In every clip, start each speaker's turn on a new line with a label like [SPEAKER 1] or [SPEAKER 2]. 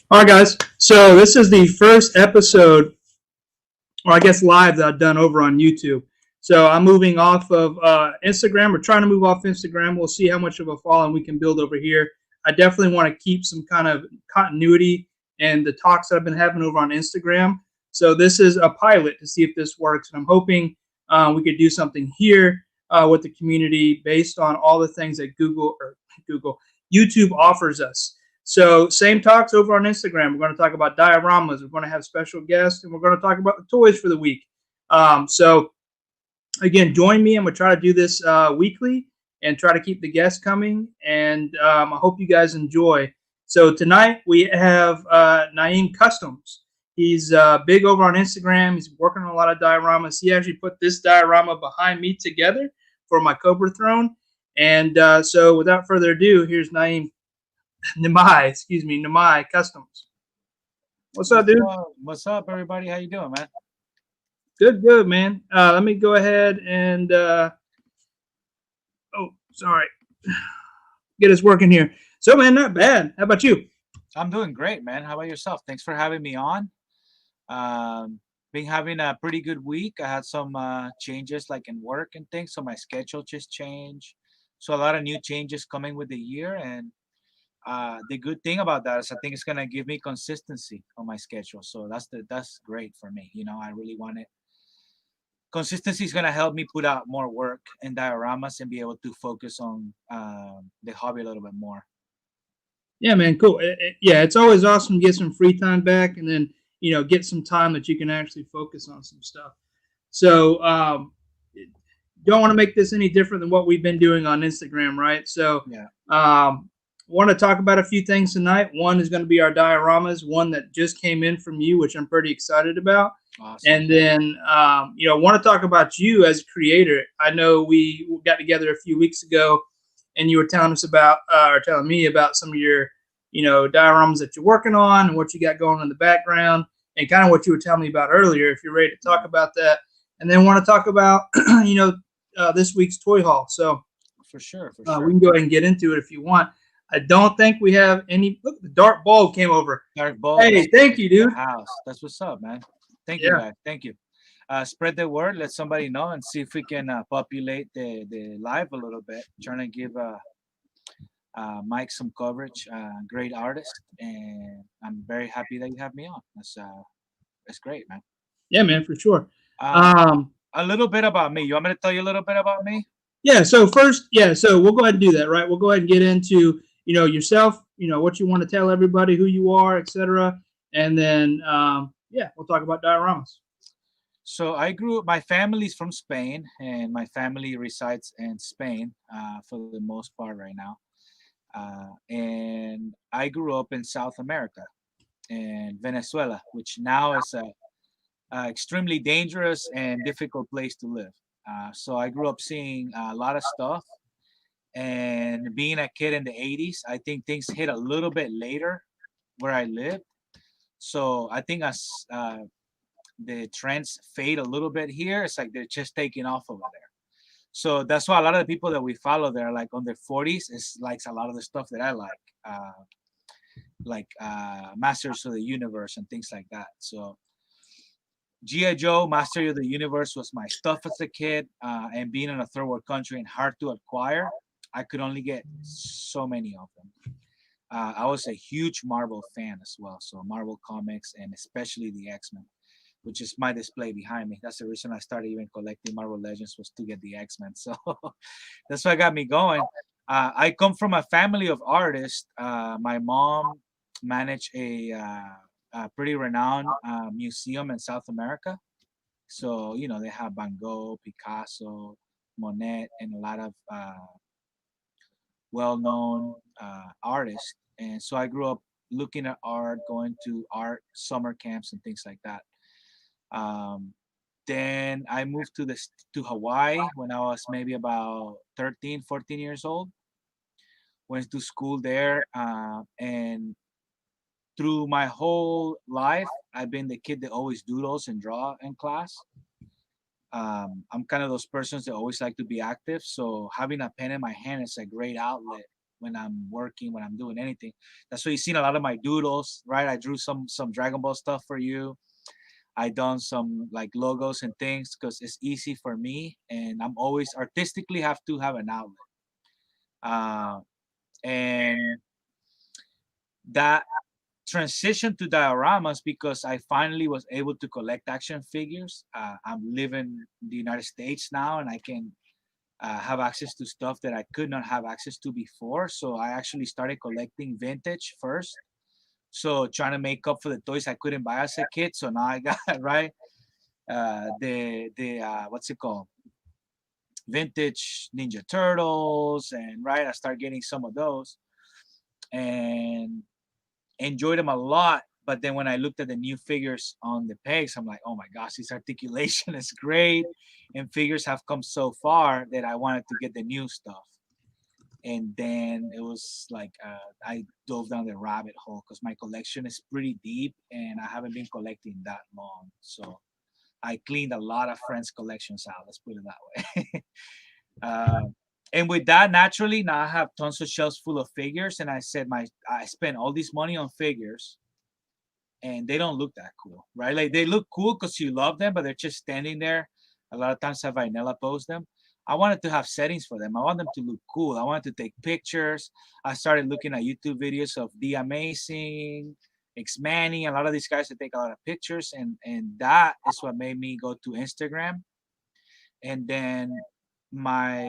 [SPEAKER 1] All right, guys. So this is the first episode, or I guess live that I've done over on YouTube. So I'm moving off of Instagram. We're trying to move off Instagram. We'll see how much of a following we can build over here. I definitely want to keep some kind of continuity in the talks that I've been having over on Instagram. So this is a pilot to see if this works. And I'm hoping we could do something here with the community based on all the things that Google, YouTube offers us. So same talks over on Instagram. We're going to talk about dioramas. We're going to have special guests, and we're going to talk about the toys for the week. So again, join me. I'm going to try to do this weekly and try to keep the guests coming. And I hope you guys enjoy. So tonight we have Naeem Customs. He's big over on Instagram. He's working on a lot of dioramas. He actually put this diorama behind me together for my Cobra throne. And so without further ado, here's Naeem. Nimai Customs. What's up, dude?
[SPEAKER 2] What's up, everybody? How you doing, man?
[SPEAKER 1] Good, man. Let me go ahead and sorry, get us working here. So, man, not bad. How about you?
[SPEAKER 2] I'm doing great, man. How about yourself? Thanks for having me on. Been having a pretty good week. I had some changes like in work and things, so my schedule just changed. So a lot of new changes coming with the year, and the good thing about that is I think it's gonna give me consistency on my schedule. So that's great for me. I really want it. Consistency is gonna help me put out more work and dioramas and be able to focus on the hobby a little bit more.
[SPEAKER 1] Yeah, man, cool. Yeah, it's always awesome to get some free time back, and then get some time that you can actually focus on some stuff. So, don't want to make this any different than what we've been doing on Instagram, right? So,
[SPEAKER 2] Yeah.
[SPEAKER 1] want to talk about a few things tonight. One is going to be our dioramas, one that just came in from you, which I'm pretty excited about.
[SPEAKER 2] Awesome.
[SPEAKER 1] And then, want to talk about you as a creator. I know we got together a few weeks ago, and you were telling us about, or telling me about some of your, dioramas that you're working on and what you got going in the background, and kind of what you were telling me about earlier. If you're ready to talk about that, and then want to talk about, this week's toy haul. So
[SPEAKER 2] For sure, for
[SPEAKER 1] we
[SPEAKER 2] sure.
[SPEAKER 1] can go ahead and get into it if you want. I don't think we have any. Look, the dark bulb came over.
[SPEAKER 2] Dark Bulb
[SPEAKER 1] Hey,
[SPEAKER 2] is
[SPEAKER 1] thank you,
[SPEAKER 2] in the
[SPEAKER 1] dude.
[SPEAKER 2] house. That's what's up, man. Thank you,
[SPEAKER 1] Yeah.
[SPEAKER 2] guys. Thank you. Spread the word. Let somebody know and see if we can populate the live a little bit. Trying to give Mike some coverage. Great artist, and I'm very happy that you have me on. That's great, man.
[SPEAKER 1] Yeah, man, for sure.
[SPEAKER 2] Uh,
[SPEAKER 1] Um,
[SPEAKER 2] a little bit about me. You want me to tell you a little bit about me?
[SPEAKER 1] yeah. So first, yeah. So we'll go ahead and do that, right? We'll go ahead and get into yourself, what you want to tell everybody, who you are, etc. And then yeah, we'll talk about dioramas.
[SPEAKER 2] So I grew up. My family's from Spain, and my family resides in Spain for the most part right now. And I grew up in South America, in Venezuela, which now is a extremely dangerous and difficult place to live. So I grew up seeing a lot of stuff, and being a kid in the '80s, I think things hit a little bit later where I lived. So I think as the trends fade a little bit here, it's like they're just taking off over there. So that's why a lot of the people that we follow there, like on their 40s, is likes a lot of the stuff that I like Masters of the Universe and things like that. So G.I. Joe, Master of the Universe was my stuff as a kid, and being in a third world country and hard to acquire, I could only get so many of them. I was a huge Marvel fan as well, so Marvel comics and especially the X-Men, which is my display behind me. That's the reason I started even collecting Marvel Legends, was to get the X-Men. So that's what got me going. I come from a family of artists. My mom managed a pretty renowned museum in South America. So they have Van Gogh, Picasso, Monet, and a lot of well-known artists. And so I grew up looking at art, going to art summer camps and things like that. Um, then I moved to Hawaii when I was maybe about 13, 14 years old. Went to school there, and through my whole life, I've been the kid that always doodles and draw in class. I'm kind of those persons that always like to be active. So having a pen in my hand is a great outlet when I'm working, when I'm doing anything. That's why you seen a lot of my doodles, right? I drew some Dragon Ball stuff for you. I done some like logos and things because it's easy for me, and I'm always artistically have to have an outlet. And that transition to dioramas because I finally was able to collect action figures. I'm living in the United States now, and I can have access to stuff that I could not have access to before. So I actually started collecting vintage first. So trying to make up for the toys I couldn't buy as a kid. So now I got right the what's it called, vintage Ninja Turtles, and right I start getting some of those and enjoyed them a lot. But then when I looked at the new figures on the pegs, I'm like, oh my gosh, this articulation is great, and figures have come so far that I wanted to get the new stuff. And then it was like I dove down the rabbit hole because my collection is pretty deep, and I haven't been collecting that long. So I cleaned a lot of friends' collections out. Let's put it that way. And with that, naturally, now I have tons of shelves full of figures. And I said, I spent all this money on figures, and they don't look that cool, right? Like they look cool because you love them, but they're just standing there. A lot of times I vanilla pose them. I wanted to have settings for them. I want them to look cool. I wanted to take pictures. I started looking at YouTube videos of The Amazing, X Manny, a lot of these guys that take a lot of pictures, and that is what made me go to Instagram. And then my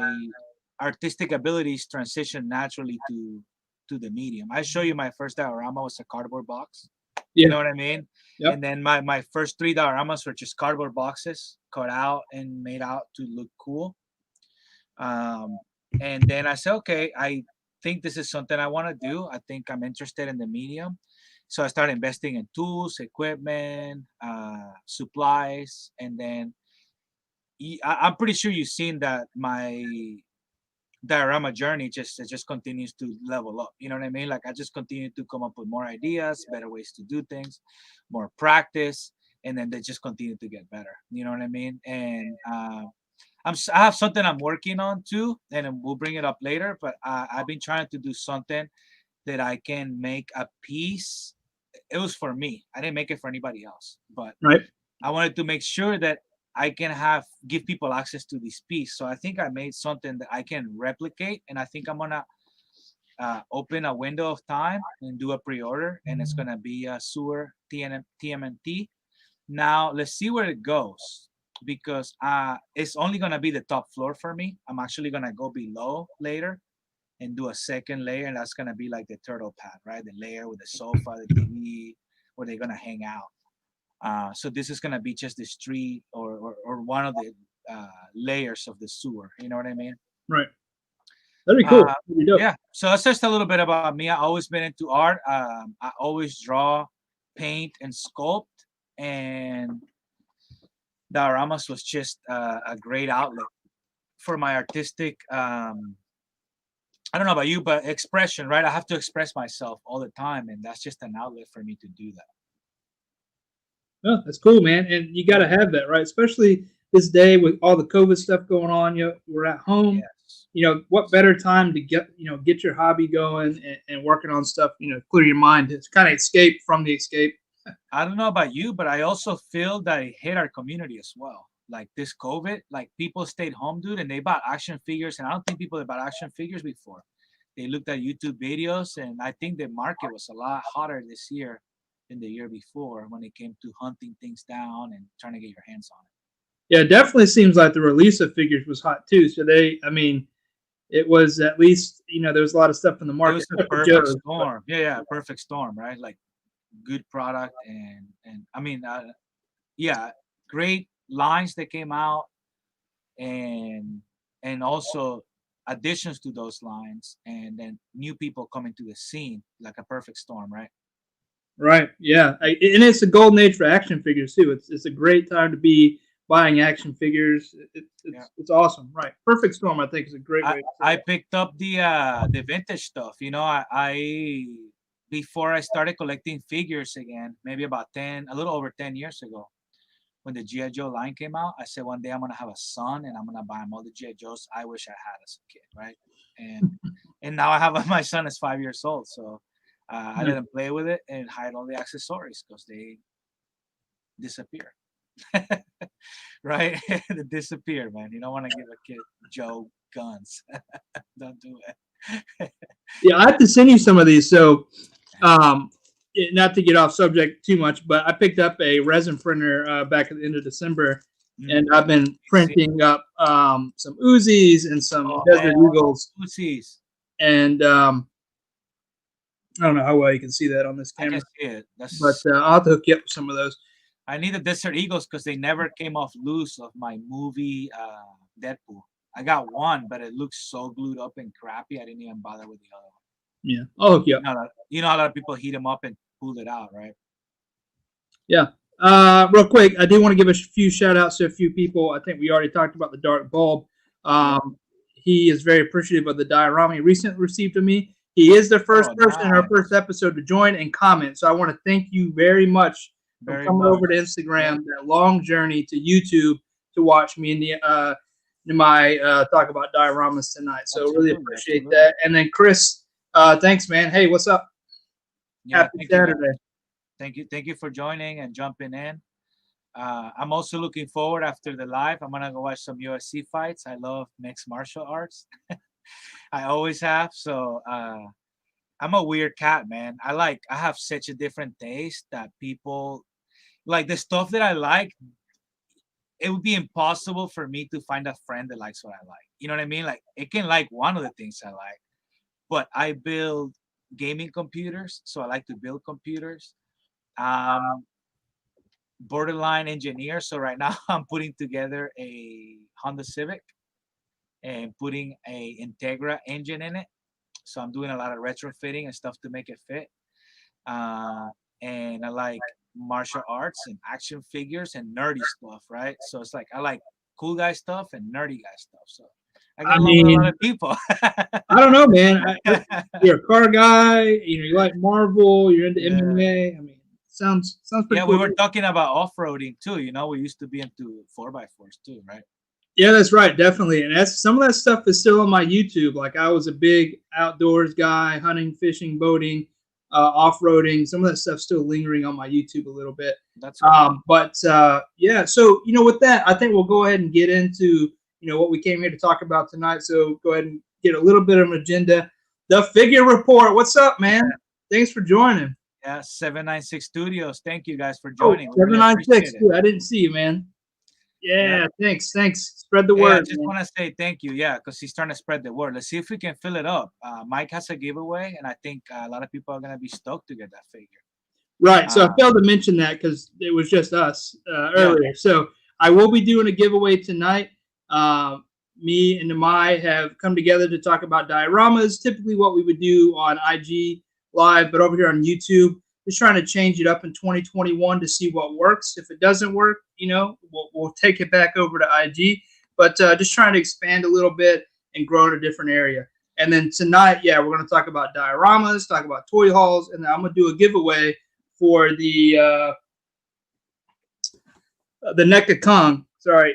[SPEAKER 2] artistic abilities transition naturally to the medium. I show you my first diorama was a cardboard box. You know what I mean?
[SPEAKER 1] Yep.
[SPEAKER 2] And then my first 3 dioramas were just cardboard boxes cut out and made out to look cool. And then I said, okay, I think this is something I want to do. I think I'm interested in the medium. So I started investing in tools, equipment, supplies, and then I'm pretty sure you've seen that my diorama journey just continues to level up. You know what I mean? Like I just continue to come up with more ideas, better ways to do things, more practice, and then they just continue to get better. You know what I mean? And I have something I'm working on too, and we'll bring it up later. But I've been trying to do something that I can make a piece. It was for me. I didn't make it for anybody else, but
[SPEAKER 1] Right.
[SPEAKER 2] I wanted to make sure that I can give people access to this piece. So I think I made something that I can replicate, and I think I'm gonna open a window of time and do a pre-order, and it's gonna be a sewer TMNT. Now let's see where it goes because it's only gonna be the top floor for me. I'm actually gonna go below later and do a second layer, and that's gonna be like the turtle pad, right? The layer with the sofa, the TV, where they're gonna hang out. So this is gonna be just the street or one of the layers of the sewer. You know what I mean?
[SPEAKER 1] Right. That'd be cool.
[SPEAKER 2] Yeah. So that's just a little bit about me. I've always been into art. I always draw, paint, and sculpt, and dioramas was just a great outlet for my artistic. I don't know about you, but expression, right? I have to express myself all the time, and that's just an outlet for me to do that.
[SPEAKER 1] Oh, that's cool, man. And you got to have that, right? Especially this day with all the COVID stuff going on. We're at home.
[SPEAKER 2] Yes.
[SPEAKER 1] What better time to get your hobby going and working on stuff, clear your mind. It's kind of escape from the escape.
[SPEAKER 2] I don't know about you, but I also feel that it hit our community as well. Like this COVID, like people stayed home, dude, and they bought action figures. And I don't think people had bought action figures before. They looked at YouTube videos, and I think the market was a lot hotter this year than the year before when it came to hunting things down and trying to get your hands on it.
[SPEAKER 1] Yeah, it definitely seems like the release of figures was hot too. So it was at least, there was a lot of stuff in the market.
[SPEAKER 2] It was a perfect storm. Yeah, perfect storm, right? Like good product and I mean, yeah, great lines that came out and also additions to those lines, and then new people coming to the scene, like a perfect storm, right?
[SPEAKER 1] Right. Yeah, and it's a golden age for action figures too. It's a great time to be buying action figures. It's awesome. Right. Perfect storm, I think, is a great way.
[SPEAKER 2] I picked up the vintage stuff. I before I started collecting figures again, maybe about a little over 10 years ago, when the G.I. Joe line came out, I said one day I'm gonna have a son and I'm gonna buy him all the G.I. Joes I wish I had as a kid, right? And And now I have my son is 5 years old, so I let him play with it and hide all the accessories because they disappear. Right? They disappear, man. You don't want to give a kid Joe guns. Don't do it.
[SPEAKER 1] Yeah, I have to send you some of these. So, not to get off subject too much, but I picked up a resin printer back at the end of December, and I've been printing up some Uzis and some Desert Eagles.
[SPEAKER 2] Uzis.
[SPEAKER 1] And I don't know how well you can see that on this camera.
[SPEAKER 2] I can see it.
[SPEAKER 1] But I'll have to hook you up with some of those.
[SPEAKER 2] I need the Desert Eagles because they never came off loose of my movie Deadpool. I got one, but it looks so glued up and crappy. I didn't even bother with the other one.
[SPEAKER 1] Yeah, I'll hook you up.
[SPEAKER 2] You know, a lot of people heat them up and pull it out, right?
[SPEAKER 1] Yeah. Real quick, I do want to give a few shout outs to a few people. I think we already talked about the dark bulb. He is very appreciative of the diorama he recently received from me. He is the first person in our first episode to join and comment. So I want to thank you very much for coming over to Instagram, that long journey to YouTube to watch me and Nimai talk about dioramas tonight. So really appreciate that. And then Chris, thanks, man. Hey, what's up? Happy Saturday.
[SPEAKER 2] Thank you for joining and jumping in. I'm also looking forward after the live. I'm gonna go watch some UFC fights. I love mixed martial arts. I always have. So I'm a weird cat, man. I have such a different taste that people like the stuff that I like. It would be impossible for me to find a friend that likes what I like. You know what I mean? Like it can like one of the things I like, but I build gaming computers, so I like to build computers. Borderline engineer, so right now I'm putting together a Honda Civic and putting a Integra engine in it, so I'm doing a lot of retrofitting and stuff to make it fit. And I like martial arts and action figures and nerdy stuff, right? So it's like I like cool guy stuff and nerdy guy stuff. So I mean, a lot of people.
[SPEAKER 1] I don't know, man. You're a car guy. You like Marvel. You're into MMA. I mean, sounds pretty cool.
[SPEAKER 2] We were talking about off-roading too. You know, we used to be into 4x4s too, right?
[SPEAKER 1] Yeah, that's right, definitely. And some of that stuff is still on my YouTube. Like I was a big outdoors guy, hunting, fishing, boating, off-roading. Some of that stuff's still lingering on my YouTube a little bit.
[SPEAKER 2] That's right.
[SPEAKER 1] Yeah. So with that, I think we'll go ahead and get into what we came here to talk about tonight. So go ahead and get a little bit of an agenda. The Figure Report. What's up, man? Thanks for joining.
[SPEAKER 2] Yeah, 796 Studios. Thank you guys for joining.
[SPEAKER 1] 796. Really I didn't see you, man. Yeah. Thanks. Spread the word.
[SPEAKER 2] I just want to say thank you. Yeah, because he's trying to spread the word. Let's see if we can fill it up. Mike has a giveaway, and I think a lot of people are going to be stoked to get that figure.
[SPEAKER 1] Right. So I failed to mention that because it was just us earlier. So I will be doing a giveaway tonight. Me and Nimai have come together to talk about dioramas, typically what we would do on IG Live, but over here on YouTube, just trying to change it up in 2021 to see what works. If it doesn't work, we'll take it back over to IG, but just trying to expand a little bit and grow in a different area. And then tonight, we're going to talk about dioramas, talk about toy hauls, and then I'm going to do a giveaway for the NECA Kong. Sorry,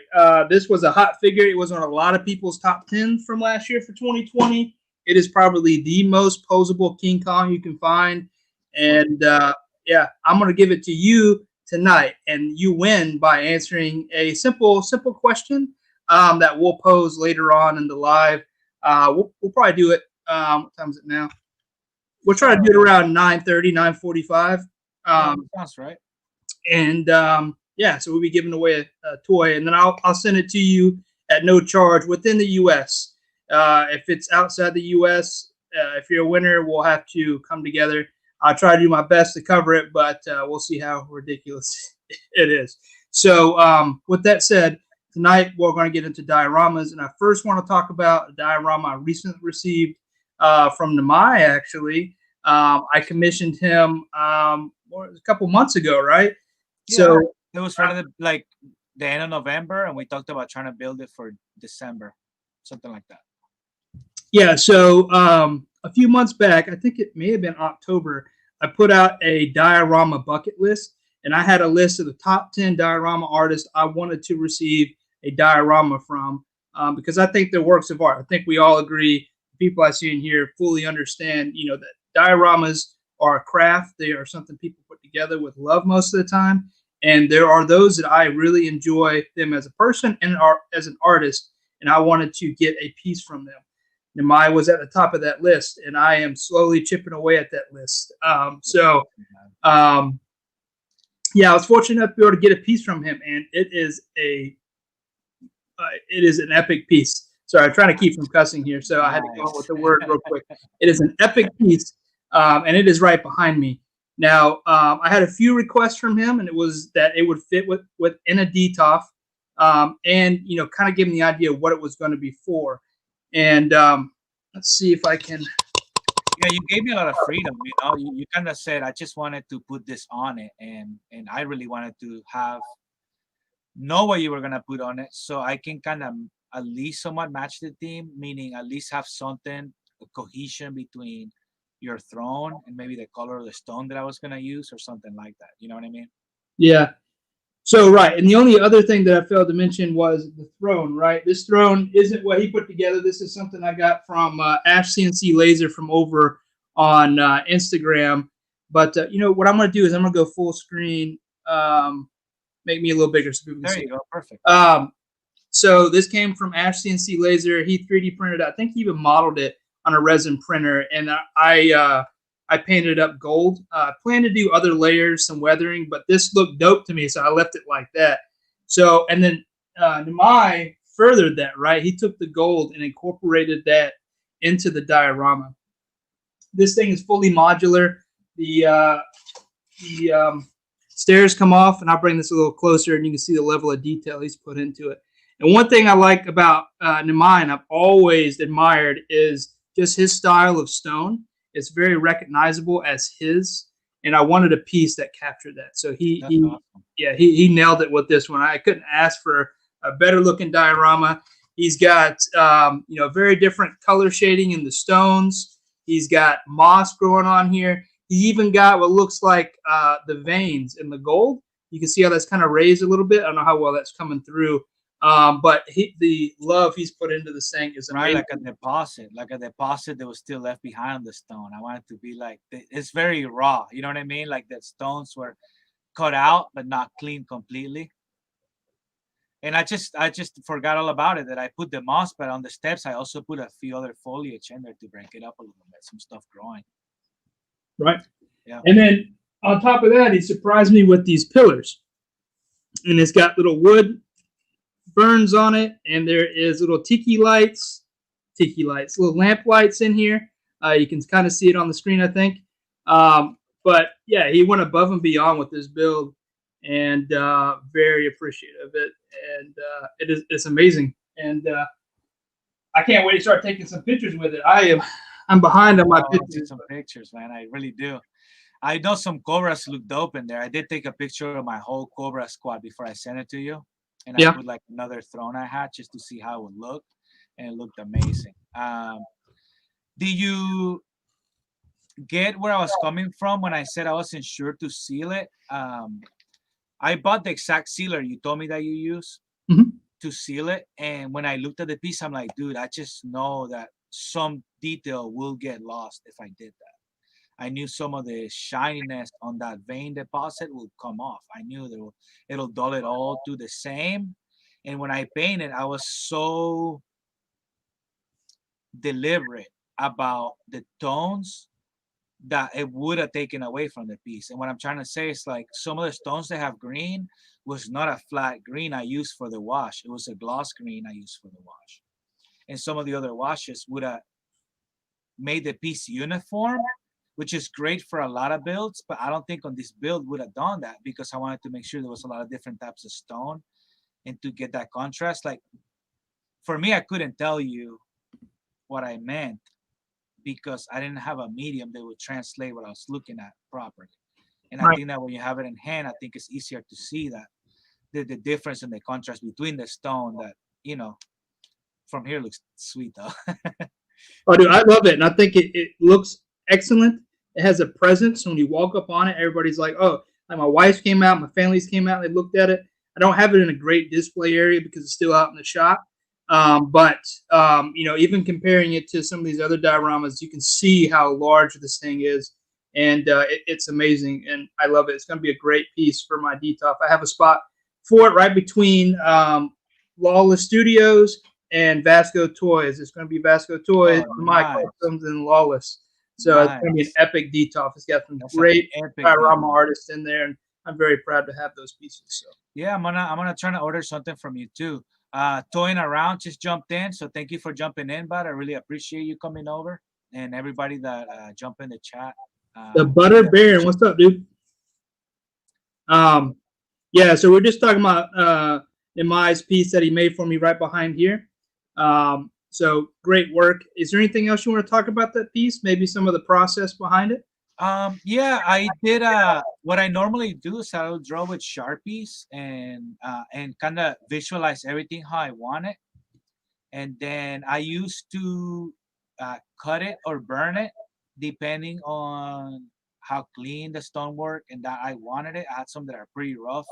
[SPEAKER 1] this was a hot figure. It was on a lot of people's top 10 from last year for 2020. It is probably the most posable King Kong you can find. And I'm going to give it to you tonight. And you win by answering a simple question that we'll pose later on in the live. We'll probably do it. What time is it now? We'll try to do it around 9:30, 9:45.
[SPEAKER 2] Sounds right.
[SPEAKER 1] And so we'll be giving away a toy, and then I'll send it to you at no charge within the U.S. If it's outside the U.S., if you're a winner, we'll have to come together. I'll try to do my best to cover it, but we'll see how ridiculous it is. So with that said, tonight we're going to get into dioramas, and I first want to talk about a diorama I recently received from Nimai, actually. I commissioned him a couple months ago, right?
[SPEAKER 2] Yeah, so it was from the end of November, and we talked about trying to build it for December, something like that.
[SPEAKER 1] Yeah, so a few months back, I think it may have been October, I put out a diorama bucket list, and I had a list of the top 10 diorama artists I wanted to receive a diorama from because I think they're works of art. I think we all agree people I see in here fully understand, that dioramas are a craft. They are something people put together with love most of the time. And there are those that I really enjoy them as a person and as an artist, and I wanted to get a piece from them. Nimai was at the top of that list, and I am slowly chipping away at that list. Yeah, I was fortunate enough to be able to get a piece from him, and it is an epic piece. Sorry, I'm trying to keep from cussing here, so I had to go on with the word real quick. It is an epic piece, and it is right behind me. Now, I had a few requests from him, and it was that it would fit within a DTOF, and kind of give him the idea of what it was going to be for. And let's see if I can.
[SPEAKER 2] Yeah, you gave me a lot of freedom. You kind of said, I just wanted to put this on it, and I really wanted to know what you were gonna put on it, so I can kind of at least somewhat match the theme, meaning at least have something, a cohesion between your throne and maybe the color of the stone that I was gonna use or something like that. You know what I mean?
[SPEAKER 1] Yeah. So, right. And the only other thing that I failed to mention was the throne, right? This throne isn't what he put together. This is something I got from Ash CNC Laser from over on Instagram. But, what I'm going to do is I'm going to go full screen, make me a little bigger so people can see.
[SPEAKER 2] There you go. Perfect.
[SPEAKER 1] So this came from Ash CNC Laser. He 3D printed it. I think he even modeled it on a resin printer. And I painted it up gold. I plan to do other layers, some weathering, but this looked dope to me, so I left it like that. So, and then Nimai furthered that, right? He took the gold and incorporated that into the diorama. This thing is fully modular. The stairs come off, and I'll bring this a little closer, and you can see the level of detail he's put into it. And one thing I like about Nimai, and I've always admired, is just his style of stone. It's very recognizable as his, and I wanted a piece that captured that. So he nailed it with this one. I couldn't ask for a better looking diorama. He's got very different color shading in the stones. He's got moss growing on here. He even got what looks like the veins in the gold. You can see how that's kind of raised a little bit. I don't know how well that's coming through. But the love he's put into this thing is amazing.
[SPEAKER 2] Right, like a deposit that was still left behind on the stone. I want it to be like, it's very raw. You know what I mean? Like the stones were cut out, but not clean completely. And I just forgot all about it, that I put the moss, but on the steps, I also put a few other foliage in there to break it up a little bit, some stuff growing.
[SPEAKER 1] Right.
[SPEAKER 2] Yeah.
[SPEAKER 1] And then on top of that, he surprised me with these pillars. And it's got little wood burns on it, and there is little little lamp lights in here. You can kind of see it on the screen, I think. But yeah, he went above and beyond with this build, and very appreciative of it. And it's amazing. And I can't wait to start taking some pictures with it. I'm behind on my pictures.
[SPEAKER 2] Some pictures, man. I really do. I know some Cobras look dope in there. I did take a picture of my whole Cobra squad before I sent it to you. And I put like another throne I had just to see how it would look. And it looked amazing. Do you get where I was coming from when I said I wasn't sure to seal it? I bought the exact sealer you told me that you use to seal it. And when I looked at the piece, I'm like, dude, I just know that some detail will get lost if I did that. I knew some of the shininess on that vein deposit will come off. I knew that it'll dull it all to the same. And when I painted, I was so deliberate about the tones that it would have taken away from the piece. And what I'm trying to say is, like, some of the stones that have green was not a flat green I used for the wash. It was a gloss green I used for the wash. And some of the other washes would have made the piece uniform, which is great for a lot of builds, but I don't think on this build would have done that, because I wanted to make sure there was a lot of different types of stone and to get that contrast. Like, for me, I couldn't tell you what I meant because I didn't have a medium that would translate what I was looking at properly. And I think that when you have it in hand, I think it's easier to see that the difference in the contrast between the stone that, from here looks sweet though.
[SPEAKER 1] Oh, dude, I love it. And I think it looks excellent. It has a presence. When you walk up on it, everybody's like, oh, like my wife came out, my families came out, and they looked at it. I don't have it in a great display area because it's still out in the shop. But even comparing it to some of these other dioramas, you can see how large this thing is, and it's amazing, and I love it. It's going to be a great piece for my DTOF. I have a spot for it right between Lawless Studios and Vasco Toys. It's going to be Vasco Toys,
[SPEAKER 2] Oh,
[SPEAKER 1] my
[SPEAKER 2] nice,
[SPEAKER 1] customs, and Lawless. So it's going to be an
[SPEAKER 2] nice.
[SPEAKER 1] epic DTOF. It's got some
[SPEAKER 2] That's an
[SPEAKER 1] great
[SPEAKER 2] epic
[SPEAKER 1] diorama
[SPEAKER 2] detail.
[SPEAKER 1] artists in there, and I'm very proud to have those pieces. So
[SPEAKER 2] Yeah, I'm gonna try to order something from you too. Toying around just jumped in, so thank you for jumping in, bud. I really appreciate you coming over, and everybody that jump in the chat.
[SPEAKER 1] the
[SPEAKER 2] Really
[SPEAKER 1] Butter Baron,
[SPEAKER 2] appreciate
[SPEAKER 1] what's up, dude? Yeah, so we're just talking about Nimai's piece that he made for me right behind here. So great work. Is there anything else you want to talk about that piece? Maybe some of the process behind it?
[SPEAKER 2] Yeah, I did what I normally do is I'll draw with Sharpies and kind of visualize everything how I want it. And then I used to cut it or burn it depending on how clean the stonework and that I wanted it. I had some that are pretty rough,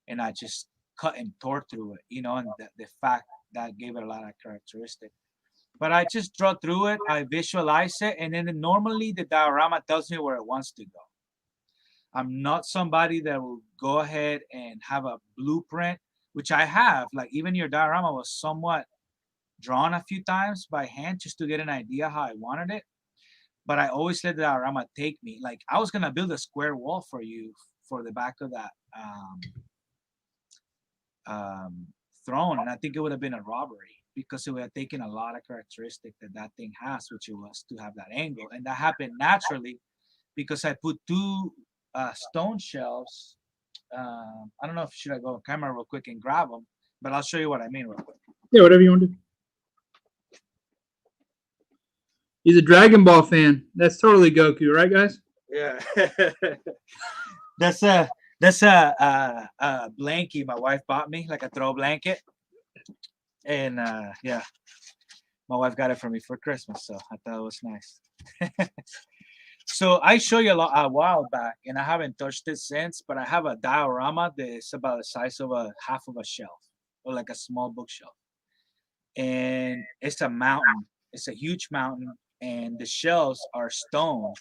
[SPEAKER 2] and I just cut and tore through it, and the fact that gave it a lot of characteristic. But I just draw through it, I visualize it, and then normally the diorama tells me where it wants to go. I'm not somebody that will go ahead and have a blueprint, which I have. Like even your diorama was somewhat drawn a few times by hand just to get an idea how I wanted it. But I always let the diorama take me. Like I was gonna build a square wall for you for the back of that throne, and I think it would have been a robbery because it would have taken a lot of characteristic that thing has, which it was to have that angle, and that happened naturally because I put two stone shelves. I don't know if should I go on camera real quick and grab them, but I'll show you what I mean real quick.
[SPEAKER 1] Yeah, whatever you want to do. He's a Dragon Ball fan. That's totally Goku, right, guys?
[SPEAKER 2] Yeah. that's a blankie my wife bought me, like a throw blanket, and yeah, my wife got it for me for Christmas, so I thought it was nice. So I showed you a while back, and I haven't touched it since. But I have a diorama that's about the size of a half of a shelf, or like a small bookshelf, and it's a mountain. It's a huge mountain, and the shelves are stone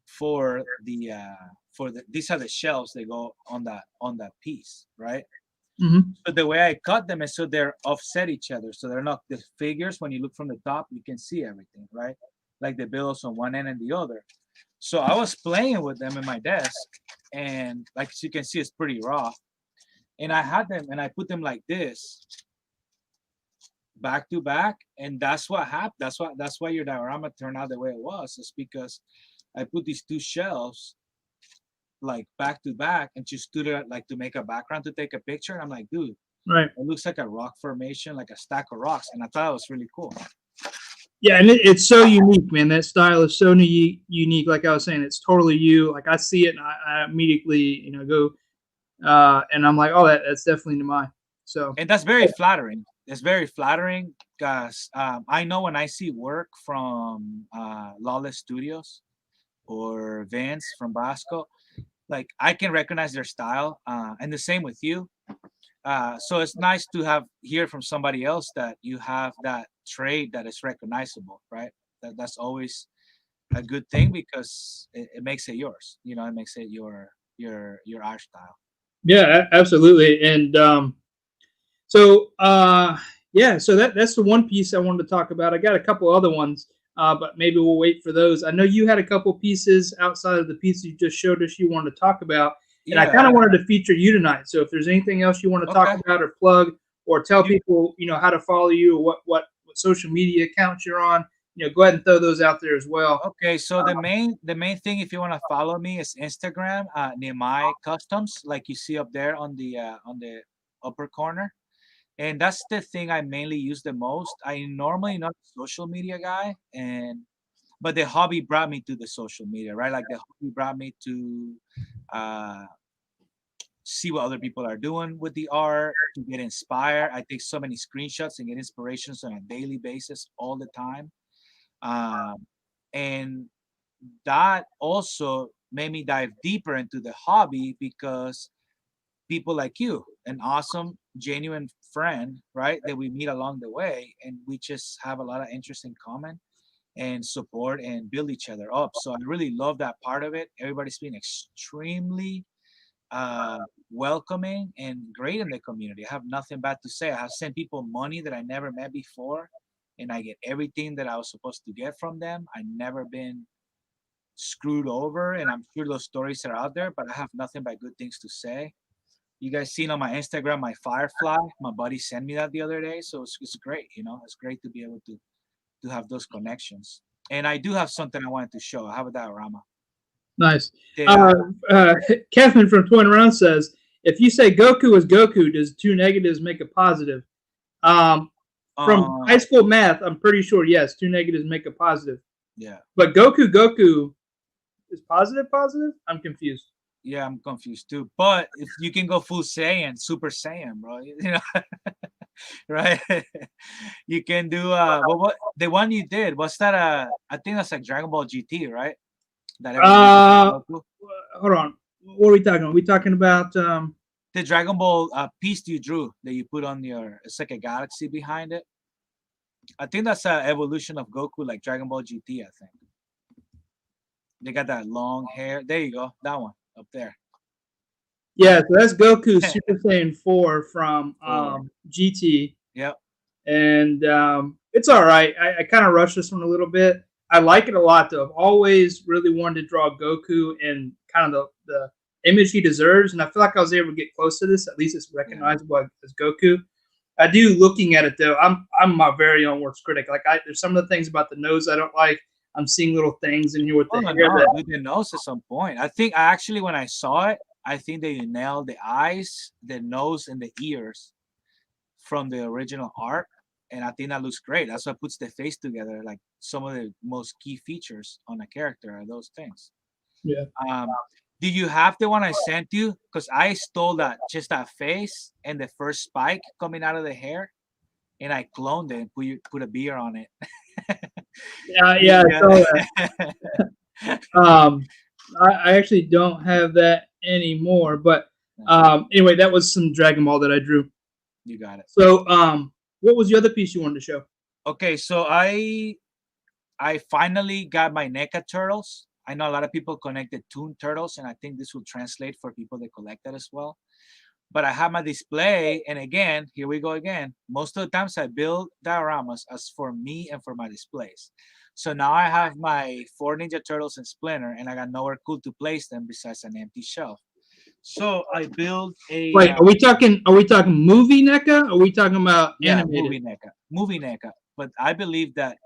[SPEAKER 2] for the these are the shelves that go on that piece, right?
[SPEAKER 1] Mm-hmm.
[SPEAKER 2] So the way I cut them is so they're offset each other, so they're not the figures. When you look from the top, you can see everything, right? Like the billows on one end and the other. So I was playing with them in my desk, and like you can see, it's pretty raw. And I had them, and I put them like this, back to back, and that's what happened. That's why your diorama turned out the way it was. It's because I put these two shelves like back to back and just stood it like to make a background to take a picture. And I'm like, dude,
[SPEAKER 1] Right.
[SPEAKER 2] it looks like a rock formation, like a stack of rocks, and I thought it was really cool.
[SPEAKER 1] Yeah, and it's so unique, man. That style is so unique. Like I was saying, it's totally you. Like I see it, and I immediately, go, and I'm like, oh, that's definitely Nimai. So
[SPEAKER 2] And that's very flattering. It's very flattering because I know when I see work from Lawless Studios or Vance from Basco, like I can recognize their style, and the same with you. So it's nice to have hear from somebody else that you have that trait that is recognizable, right? That's always a good thing because it makes it yours. It makes it your art style.
[SPEAKER 1] yeah, absolutely. And so yeah, so that's the one piece I wanted to talk about. I got a couple other ones, but maybe we'll wait for those. I know you had a couple pieces outside of the piece you just showed us you wanted to talk about, and I kind
[SPEAKER 2] Yeah.
[SPEAKER 1] of wanted to feature you tonight. So if there's anything else you want to talk
[SPEAKER 2] Okay.
[SPEAKER 1] about or plug or tell
[SPEAKER 2] You
[SPEAKER 1] people, how to follow you or what social media accounts you're on, go ahead and throw those out there as well.
[SPEAKER 2] Okay, so the main thing if you want to follow me is Instagram, Nimai Customs, like you see up there on the upper corner, and that's the thing I mainly use the most. I normally not a social media guy, but the hobby brought me to the social media, right? Like the hobby brought me to uh, see what other people are doing with the art, to get inspired. I take so many screenshots and get inspirations on a daily basis all the time. Um, and that also made me dive deeper into the hobby because people like you, an awesome, genuine friend, right? That we meet along the way, and we just have a lot of interest in common and support and build each other up. So I really love that part of it. Everybody's been extremely uh, welcoming and great in the community. I have nothing bad to say. I have sent people money that I never met before, and I get everything that I was supposed to get from them. I never been screwed over, and I'm sure those stories are out there, but I have nothing but good things to say. You guys seen on my Instagram my firefly? My buddy sent me that the other day, so it's great. You know, it's great to be able to have those connections. And I do have something I wanted to show. I have a diorama.
[SPEAKER 1] Nice.
[SPEAKER 2] Did I?
[SPEAKER 1] Kevin from Twin Round says, if you say Goku is Goku, does two negatives make a positive? From high school math, I'm pretty sure yes, two negatives make a positive.
[SPEAKER 2] Yeah.
[SPEAKER 1] But Goku is positive. I'm confused.
[SPEAKER 2] Yeah, I'm confused too. But if you can go full Saiyan, Super Saiyan, bro, you know, right? You can do what the one you did. What's that? I think that's like Dragon Ball GT, right? That
[SPEAKER 1] hold on. What are we talking about? Are we talking about
[SPEAKER 2] the Dragon Ball piece you drew that you put on your, it's like a galaxy behind it. I think that's an evolution of Goku, like Dragon Ball GT, I think. They got that long hair. There you go. That one up there.
[SPEAKER 1] Yeah, so that's Goku Super Saiyan 4 from GT.
[SPEAKER 2] Yep.
[SPEAKER 1] And it's all right. I kind of rushed this one a little bit. I like it a lot, though. I've always really wanted to draw Goku in kind of the image he deserves, and I feel like I was able to get close to this. At least it's recognizable as Goku. I do, looking at it, though, I'm my very own worst critic. Like, there's some of the things about the nose I don't like. I'm seeing little things in here with the hair.
[SPEAKER 2] With the nose at some point. I think actually when I saw it, I think they nailed the eyes, the nose, and the ears from the original art. And I think that looks great. That's what puts the face together. Like some of the most key features on a character are those things.
[SPEAKER 1] Yeah.
[SPEAKER 2] Do you have the one I sent you? Because I stole just that face and the first spike coming out of the hair, and I cloned it and put a beer on it.
[SPEAKER 1] Yeah. I saw that. I actually don't have that anymore, but anyway, that was some Dragon Ball that I drew.
[SPEAKER 2] You got it.
[SPEAKER 1] So, what was the other piece you wanted to show?
[SPEAKER 2] Okay, so I finally got my NECA turtles. I know a lot of people connected Toon turtles, and I think this will translate for people that collect that as well. But I have my display, and again, here we go again. Most of the times I build dioramas as for me and for my displays. So now I have my 4 Ninja Turtles and Splinter, and I got nowhere cool to place them besides an empty shelf. So I build a.
[SPEAKER 1] Wait, are we talking movie NECA? Or are we talking about animated?
[SPEAKER 2] Movie NECA. But I believe that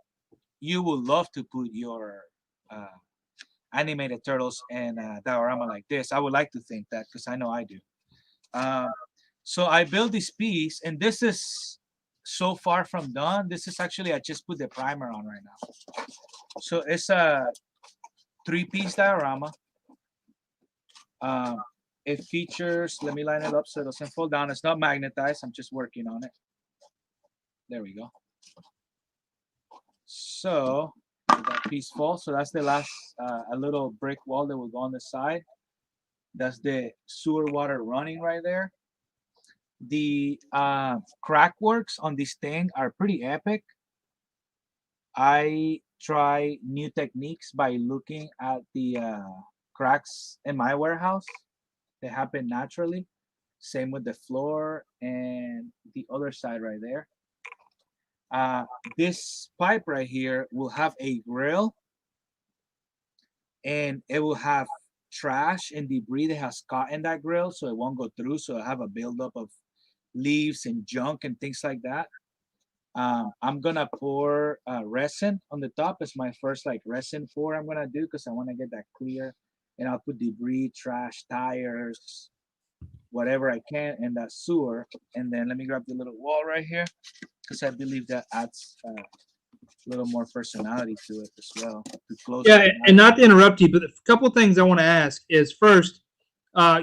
[SPEAKER 2] you would love to put your animated turtles in a diorama like this. I would like to think that because I know I do. So I built this piece, and this is so far from done. This is actually, I just put the primer on right now. So it's a 3-piece diorama. It features, let me line it up so it doesn't fall down. It's not magnetized. I'm just working on it. There we go. So that piece falls. So that's the last, a little brick wall that will go on the side. That's the sewer water running right there. The crack works on this thing are pretty epic. I try new techniques by looking at the cracks in my warehouse. They happen naturally. Same with the floor and the other side right there. This pipe right here will have a grill, and it will have trash and debris that has caught in that grill, so it won't go through. So I have a buildup of leaves and junk and things like that. I'm gonna pour resin on the top as my first like resin pour I'm gonna do because I want to get that clear, and I'll put debris, trash, tires, whatever I can in that sewer. And then let me grab the little wall right here because I believe that adds a little more personality to it as well. To close.
[SPEAKER 1] Yeah, and not to interrupt you, but a couple of things I want to ask is first,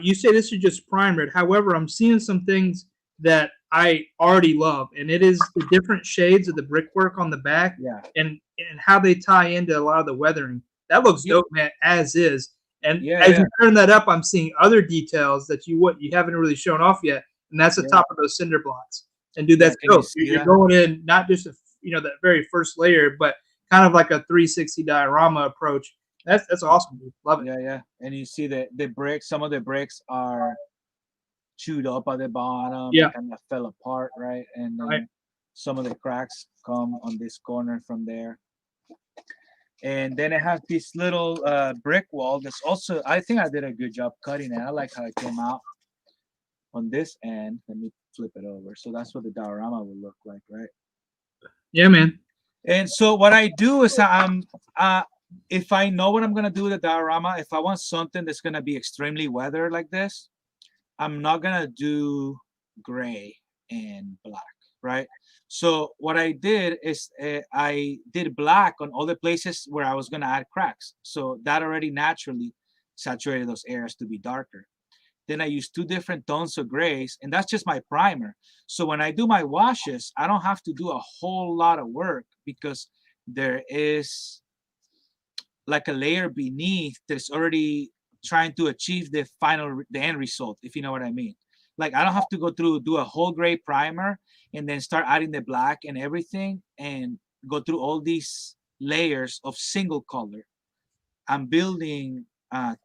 [SPEAKER 1] you say this is just primered. However, I'm seeing some things that I already love, and it is the different shades of the brickwork on the back, and how they tie into a lot of the weathering. That looks dope, man, as is. And
[SPEAKER 2] Yeah,
[SPEAKER 1] as
[SPEAKER 2] yeah,
[SPEAKER 1] you turn that up, I'm seeing other details that you haven't really shown off yet, and that's the
[SPEAKER 2] yeah,
[SPEAKER 1] top of those cinder blocks. And dude,
[SPEAKER 2] yeah.
[SPEAKER 1] that's
[SPEAKER 2] Can you
[SPEAKER 1] dope.
[SPEAKER 2] see
[SPEAKER 1] You're
[SPEAKER 2] that?
[SPEAKER 1] going in not just that very first layer, but kind of like a 360 diorama approach. That's awesome, dude. Love it.
[SPEAKER 2] Yeah, yeah. And you see the bricks. Some of the bricks are chewed up at the bottom. They
[SPEAKER 1] Yeah,
[SPEAKER 2] kind of fell apart, right? And
[SPEAKER 1] right.
[SPEAKER 2] then some of the cracks come on this corner from there. And then it has this little brick wall that's also, I think I did a good job cutting it. I like how it came out on this end. Let me flip it over. So that's what the diorama would look like, right?
[SPEAKER 1] Yeah, man.
[SPEAKER 2] And so what I do is if I know what I'm gonna do with the diorama, if I want something that's gonna be extremely weathered like this, I'm not gonna do gray and black, right? So what I did is I did black on all the places where I was gonna add cracks. So that already naturally saturated those areas to be darker. Then I use two different tones of grays, and that's just my primer. So when I do my washes, I don't have to do a whole lot of work because there is like a layer beneath that's already trying to achieve the end result, if you know what I mean. Like I don't have to go through do a whole gray primer and then start adding the black and everything and go through all these layers of single color. I'm building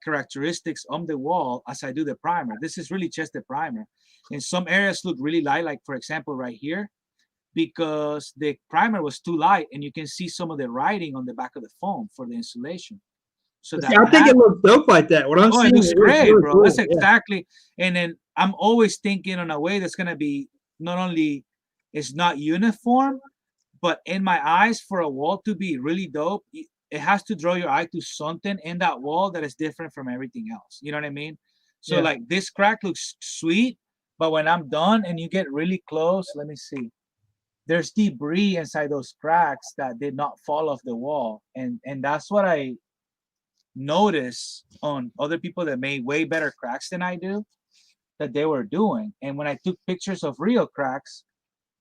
[SPEAKER 2] characteristics on the wall as I do the primer. This is really just the primer. And some areas look really light, like for example right here, because the primer was too light and you can see some of the writing on the back of the foam for the insulation. So
[SPEAKER 1] See,
[SPEAKER 2] that
[SPEAKER 1] I think
[SPEAKER 2] matte,
[SPEAKER 1] it looks dope like that. What I'm
[SPEAKER 2] oh, it
[SPEAKER 1] seeing,
[SPEAKER 2] looks
[SPEAKER 1] it looks
[SPEAKER 2] great,
[SPEAKER 1] really
[SPEAKER 2] bro.
[SPEAKER 1] cool.
[SPEAKER 2] That's exactly. And then I'm always thinking in a way that's gonna be not only it's not uniform, but in my eyes, for a wall to be really dope, it has to draw your eye to something in that wall that is different from everything else. You know what I mean? So
[SPEAKER 1] Yeah.
[SPEAKER 2] like this crack looks sweet, but when I'm done and you get really close, let me see. There's debris inside those cracks that did not fall off the wall, and that's what I notice on other people that made way better cracks than I do that they were doing. And when I took pictures of real cracks,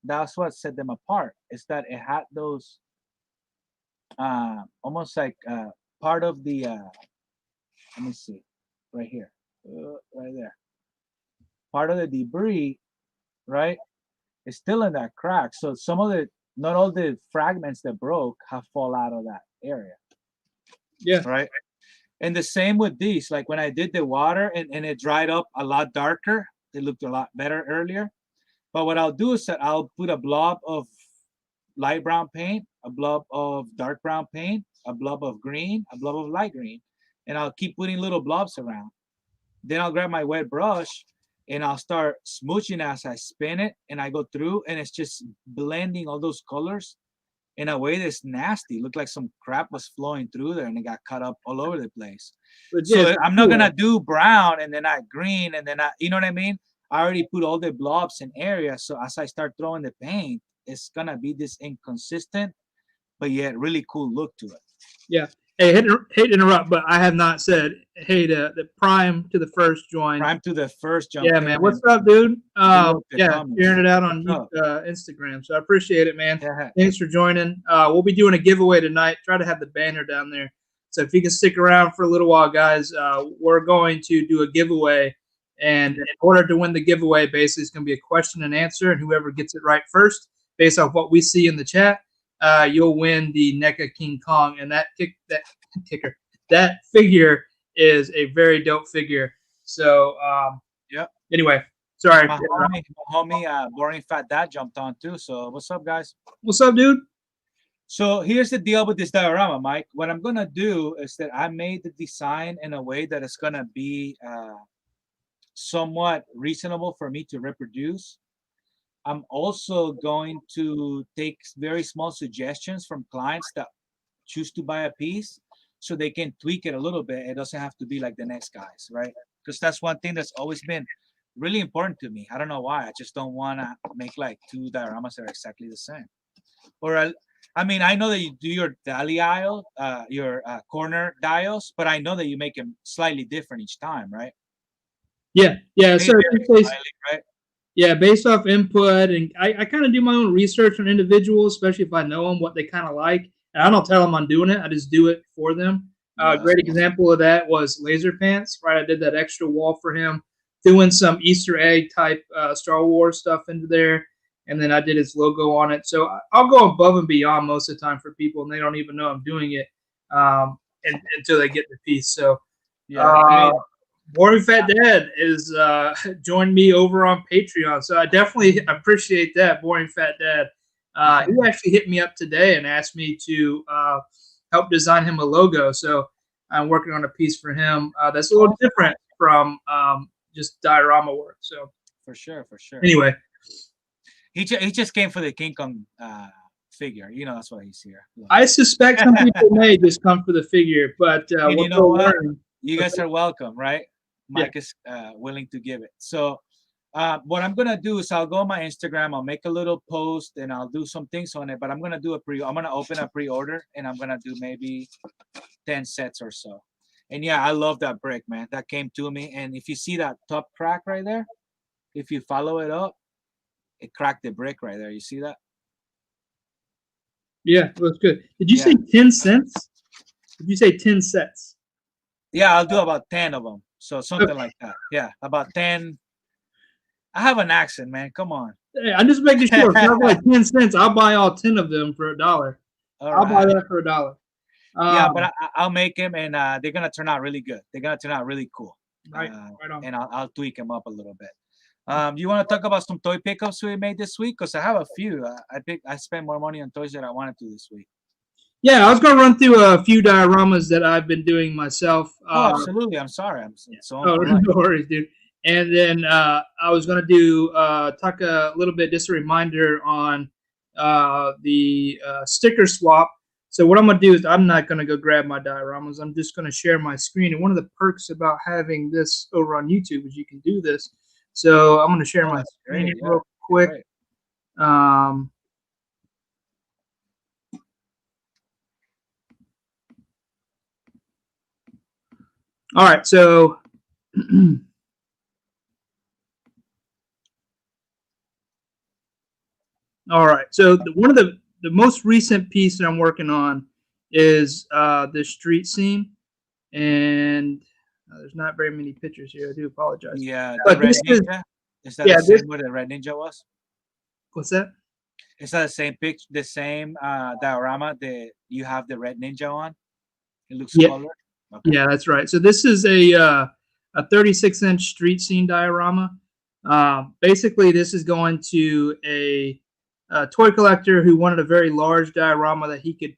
[SPEAKER 2] that's what set them apart. Is that it had those almost like part of the let me see, right here, right there, part of the debris, right, is still in that crack. So some of the not all the fragments that broke have fall out of that area,
[SPEAKER 1] Yeah.
[SPEAKER 2] right? And the same with these. Like when I did the water and it dried up a lot darker, it looked a lot better earlier. But what I'll do is that I'll put a blob of light brown paint, a blob of dark brown paint, a blob of green, a blob of light green, and I'll keep putting little blobs around. Then I'll grab my wet brush and I'll start smooching as I spin it and I go through and it's just blending all those colors in a way that's nasty. Looked like some crap was flowing through there and it got cut up all over the place.
[SPEAKER 1] But yeah,
[SPEAKER 2] So
[SPEAKER 1] it's
[SPEAKER 2] I'm not
[SPEAKER 1] cool.
[SPEAKER 2] gonna do brown and then I green and then you know what I mean? I already put all the blobs in areas. So as I start throwing the paint, it's gonna be this inconsistent, but yet really cool look to it.
[SPEAKER 1] Yeah. Hey, hate to interrupt, but I have not said hey to the Prime to the first join.
[SPEAKER 2] Prime to the first jump
[SPEAKER 1] Yeah,
[SPEAKER 2] in.
[SPEAKER 1] man. What's up, dude? Yeah,
[SPEAKER 2] Comments.
[SPEAKER 1] sharing it out on
[SPEAKER 2] What's up?
[SPEAKER 1] Instagram. So I appreciate it, man.
[SPEAKER 2] Yeah.
[SPEAKER 1] Thanks for joining. We'll be doing a giveaway tonight. Try to have the banner down there. So if you can stick around for a little while, guys, we're going to do a giveaway. And in order to win the giveaway, basically, it's going to be a question and answer. And whoever gets it right first, based off what we see in the chat, you'll win the NECA King Kong. And that figure is a very dope figure. So,
[SPEAKER 2] Yep.
[SPEAKER 1] Anyway, sorry.
[SPEAKER 2] My homie, Boring Fat Dad jumped on too. So what's up, guys?
[SPEAKER 1] What's up, dude?
[SPEAKER 2] So here's the deal with this diorama, Mike. What I'm gonna do is that I made the design in a way that it's gonna be somewhat reasonable for me to reproduce. I'm also going to take very small suggestions from clients that choose to buy a piece so they can tweak it a little bit. It doesn't have to be like the next guys, right? Because that's one thing that's always been really important to me. I don't know why. I just don't want to make like two dioramas that are exactly the same. Or I mean, I know that you do your dali aisle, your corner dials, but I know that you make them slightly different each time, right?
[SPEAKER 1] Yeah. So
[SPEAKER 2] right?
[SPEAKER 1] Yeah, based off input, and I kind of do my own research on individuals, especially if I know them, what they kind of like. And I don't tell them I'm doing it; I just do it for them.
[SPEAKER 2] Yeah,
[SPEAKER 1] Great example of that was Laser Pants, right? I did that extra wall for him, doing some Easter egg type Star Wars stuff into there, and then I did his logo on it. So I'll go above and beyond most of the time for people, and they don't even know I'm doing it until they get the piece. So,
[SPEAKER 2] yeah. I mean,
[SPEAKER 1] Boring Fat Dad is joined me over on Patreon, so I definitely appreciate that, Boring Fat Dad. He actually hit me up today and asked me to help design him a logo. So I'm working on a piece for him that's a little different from just diorama work. So
[SPEAKER 2] for sure.
[SPEAKER 1] Anyway,
[SPEAKER 2] he just came for the King Kong figure. You know, that's why he's here.
[SPEAKER 1] I suspect some people may just come for the figure, but
[SPEAKER 2] you know what? You guys are welcome, right? Mike is willing to give it. So what I'm gonna do is I'll go on my Instagram, I'll make a little post, and I'll do some things on it. But I'm gonna open a pre-order, and I'm gonna do maybe 10 sets or so. And yeah, I love that brick, man. That came to me. And if you see that top crack right there, if you follow it up, it cracked the brick right there. You see that?
[SPEAKER 1] Yeah, that's good. Did you say 10 cents? Did you say 10 sets?
[SPEAKER 2] Yeah, I'll do about 10 of them. So something like that. Yeah, about 10. I have an accent, man. Come on.
[SPEAKER 1] Hey, I'm just making sure. If I have like 10 cents, I'll buy all 10 of them for $1. I'll buy that for $1.
[SPEAKER 2] Yeah, but I'll make them, and they're gonna turn out really good. They're gonna turn out really cool.
[SPEAKER 1] Right on.
[SPEAKER 2] And I'll tweak them up a little bit. You want to talk about some toy pickups we made this week? Because I have a few. I spent more money on toys than I wanted to this week.
[SPEAKER 1] Yeah, I was going to run through a few dioramas that I've been doing myself.
[SPEAKER 2] Oh, absolutely. I'm sorry.
[SPEAKER 1] No worries, dude. And then I was going to do talk a little bit, just a reminder on the sticker swap. So what I'm going to do is I'm not going to go grab my dioramas. I'm just going to share my screen. And one of the perks about having this over on YouTube is you can do this. So I'm going to share my screen real quick. All right, so all right, so one of the most recent piece that I'm working on is the street scene, and there's not very many pictures here. I do apologize.
[SPEAKER 2] Yeah, but Red Ninja. Is that the same where the Red Ninja was?
[SPEAKER 1] What's that?
[SPEAKER 2] Is that the same picture, the same diorama that you have the Red Ninja on? It looks colored. Okay.
[SPEAKER 1] Yeah, that's right. So this is a 36-inch street scene diorama. Basically, this is going to a toy collector who wanted a very large diorama that he could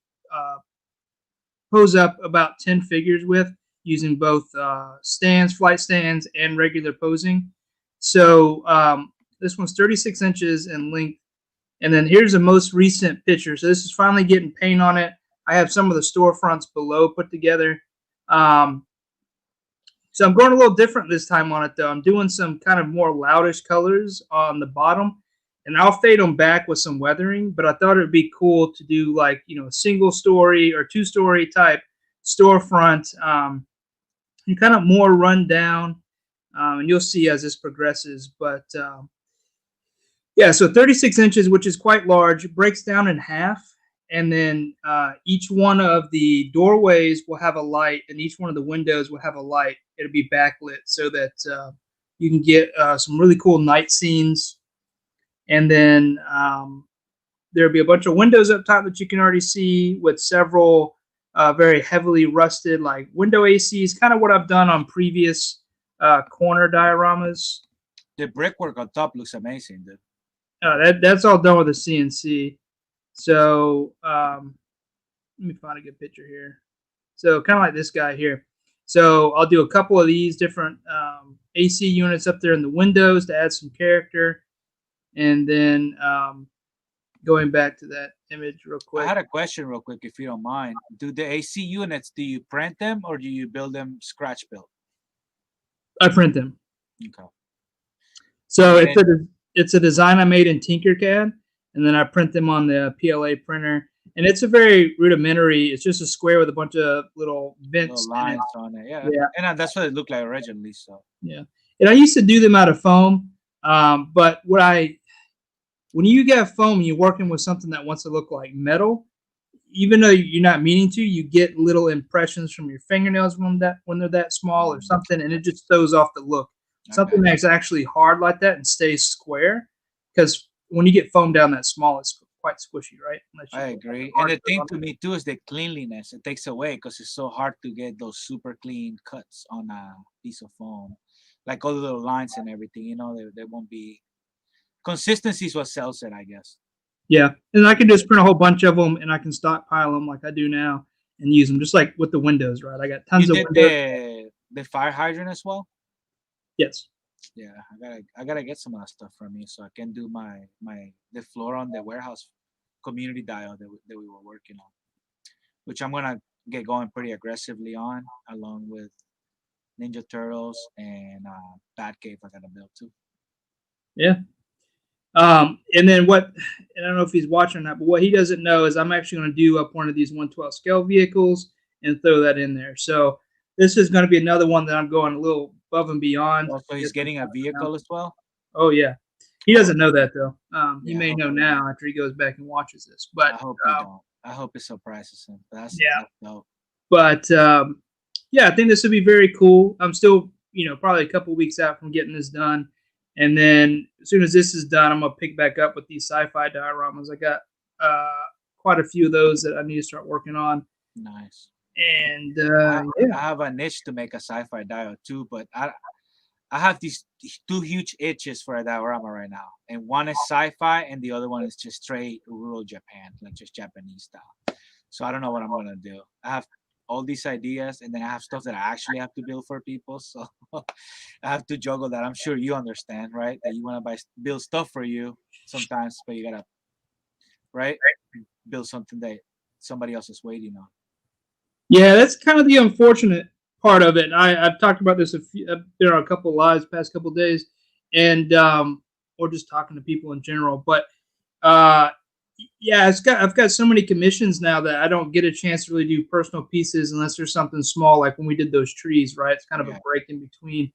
[SPEAKER 1] pose up about 10 figures with, using both stands, flight stands, and regular posing. So this one's 36 inches in length. And then here's the most recent picture. So this is finally getting paint on it. I have some of the storefronts below put together. So I'm going a little different this time on it, though. I'm doing some kind of more loudish colors on the bottom, and I'll fade them back with some weathering. But I thought it would be cool to do, like, you know, a single story or two-story type storefront, and kind of more run down. And you'll see as this progresses. But yeah, so 36 inches, which is quite large, breaks down in half. And then each one of the doorways will have a light, and each one of the windows will have a light. It'll be backlit so that you can get some really cool night scenes. And then there'll be a bunch of windows up top that you can already see, with several very heavily rusted, like, window ACs, kind of what I've done on previous corner dioramas.
[SPEAKER 2] The brickwork on top looks amazing, dude.
[SPEAKER 1] That's all done with a CNC. So let me find a good picture here. So kind of like this guy here. So I'll do a couple of these different AC units up there in the windows to add some character. And then going back to that image real quick.
[SPEAKER 2] I had a question real quick, if you don't mind. Do the AC units, do you print them or do you build them scratch build?
[SPEAKER 1] I print them.
[SPEAKER 2] Okay.
[SPEAKER 1] So it's a design I made in Tinkercad. And then I print them on the PLA printer. And it's a very rudimentary, it's just a square with a bunch of little vents.
[SPEAKER 2] Little lines on it. Yeah. And that's what it looked like originally. So
[SPEAKER 1] yeah. And I used to do them out of foam. But when you get foam and you're working with something that wants to look like metal, even though you're not meaning to, you get little impressions from your fingernails when they're that small or something, and it just throws off the look. Something that's actually hard like that and stays square, because when you get foam down that small, it's quite squishy, right?
[SPEAKER 2] I agree. And the thing to me too is the cleanliness. It takes away because it's so hard to get those super clean cuts on a piece of foam, like all the little lines and everything. You know, they won't be. Consistency is what sells it, I guess.
[SPEAKER 1] Yeah, and I can just print a whole bunch of them, and I can stockpile them like I do now and use them, just like with the windows, right? I got tons of windows.
[SPEAKER 2] The fire hydrant as well.
[SPEAKER 1] Yes.
[SPEAKER 2] Yeah, I gotta get some of that stuff from you so I can do the floor on the warehouse community dial that we were working on, which I'm gonna get going pretty aggressively on, along with Ninja Turtles and Batcave. I gotta build too.
[SPEAKER 1] Yeah. And then what, and I don't know if he's watching that, but what he doesn't know is I'm actually going to do up one of these 1/12 scale vehicles and throw that in there. So this is going to be another one that I'm going a little above and beyond.
[SPEAKER 2] Oh, so he's getting a vehicle as well?
[SPEAKER 1] Oh, yeah. He doesn't know that, though. He may know now after he goes back and watches this. But
[SPEAKER 2] I hope he don't. I hope it surprises him. That's dope.
[SPEAKER 1] But, yeah, I think this would be very cool. I'm still, probably a couple weeks out from getting this done. And then as soon as this is done, I'm going to pick back up with these sci-fi dioramas. I got quite a few of those that I need to start working on.
[SPEAKER 2] Nice.
[SPEAKER 1] And
[SPEAKER 2] I have a niche to make a sci-fi dio too, but I have these two huge itches for a diorama right now. And one is sci-fi and the other one is just straight rural Japan, like just Japanese style. So I don't know what I'm going to do. I have all these ideas, and then I have stuff that I actually have to build for people. So I have to juggle that. I'm sure you understand, right? That you want to build stuff for you sometimes, but you gotta, right, build something that somebody else is waiting on.
[SPEAKER 1] Yeah, that's kind of the unfortunate part of it. I've talked about this I've been on a couple of lives past couple of days, and or just talking to people in general. But yeah, I've got so many commissions now that I don't get a chance to really do personal pieces unless there's something small, like when we did those trees, right? It's kind of a break in between.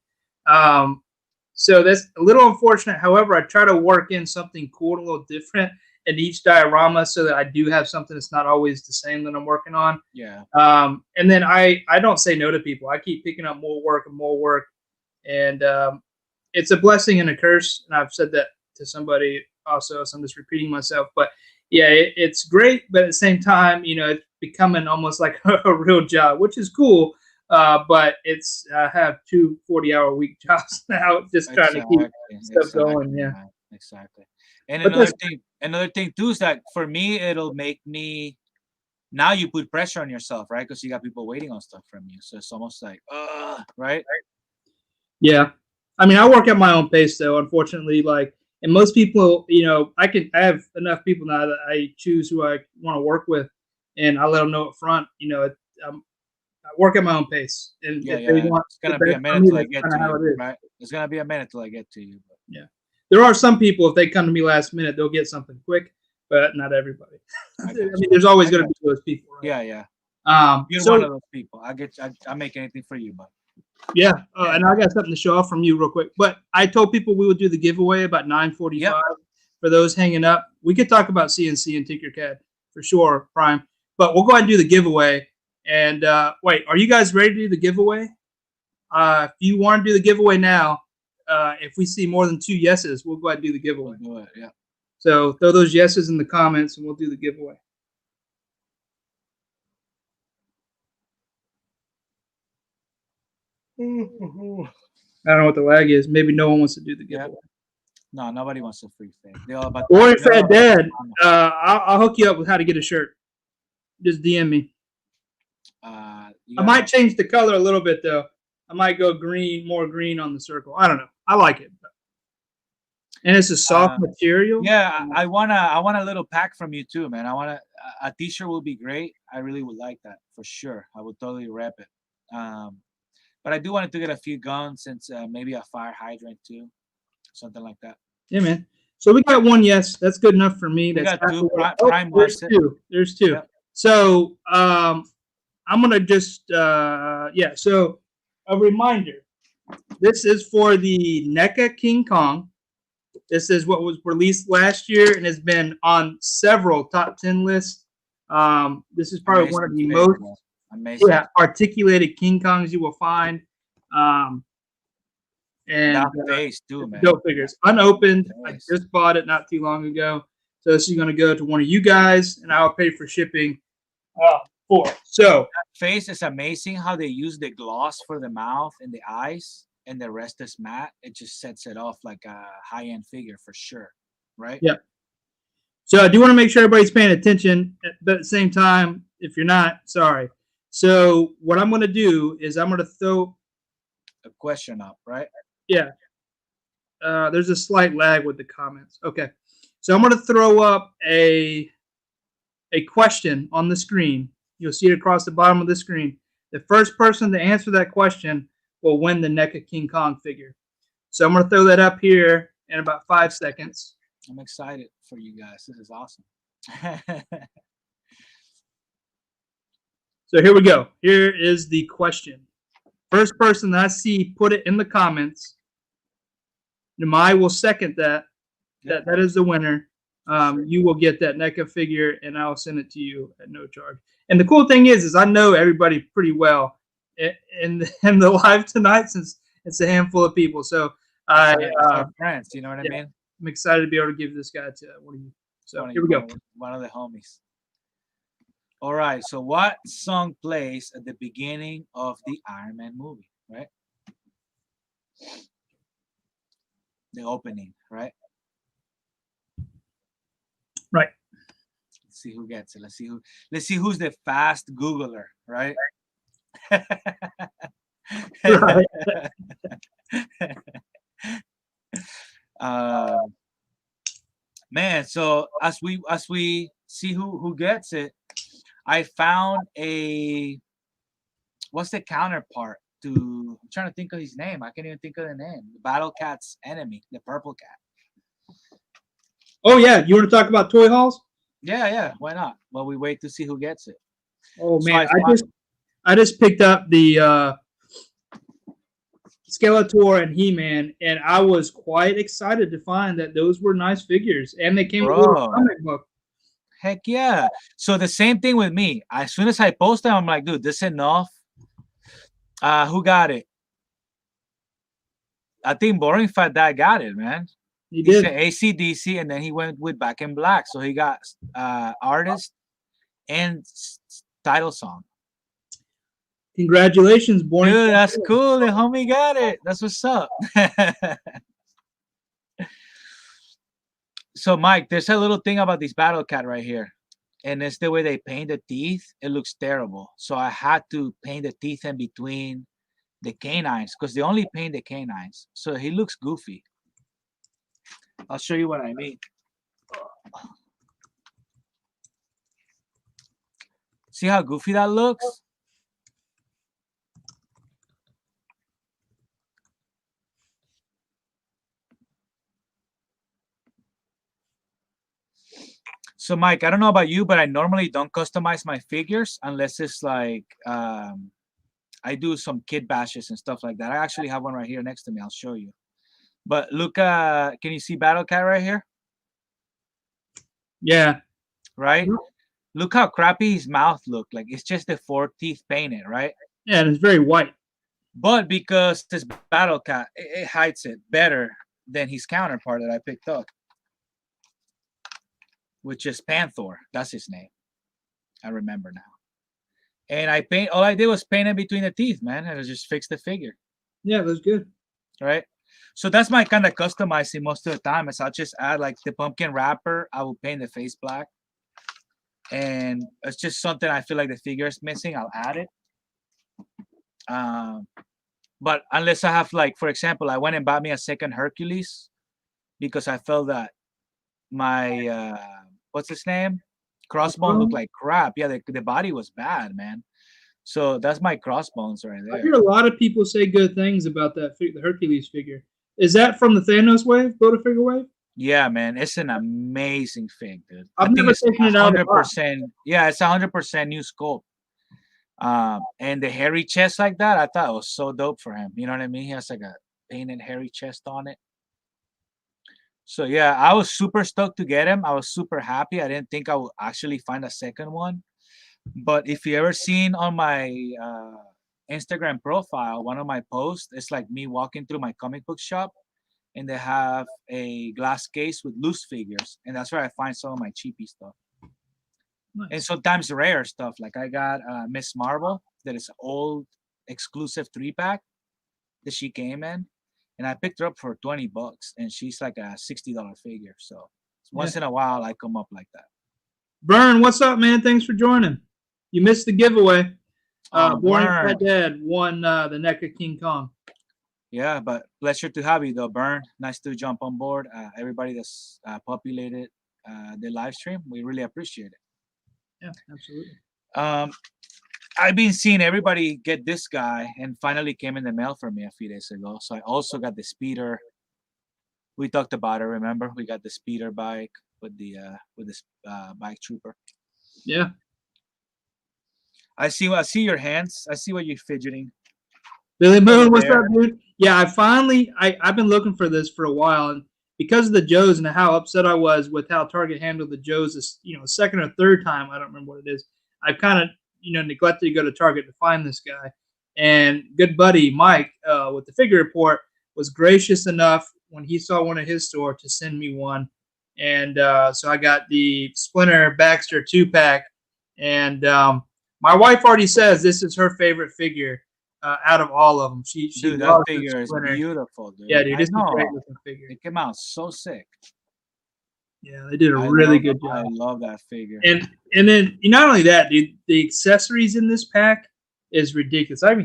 [SPEAKER 1] So that's a little unfortunate. However, I try to work in something cool and a little different in each diorama so that I do have something that's not always the same that I'm working on.
[SPEAKER 2] Yeah.
[SPEAKER 1] And then I don't say no to people. I keep picking up more work and more work. And it's a blessing and a curse. And I've said that to somebody also, so I'm just repeating myself. But yeah, it's great, but at the same time, it's becoming almost like a real job, which is cool. But it's I have 2 40-hour week jobs now, just trying to keep stuff going. Yeah,
[SPEAKER 2] exactly. And another thing too is that for me, it'll make me, now you put pressure on yourself, right? Because you got people waiting on stuff from you, so it's almost like, right?
[SPEAKER 1] Yeah, I mean, I work at my own pace, though. Unfortunately, and most people, I have enough people now that I choose who I want to work with, and I let them know up front. I work at my own pace, and if they want,
[SPEAKER 2] it's gonna be a minute till I get to you, right? It's gonna be a minute till I get to you. But.
[SPEAKER 1] Yeah, there are some people, if they come to me last minute, they'll get something quick, but not everybody. I mean, there's always going to be those people. Right?
[SPEAKER 2] Yeah. You're
[SPEAKER 1] so,
[SPEAKER 2] one of those people. I make anything for you, but.
[SPEAKER 1] Yeah, and I got something to show off from you real quick. But I told people we would do the giveaway about 9:45 for those hanging up. We could talk about CNC and Tinkercad for sure, Prime. But we'll go ahead and do the giveaway. And wait, are you guys ready to do the giveaway? If you want to do the giveaway now, if we see more than 2 yeses, we'll go ahead and do the giveaway.
[SPEAKER 2] We'll do it, yeah.
[SPEAKER 1] So throw those yeses in the comments, and we'll do the giveaway. I don't know what the lag is. Maybe no one wants to do the giveaway.
[SPEAKER 2] No, nobody wants a free thing.
[SPEAKER 1] Or if Fat Dad, I'll hook you up with how to get a shirt. Just DM me. I might change the color a little bit though. I might go green, more green on the circle. I don't know. I like it. And it's a soft material.
[SPEAKER 2] Yeah, I want a little pack from you too, man. I want a t-shirt will be great. I really would like that for sure. I would totally rep it. But I do want to get a few guns and maybe a fire hydrant too, something like that.
[SPEAKER 1] Yeah, man. So we got 1 yes. That's good enough for me.
[SPEAKER 2] We
[SPEAKER 1] That's
[SPEAKER 2] got 2. Prime
[SPEAKER 1] there's 2. There's 2. Yep. So I'm gonna just So a reminder. This is for the NECA King Kong. This is what was released last year and has been on several top 10 lists. This is probably one of the
[SPEAKER 2] Amazing
[SPEAKER 1] most
[SPEAKER 2] figure, bro. Amazing.
[SPEAKER 1] articulated King Kongs you will find. And
[SPEAKER 2] That face too, man.
[SPEAKER 1] dope figures. Unopened. I
[SPEAKER 2] Face.
[SPEAKER 1] just bought it not too long ago. So this is going to go to one of you guys, and I'll pay for shipping for it. So
[SPEAKER 2] Face is amazing how they use the gloss for the mouth and the eyes, and the rest is matte. It just sets it off like a high-end figure for sure, right?
[SPEAKER 1] yeah. So I do want to make sure everybody's paying attention, but at the same time, if you're not, sorry. So what I'm going to do is I'm going to throw
[SPEAKER 2] A question up, right?
[SPEAKER 1] yeah. There's a slight lag with the comments. Okay. So I'm going to throw up a question on the screen. You'll see it across the bottom of the screen. The first person to answer that question will win the NECA King Kong figure. So I'm going to throw that up here in about 5 seconds.
[SPEAKER 2] I'm excited for you guys. This is awesome.
[SPEAKER 1] So here we go. Here is the question. First person that I see put it in the comments. Nimai will second that. That is the winner. You will get that NECA figure, and I'll send it to you at no charge. And the cool thing is I know everybody pretty well in the live tonight, since it's a handful of people. So
[SPEAKER 2] our friends, you know what I mean?
[SPEAKER 1] I'm excited to be able to give this guy to one of you. So here we go.
[SPEAKER 2] One of the homies. All right. So what song plays at the beginning of the Iron Man movie, right? The opening, right?
[SPEAKER 1] Right.
[SPEAKER 2] Let's see who gets it. Let's see who's the fast Googler, right?
[SPEAKER 1] Right.
[SPEAKER 2] Man, so as we see who gets it, I found what's the counterpart to, I'm trying to think of his name. I can't even think of the name. The Battle Cat's enemy, the purple cat.
[SPEAKER 1] Oh yeah, you want to talk about toy hauls?
[SPEAKER 2] Yeah, why not? Well, we wait to see who gets it.
[SPEAKER 1] Oh man, I just picked up the Skeletor and He-Man, and I was quite excited to find that those were nice figures, and they came with a comic book.
[SPEAKER 2] Heck yeah! So the same thing with me. As soon as I post them, I'm like, dude, this is enough. Who got it? I think Boring Fat Dad got it, man. He
[SPEAKER 1] did.
[SPEAKER 2] said AC/DC, and then he went with Back in Black. So he got artist and title song.
[SPEAKER 1] Congratulations, Boring.
[SPEAKER 2] Dude, that's cool. The homie got it. That's what's up. So, Mike, there's a little thing about this Battle Cat right here. And it's the way they paint the teeth. It looks terrible. So I had to paint the teeth in between the canines, because they only paint the canines. So he looks goofy. I'll show you what I mean. See how goofy that looks? So, Mike, I don't know about you, but I normally don't customize my figures unless it's like I do some kid bashes and stuff like that. I actually have one right here next to me. I'll show you. But look, can you see Battle Cat right here?
[SPEAKER 1] Yeah.
[SPEAKER 2] Right? Look how crappy his mouth looked. Like, it's just the 4 teeth painted, right?
[SPEAKER 1] Yeah, and it's very white.
[SPEAKER 2] But because this Battle Cat, it hides it better than his counterpart that I picked up, which is Panther. That's his name. I remember now. And all I did was paint it between the teeth, man. And I just fixed the figure.
[SPEAKER 1] Yeah, it was good.
[SPEAKER 2] Right? So that's my kind of customizing most of the time. Is I'll just add like the pumpkin wrapper. I will paint the face black. And it's just something I feel like the figure is missing. I'll add it. But unless I have, like, for example, I went and bought me a second Hercules because I felt that my what's his name? Crossbone looked like crap. Yeah, the body was bad, man. So that's my Crossbones right there.
[SPEAKER 1] I hear a lot of people say good things about the Hercules figure. Is that from the Thanos wave, Build-A-Figure wave?
[SPEAKER 2] Yeah, man, it's an amazing fig, dude.
[SPEAKER 1] I've never taken it out.
[SPEAKER 2] 100%. Yeah, it's 100% new sculpt. And the hairy chest like that, I thought it was so dope for him. You know what I mean? He has like a painted hairy chest on it. So yeah, I was super stoked to get him. I was super happy. I didn't think I would actually find a second one. But if you ever seen on my Instagram profile, one of my posts, it's like me walking through my comic book shop, and they have a glass case with loose figures, and that's where I find some of my cheapy stuff. And
[SPEAKER 1] Nice.
[SPEAKER 2] sometimes rare stuff. Like I got Miss Marvel, that is old exclusive 3-pack that she came in, and I picked her up for $20, and she's like a $60 figure. So
[SPEAKER 1] Yeah.
[SPEAKER 2] once in a while, I come up like that.
[SPEAKER 1] Vern, what's up, man? Thanks for joining. You missed the giveaway. Boring
[SPEAKER 2] Burn.
[SPEAKER 1] Fat Dad won the NECA King Kong.
[SPEAKER 2] Yeah, but pleasure to have you though, Burn. Nice to jump on board. Everybody that's populated the live stream, we really appreciate it.
[SPEAKER 1] Yeah, absolutely.
[SPEAKER 2] I've been seeing everybody get this guy, and finally came in the mail for me a few days ago. So I also got the speeder. We talked about it. Remember, we got the speeder bike with this bike trooper.
[SPEAKER 1] Yeah.
[SPEAKER 2] I see your hands. I see what you're fidgeting.
[SPEAKER 1] Billy Moon, what's
[SPEAKER 2] there.
[SPEAKER 1] up, dude? Yeah, I've been looking for this for a while, and because of the Joes and how upset I was with how Target handled the Joes, this second or third time, I don't remember what it is. I've kind of neglected to go to Target to find this guy, and good buddy Mike with the Figure Report was gracious enough when he saw one at his store to send me one, and so I got the Splinter Baxter 2-pack, and my wife already says this is her favorite figure. Out of all of them, she
[SPEAKER 2] Dude, that
[SPEAKER 1] loves the
[SPEAKER 2] figure is
[SPEAKER 1] Splinter.
[SPEAKER 2] beautiful, dude.
[SPEAKER 1] Yeah, dude,
[SPEAKER 2] I
[SPEAKER 1] it's a great
[SPEAKER 2] know.
[SPEAKER 1] looking figure.
[SPEAKER 2] It came out so sick.
[SPEAKER 1] Yeah, they did a
[SPEAKER 2] I
[SPEAKER 1] really
[SPEAKER 2] love,
[SPEAKER 1] good
[SPEAKER 2] I
[SPEAKER 1] job.
[SPEAKER 2] love that figure.
[SPEAKER 1] And then not only that, dude, the accessories in this pack is ridiculous. I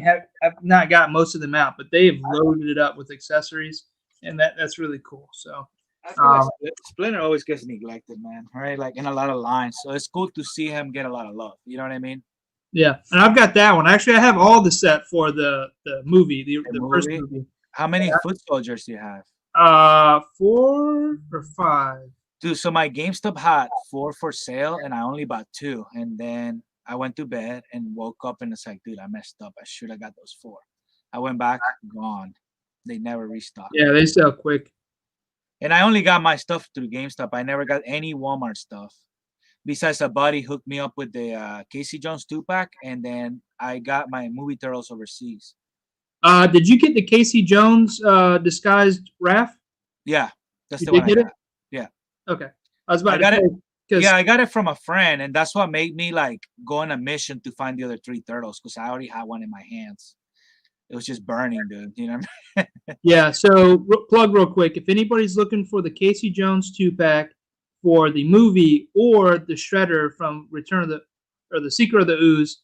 [SPEAKER 1] have not got most of them out, but they have loaded it up with accessories, and that's really cool. So
[SPEAKER 2] I feel like Splinter always gets neglected, man. Right, like in a lot of lines. So it's cool to see him get a lot of love. You know what I mean?
[SPEAKER 1] yeah, and I've got that one. Actually, I have all the set for the movie, the first movie.
[SPEAKER 2] How many foot soldiers do you have?
[SPEAKER 1] 4 or 5.
[SPEAKER 2] Dude, so my GameStop had 4 for sale, and I only bought 2. And then I went to bed and woke up, and it's like, dude, I messed up. I should have got those 4. I went back, gone. They never restocked.
[SPEAKER 1] Yeah, they sell quick.
[SPEAKER 2] And I only got my stuff through GameStop. I never got any Walmart stuff. Besides, a buddy hooked me up with the Casey Jones 2-pack, and then I got my movie turtles overseas.
[SPEAKER 1] Did you get the Casey Jones disguised Raph?
[SPEAKER 2] Yeah, that's
[SPEAKER 1] you
[SPEAKER 2] the one I
[SPEAKER 1] get
[SPEAKER 2] got.
[SPEAKER 1] it?
[SPEAKER 2] Yeah.
[SPEAKER 1] Okay. I was about
[SPEAKER 2] I got
[SPEAKER 1] to say,
[SPEAKER 2] Yeah, I got it from a friend, and that's what made me like go on a mission to find the other 3 turtles, because I already had one in my hands. It was just burning, dude. You know what I mean?
[SPEAKER 1] Yeah, so plug real quick. If anybody's looking for the Casey Jones 2-pack for the movie or the Shredder from the Secret of the Ooze,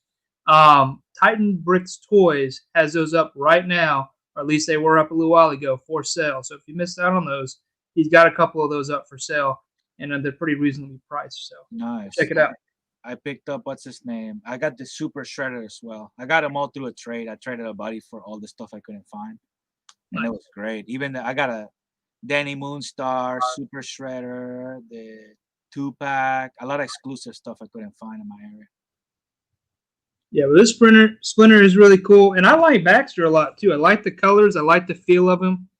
[SPEAKER 1] Titan Bricks Toys has those up right now, or at least they were up a little while ago for sale. So if you missed out on those, he's got a couple of those up for sale, and they're pretty reasonably priced. So
[SPEAKER 2] Nice.
[SPEAKER 1] check it out.
[SPEAKER 2] I picked up, what's his name? I got the Super Shredder as well. I got them all through a trade. I traded a buddy for all the stuff I couldn't find, and it was great. Even I got a Danny Moonstar, Super Shredder, the 2-pack, a lot of exclusive stuff I couldn't find in my area.
[SPEAKER 1] Yeah, but this Splinter is really cool, and I like Baxter a lot too. I like the colors. I like the feel of him.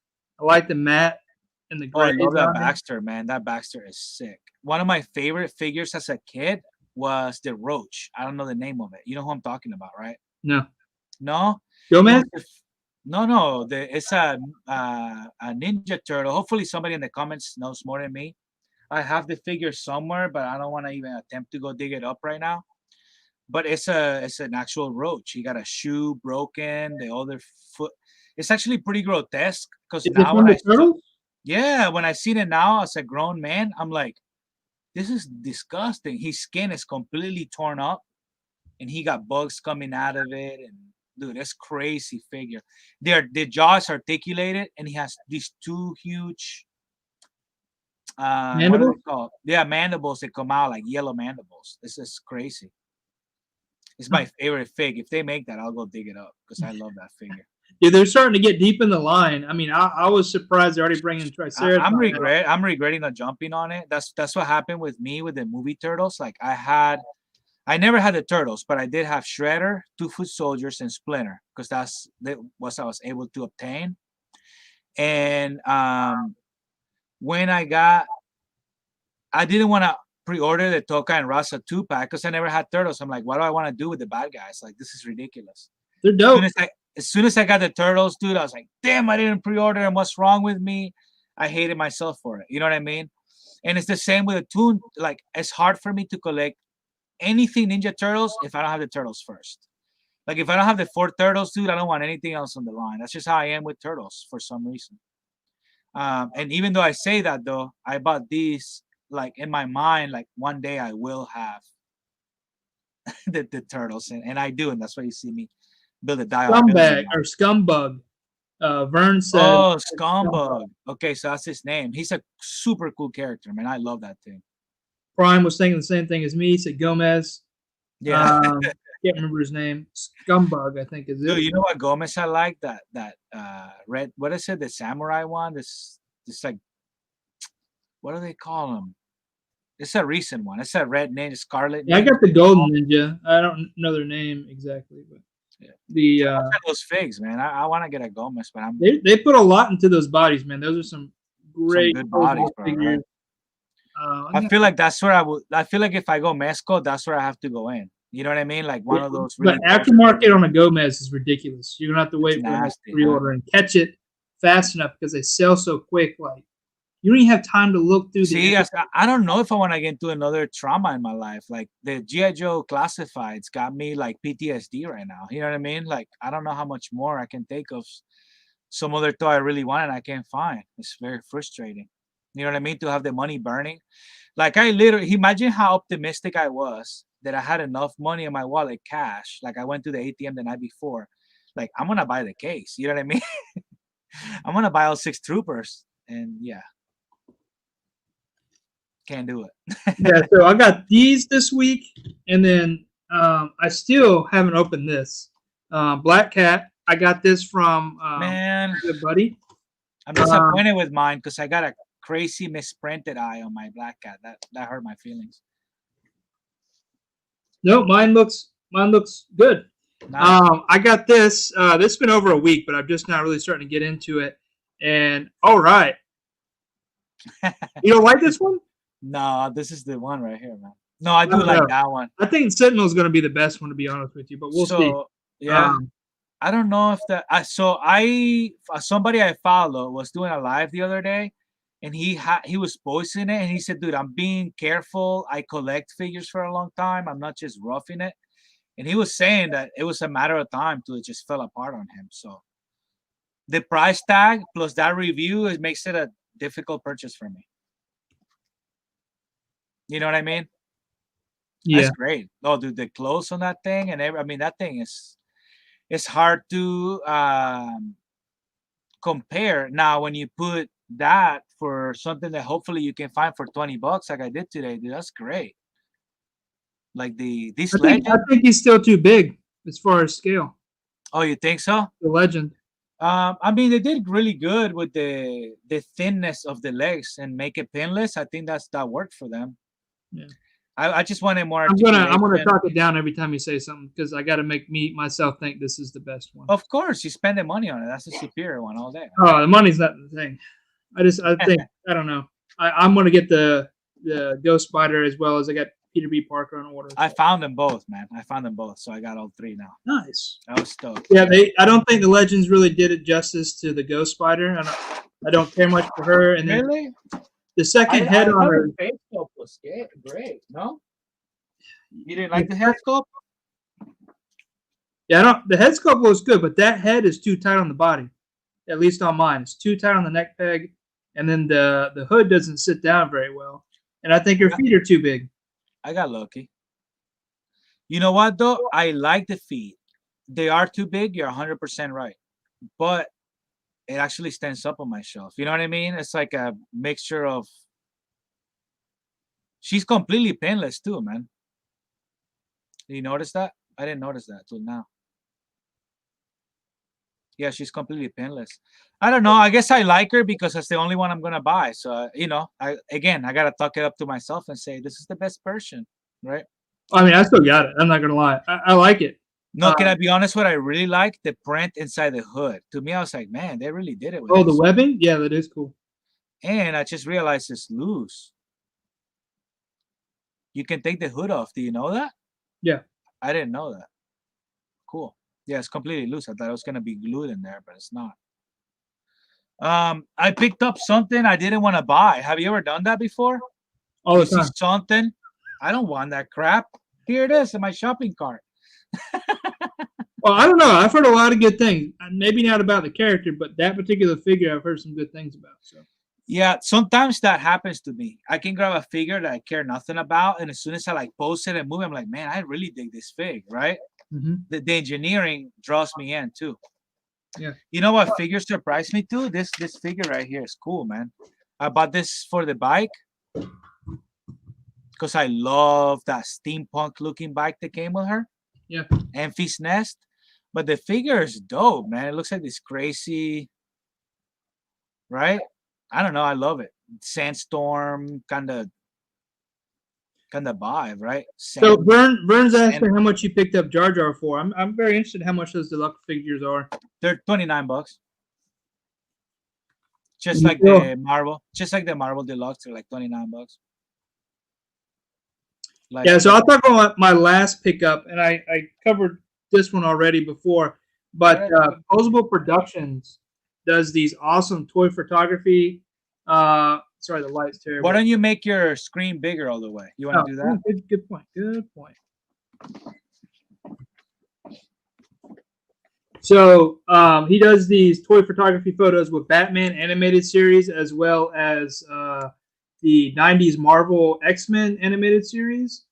[SPEAKER 1] I like the matte and the gray.
[SPEAKER 2] I love that Baxter, man. That Baxter is sick. One of my favorite figures as a kid was the Roach. I don't know the name of it. You know who I'm talking about, right?
[SPEAKER 1] No.
[SPEAKER 2] No?
[SPEAKER 1] Go, man.
[SPEAKER 2] No. It's a Ninja Turtle. Hopefully somebody in the comments knows more than me. I have the figure somewhere, but I don't want to even attempt to go dig it up right now. But it's an actual Roach. He got a shoe broken, the other foot. It's actually pretty grotesque, because now when I seen it now as a grown man, I'm like, this is disgusting. His skin is completely torn up, and he got bugs coming out of it. And dude, that's crazy figure. The jaw's articulated, and he has these 2 huge
[SPEAKER 1] mandibles?
[SPEAKER 2] What are they called? Yeah, mandibles that come out like yellow mandibles. This is crazy. It's my favorite fig. If they make that, I'll go dig it up, because I love that figure.
[SPEAKER 1] Dude, they're starting to get deep in the line. I mean, I was surprised they're already bringing Triceratops.
[SPEAKER 2] I'm regretting not jumping on it. That's what happened with me with the movie turtles. Like I never had the turtles, but I did have Shredder, 2 Foot Soldiers, and Splinter, because that was I was able to obtain. And when I didn't want to pre-order the Toka and Rasa 2-pack because I never had turtles. I'm like, what do I want to do with the bad guys? Like, this is ridiculous.
[SPEAKER 1] They're
[SPEAKER 2] As
[SPEAKER 1] dope.
[SPEAKER 2] soon as I got the turtles, dude, I was like, damn, I didn't pre-order them. What's wrong with me? I hated myself for it. You know what I mean? And it's the same with the Toon. Like, it's hard for me to collect anything Ninja Turtles if I don't have the turtles first. Like, if I don't have the 4 turtles, dude, I don't want anything else on the line. That's just how I am with turtles for some reason. And even though I say that, though, I bought these, like, in my mind, like, one day I will have the turtles. And I do. And that's why you see me build a dial.
[SPEAKER 1] Scumbag or Scumbug. Vern said.
[SPEAKER 2] Oh, Scumbug. Okay, so that's his name. He's a super cool character, man. I love that thing.
[SPEAKER 1] Prime was thinking the same thing as me. He said Gomez.
[SPEAKER 2] Yeah.
[SPEAKER 1] Can't remember his name. Scumbug, I think is it.
[SPEAKER 2] Dude, you know what Gomez I like? That red, what is it? The samurai one? This like, what do they call him? It's a recent one. It's a red name, Scarlet.
[SPEAKER 1] Yeah, I got the Golden Ninja. I don't know their name exactly, but
[SPEAKER 2] yeah.
[SPEAKER 1] The
[SPEAKER 2] those figs, man. I want to get a Gomez, but
[SPEAKER 1] they put a lot into those bodies, man. Those are some great
[SPEAKER 2] good bodies, bro. Right? I feel like that's where I feel like if I go Mezco, that's where I have to go in. You know what I mean? Like one of those.
[SPEAKER 1] Really, but aftermarket on a Gomez is ridiculous. You're gonna have to wait for a pre-order and catch it fast enough because they sell so quick. Like you don't even have time to look through.
[SPEAKER 2] See, I don't know if I want to get into another trauma in my life. Like the G.I. Joe Classifieds got me like PTSD right now. You know what I mean? Like I don't know how much more I can take of some other toy I really want and I can't find. It's very frustrating. You know what I mean? To have the money burning. Like I literally imagine how optimistic I was that I had enough money in my wallet, cash. Like I went to the ATM the night before. Like I'm gonna buy the case. You know what I mean? I'm gonna buy all 6 troopers, and yeah, can't do it.
[SPEAKER 1] Yeah, so I got these this week, and then I still haven't opened this. Black Cat. I got this from
[SPEAKER 2] man,
[SPEAKER 1] good buddy.
[SPEAKER 2] I'm disappointed with mine because I got a crazy misprinted eye on my Black Cat. That hurt my feelings.
[SPEAKER 1] No, mine looks good.
[SPEAKER 2] Nice.
[SPEAKER 1] I got this. This has been over a week, but I'm just not really starting to get into it. And all right, you don't like this one?
[SPEAKER 2] No, this is the one right here, man. No, I do like that one.
[SPEAKER 1] I think Sentinel is going to be the best one, to be honest with you, but we'll see.
[SPEAKER 2] Yeah, I don't know if that. Somebody I follow was doing a live the other day, and he was voicing it, and he said, "Dude, I'm being careful. I collect figures for a long time. I'm not just roughing it." And he was saying that it was a matter of time till it just fell apart on him. So the price tag plus that review, it makes it a difficult purchase for me. You know what I mean?
[SPEAKER 1] Yeah,
[SPEAKER 2] that's great. Oh, dude, the clothes on that thing and I mean that thing it's hard to compare. Now, when you put that for something that hopefully you can find for $20, like I did today, dude, that's great. Like this legend.
[SPEAKER 1] I think he's still too big as far as scale.
[SPEAKER 2] Oh, you think so?
[SPEAKER 1] The legend.
[SPEAKER 2] I mean, they did really good with the thinness of the legs and make it pinless. I think that worked for them.
[SPEAKER 1] Yeah.
[SPEAKER 2] I just wanted more.
[SPEAKER 1] I'm gonna talk it down every time you say something because I got to make myself think this is the best one.
[SPEAKER 2] Of course, you spend the money on it. That's the superior one all day.
[SPEAKER 1] Oh, the money's not the thing. I think I don't know. I'm gonna get the Ghost Spider as well as I got Peter B. Parker on order.
[SPEAKER 2] I found them both, man. I found them both, so I got all 3 now.
[SPEAKER 1] Nice.
[SPEAKER 2] I was stoked.
[SPEAKER 1] Yeah, I don't think the Legends really did it justice to the Ghost Spider. I don't care much for her. And then
[SPEAKER 2] really,
[SPEAKER 1] the second head on her
[SPEAKER 2] face sculpt was great. No, you didn't like the head sculpt?
[SPEAKER 1] Yeah, the head sculpt was good, but that head is too tight on the body. At least on mine, it's too tight on the neck peg, and then the hood doesn't sit down very well. And I think your feet are too big.
[SPEAKER 2] I got lucky. You know what, though? I like the feet. They are too big. You're 100% right. But it actually stands up on my shelf. You know what I mean? It's like a mixture of... She's completely pinless, too, man. Did you notice that? I didn't notice that till now. Yeah, she's completely pinless. I don't know. I guess I like her because that's the only one I'm gonna buy. So I gotta tuck it up to myself and say this is the best version, right?
[SPEAKER 1] I mean, I still got it. I'm not gonna lie. I like it.
[SPEAKER 2] No, can I be honest? What I really like the print inside the hood. To me, I was like, man, they really did it.
[SPEAKER 1] With the webbing, yeah, that is cool.
[SPEAKER 2] And I just realized it's loose. You can take the hood off. Do you know that?
[SPEAKER 1] Yeah.
[SPEAKER 2] I didn't know that. Cool. Yeah, it's completely loose. I thought it was gonna be glued in there, but it's not. I picked up something I didn't want to buy. Have you ever done that before?
[SPEAKER 1] All
[SPEAKER 2] You
[SPEAKER 1] the
[SPEAKER 2] see
[SPEAKER 1] time.
[SPEAKER 2] something? I don't want that crap. Here it is in my shopping cart.
[SPEAKER 1] Well, I don't know. I've heard a lot of good things. Maybe not about the character, but that particular figure I've heard some good things about. So
[SPEAKER 2] Yeah, sometimes that happens to me. I can grab a figure that I care nothing about, and as soon as I like post it and move, I'm like, man, I really dig this fig, right? The engineering draws me in too.
[SPEAKER 1] Yeah.
[SPEAKER 2] You know what figure surprised me too? This figure right here is cool, man. I bought this for the bike because I love that steampunk looking bike that came with her.
[SPEAKER 1] Yeah.
[SPEAKER 2] Enfys Nest. But the figure is dope, man. It looks like this crazy, right? I don't know. I love it. Sandstorm kind of vibe, right?
[SPEAKER 1] So Vern's asking how much you picked up Jar Jar for. I'm very interested in how much those deluxe figures are.
[SPEAKER 2] They're $29. Just like the Marvel Deluxe, they're like $29. Like,
[SPEAKER 1] yeah, so I'll talk about my last pickup, and I covered this one already before, but Posable Productions does these awesome toy photography. Sorry, the light's terrible.
[SPEAKER 2] Why don't you make your screen bigger all the way? You want to do that?
[SPEAKER 1] Good point. Good point. So he does these toy photography photos with Batman animated series as well as the 90s Marvel X-Men animated series.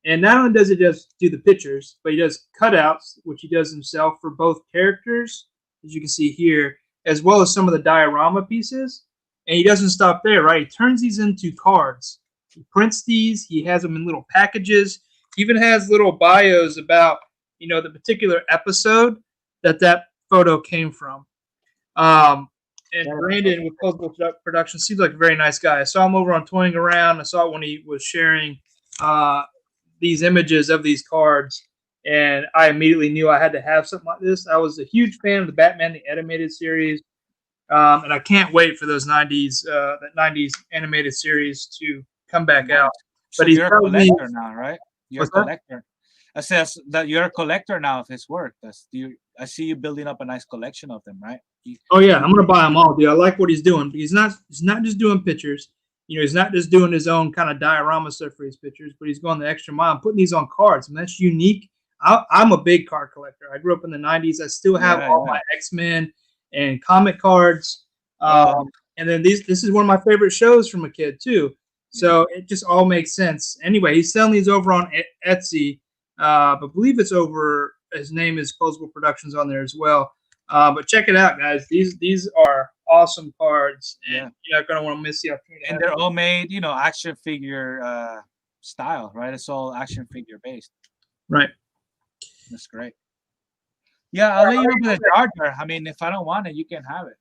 [SPEAKER 1] And not only does he just do the pictures, but he does cutouts, which he does himself for both characters, as you can see here, as well as some of the diorama pieces. And he doesn't stop there, right? He turns these into cards. He prints these. He has them in little packages. He even has little bios about, the particular episode that photo came from. And Brandon with Posable Productions seems like a very nice guy. I saw him over on Toying Around. I saw it when he was sharing these images of these cards, and I immediately knew I had to have something like this. I was a huge fan of the Batman the Animated Series, and I can't wait for those 90s animated series to come back out.
[SPEAKER 2] So you're a collector now, right? You're a collector. I says that you're a collector now of his work. I see you building up a nice collection of them, right?
[SPEAKER 1] Oh yeah, I'm gonna buy them all, dude. I like what he's doing. He's not just doing pictures. He's not just doing his own kind of diorama stuff for his pictures, but he's going the extra mile, putting these on cards. And that's unique. I'm a big card collector. I grew up in the 90s. I still have all my X-Men and comic cards. And then this is one of my favorite shows from a kid too. So it just all makes sense. Anyway, he's selling these over on Etsy. But I believe it's over. His name is Posable Productions on there as well. But check it out, guys. These are awesome cards, and you're not gonna want to miss the opportunity.
[SPEAKER 2] And they're all made, action figure style, right? It's all action figure based.
[SPEAKER 1] Right.
[SPEAKER 2] That's great. Yeah, I'll let you know with the Jar Jar. I mean, if I don't want it, you can have it.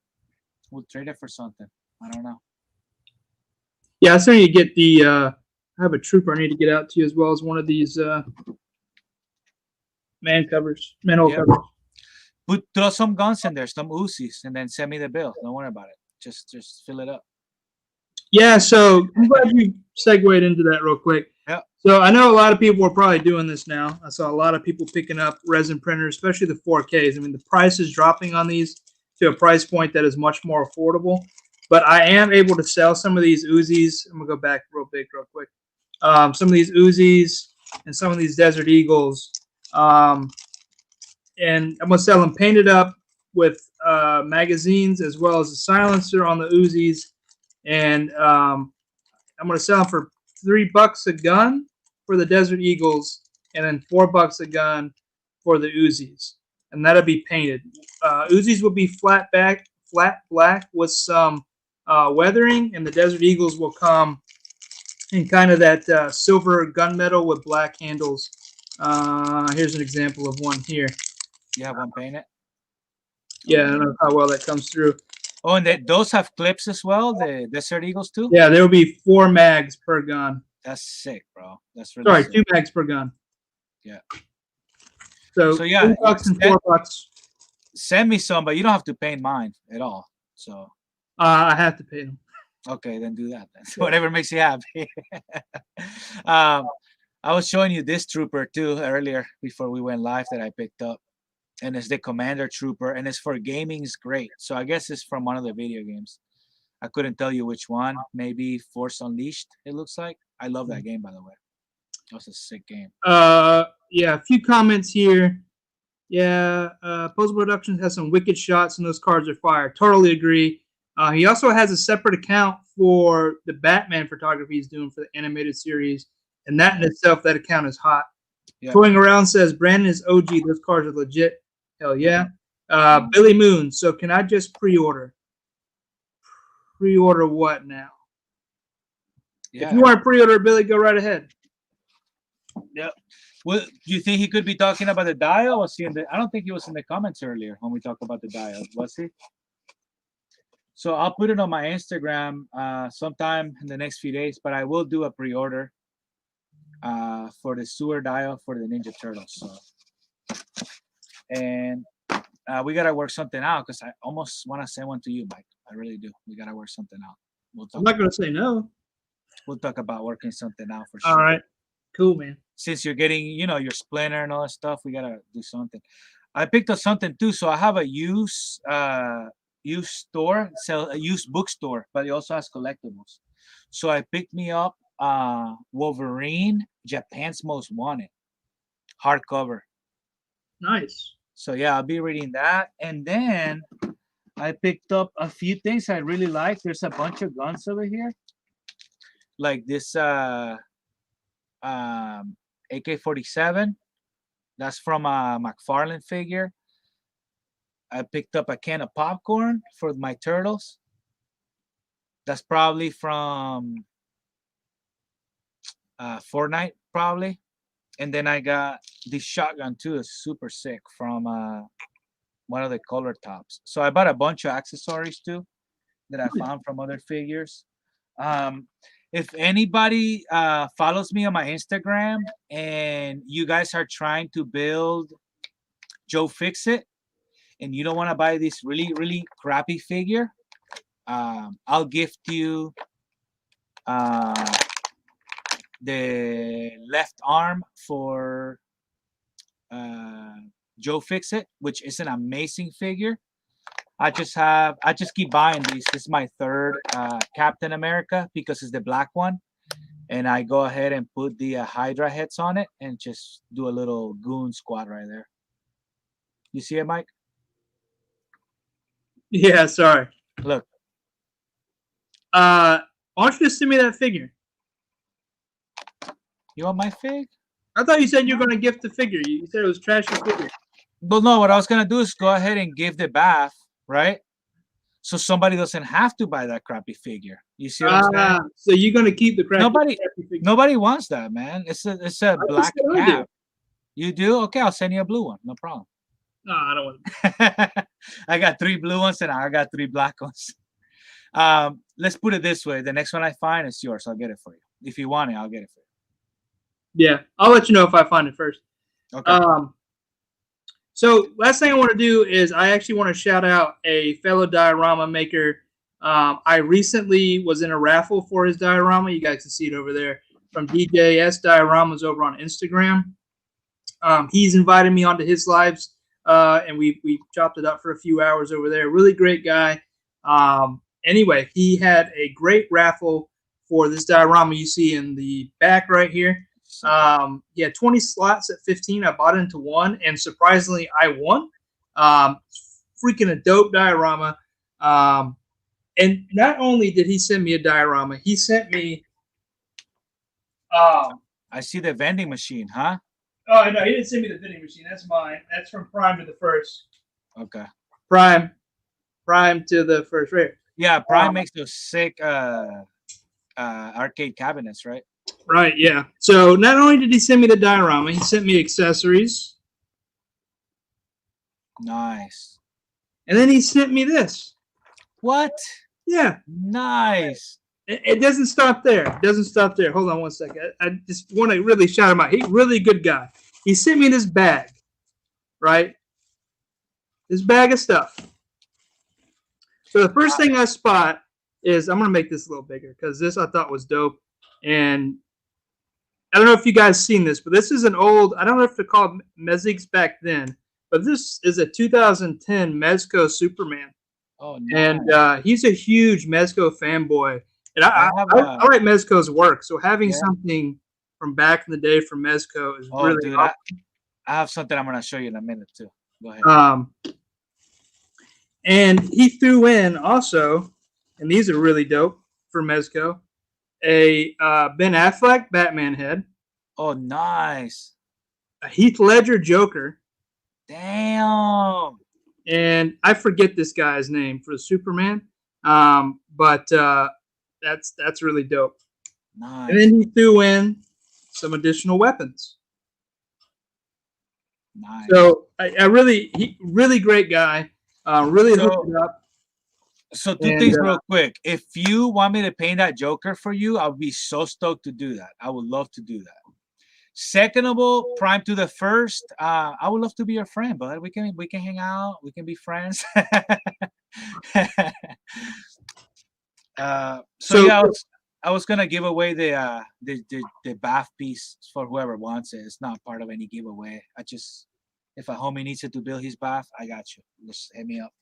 [SPEAKER 2] We'll trade it for something. I don't know.
[SPEAKER 1] Yeah, I still need to get the. I have a trooper I need to get out to you as well as one of these manhole covers.
[SPEAKER 2] Throw some guns in there, some Uzis, and then send me the bill. Don't worry about it. Just fill it up.
[SPEAKER 1] Yeah, so I'm glad you segued into that real quick.
[SPEAKER 2] Yeah.
[SPEAKER 1] So I know a lot of people are probably doing this now. I saw a lot of people picking up resin printers, especially the 4Ks. I mean, the price is dropping on these to a price point that is much more affordable. But I am able to sell some of these Uzis. I'm going to go back real quick. Some of these Uzis and some of these Desert Eagles. And I'm going to sell them painted up with magazines as well as a silencer on the Uzis. And I'm going to sell them for $3 a gun for the Desert Eagles and then $4 a gun for the Uzis. And that'll be painted. Uzis will be flat black with some weathering, and the Desert Eagles will come in kind of that silver gunmetal with black handles. Here's an example of one here.
[SPEAKER 2] You have one painted?
[SPEAKER 1] Yeah, I don't know how well that comes through.
[SPEAKER 2] Oh, and those have clips as well, the Desert Eagles too?
[SPEAKER 1] Yeah, there will be 4 mags per gun.
[SPEAKER 2] That's sick, bro. That's really sick.
[SPEAKER 1] 2 mags per gun.
[SPEAKER 2] Yeah.
[SPEAKER 1] So yeah, $2 and $4.
[SPEAKER 2] Send me some, but you don't have to paint mine at all. So
[SPEAKER 1] I have to paint them.
[SPEAKER 2] Okay, then do that. Then. Whatever makes you happy. um, I was showing you this trooper too earlier before we went live that I picked up, and it's the Commander Trooper, and it's for gaming. It's great. So I guess it's from one of the video games. I couldn't tell you which one. Maybe Force Unleashed. It looks like. I love that game, by the way. That was a sick game.
[SPEAKER 1] Yeah, a few comments here. Yeah, Post Production has some wicked shots, and those cards are fire. Totally agree. He also has a separate account for the Batman photography he's doing for the animated series, and that in itself, that account is hot. Yeah. Going around says Brandon is OG. Those cards are legit. Hell yeah. Billy Moon. So can I just pre-order? Pre-order what now? Yeah. If you want to pre-order, Billy, go right ahead.
[SPEAKER 2] Yeah. Well, do you think he could be talking about the dial? Was he in the? I don't think he was in the comments earlier when we talked about the dial. Was he? So I'll put it on my Instagram sometime in the next few days. But I will do a pre-order for the sewer dial for the Ninja Turtles. So, and we gotta work something out because I almost want to send one to you, Mike. I really do. We gotta work something out.
[SPEAKER 1] I'm not gonna say no.
[SPEAKER 2] We'll talk about working something out for sure.
[SPEAKER 1] All right. Cool, man.
[SPEAKER 2] Since you're getting, your splinter and all that stuff, we gotta do something. I picked up something too, so I have a used store, sell a used bookstore, but it also has collectibles. So I picked me up Wolverine, Japan's Most Wanted, hardcover.
[SPEAKER 1] Nice.
[SPEAKER 2] So yeah, I'll be reading that, and then I picked up a few things I really like. There's a bunch of guns over here, like this AK-47. That's from a McFarlane figure. I picked up a can of popcorn for my turtles. That's probably from Fortnite, probably. And then I got this shotgun too. It's super sick from one of the color tops. So I bought a bunch of accessories too that I found from other figures. If anybody follows me on my Instagram and you guys are trying to build Joe Fix-It and you don't want to buy this really, really crappy figure, I'll gift you the left arm for Joe Fix-It, which is an amazing figure. I just keep buying these. This is my third Captain America because it's the black one. And I go ahead and put the Hydra heads on it and just do a little goon squad right there. You see it, Mike?
[SPEAKER 1] Yeah, sorry.
[SPEAKER 2] Look.
[SPEAKER 1] Why don't you just send me that figure?
[SPEAKER 2] You want my fig?
[SPEAKER 1] I thought you said you were going to gift the figure. You said it was trashy figure.
[SPEAKER 2] Well, no, what I was going to do is go ahead and give the bath, right? So somebody doesn't have to buy that crappy figure. You see what I'm saying?
[SPEAKER 1] So you're going to keep the crappy
[SPEAKER 2] figure? Nobody wants that, man. It's a black cap. You do? Okay, I'll send you a blue one. No problem.
[SPEAKER 1] No, I don't want
[SPEAKER 2] I got 3 blue ones and I got 3 black ones. Let's put it this way. The next one I find is yours. I'll get it for you. If you want it, I'll get it for you.
[SPEAKER 1] Yeah, I'll let you know if I find it first.
[SPEAKER 2] Okay.
[SPEAKER 1] So last thing I want to do is I actually want to shout out a fellow diorama maker. I recently was in a raffle for his diorama. You guys can see it over there from DJS Dioramas over on Instagram. He's invited me onto his lives, and we chopped it up for a few hours over there. Really great guy. Anyway, he had a great raffle for this diorama you see in the back right here. He had 20 slots at 15. I bought into one, and surprisingly, I won. Freaking a dope diorama. And not only did he send me a diorama, he sent me.
[SPEAKER 2] I see the vending machine, huh?
[SPEAKER 1] Oh, no, he didn't send me the vending machine. That's mine. That's from Prime to the First.
[SPEAKER 2] Okay.
[SPEAKER 1] Prime to the First, right?
[SPEAKER 2] Yeah, Prime makes those sick arcade cabinets, right?
[SPEAKER 1] Right, yeah. So not only did he send me the diorama, he sent me accessories.
[SPEAKER 2] Nice.
[SPEAKER 1] And then he sent me this.
[SPEAKER 2] What?
[SPEAKER 1] Yeah.
[SPEAKER 2] Nice.
[SPEAKER 1] It doesn't stop there. It doesn't stop there. Hold on one second. I just want to really shout him out. He's a really good guy. He sent me this bag, right? This bag of stuff. So the first thing I spot is I'm gonna make this a little bigger because this I thought was dope. And I don't know if you guys seen this, but this is an old. I don't know if they're called Mezzigs back then, but this is a 2010 Mezco Superman,
[SPEAKER 2] Oh,
[SPEAKER 1] and
[SPEAKER 2] nice.
[SPEAKER 1] he's a huge Mezco fanboy. And
[SPEAKER 2] I
[SPEAKER 1] I,
[SPEAKER 2] have
[SPEAKER 1] I,
[SPEAKER 2] a
[SPEAKER 1] I like Mezco's work, so having
[SPEAKER 2] yeah.
[SPEAKER 1] something from back in the day from Mezco is
[SPEAKER 2] Oh,
[SPEAKER 1] really
[SPEAKER 2] dude,
[SPEAKER 1] awesome.
[SPEAKER 2] I have something I'm gonna show you in a minute too. Go ahead.
[SPEAKER 1] And he threw in also, and these are really dope for Mezco, a Ben Affleck Batman head,
[SPEAKER 2] Oh, nice.
[SPEAKER 1] a Heath Ledger Joker,
[SPEAKER 2] Damn.
[SPEAKER 1] and I forget this guy's name for Superman, but that's really dope. And
[SPEAKER 2] Nice.
[SPEAKER 1] then he threw in some additional weapons.
[SPEAKER 2] Nice.
[SPEAKER 1] So I really great guy. Really hooked it up.
[SPEAKER 2] So two
[SPEAKER 1] And
[SPEAKER 2] things real quick. If you want me to paint that Joker for you, I'll be so stoked to do that. I would love to do that. Second of all, prime to the first, I would love to be your friend, bud. We can hang out. We can be friends. So yeah, I was gonna give away the bath piece for whoever wants it. It's not part of any giveaway. If a homie needs it to build his bath, I got you. Just hit me up.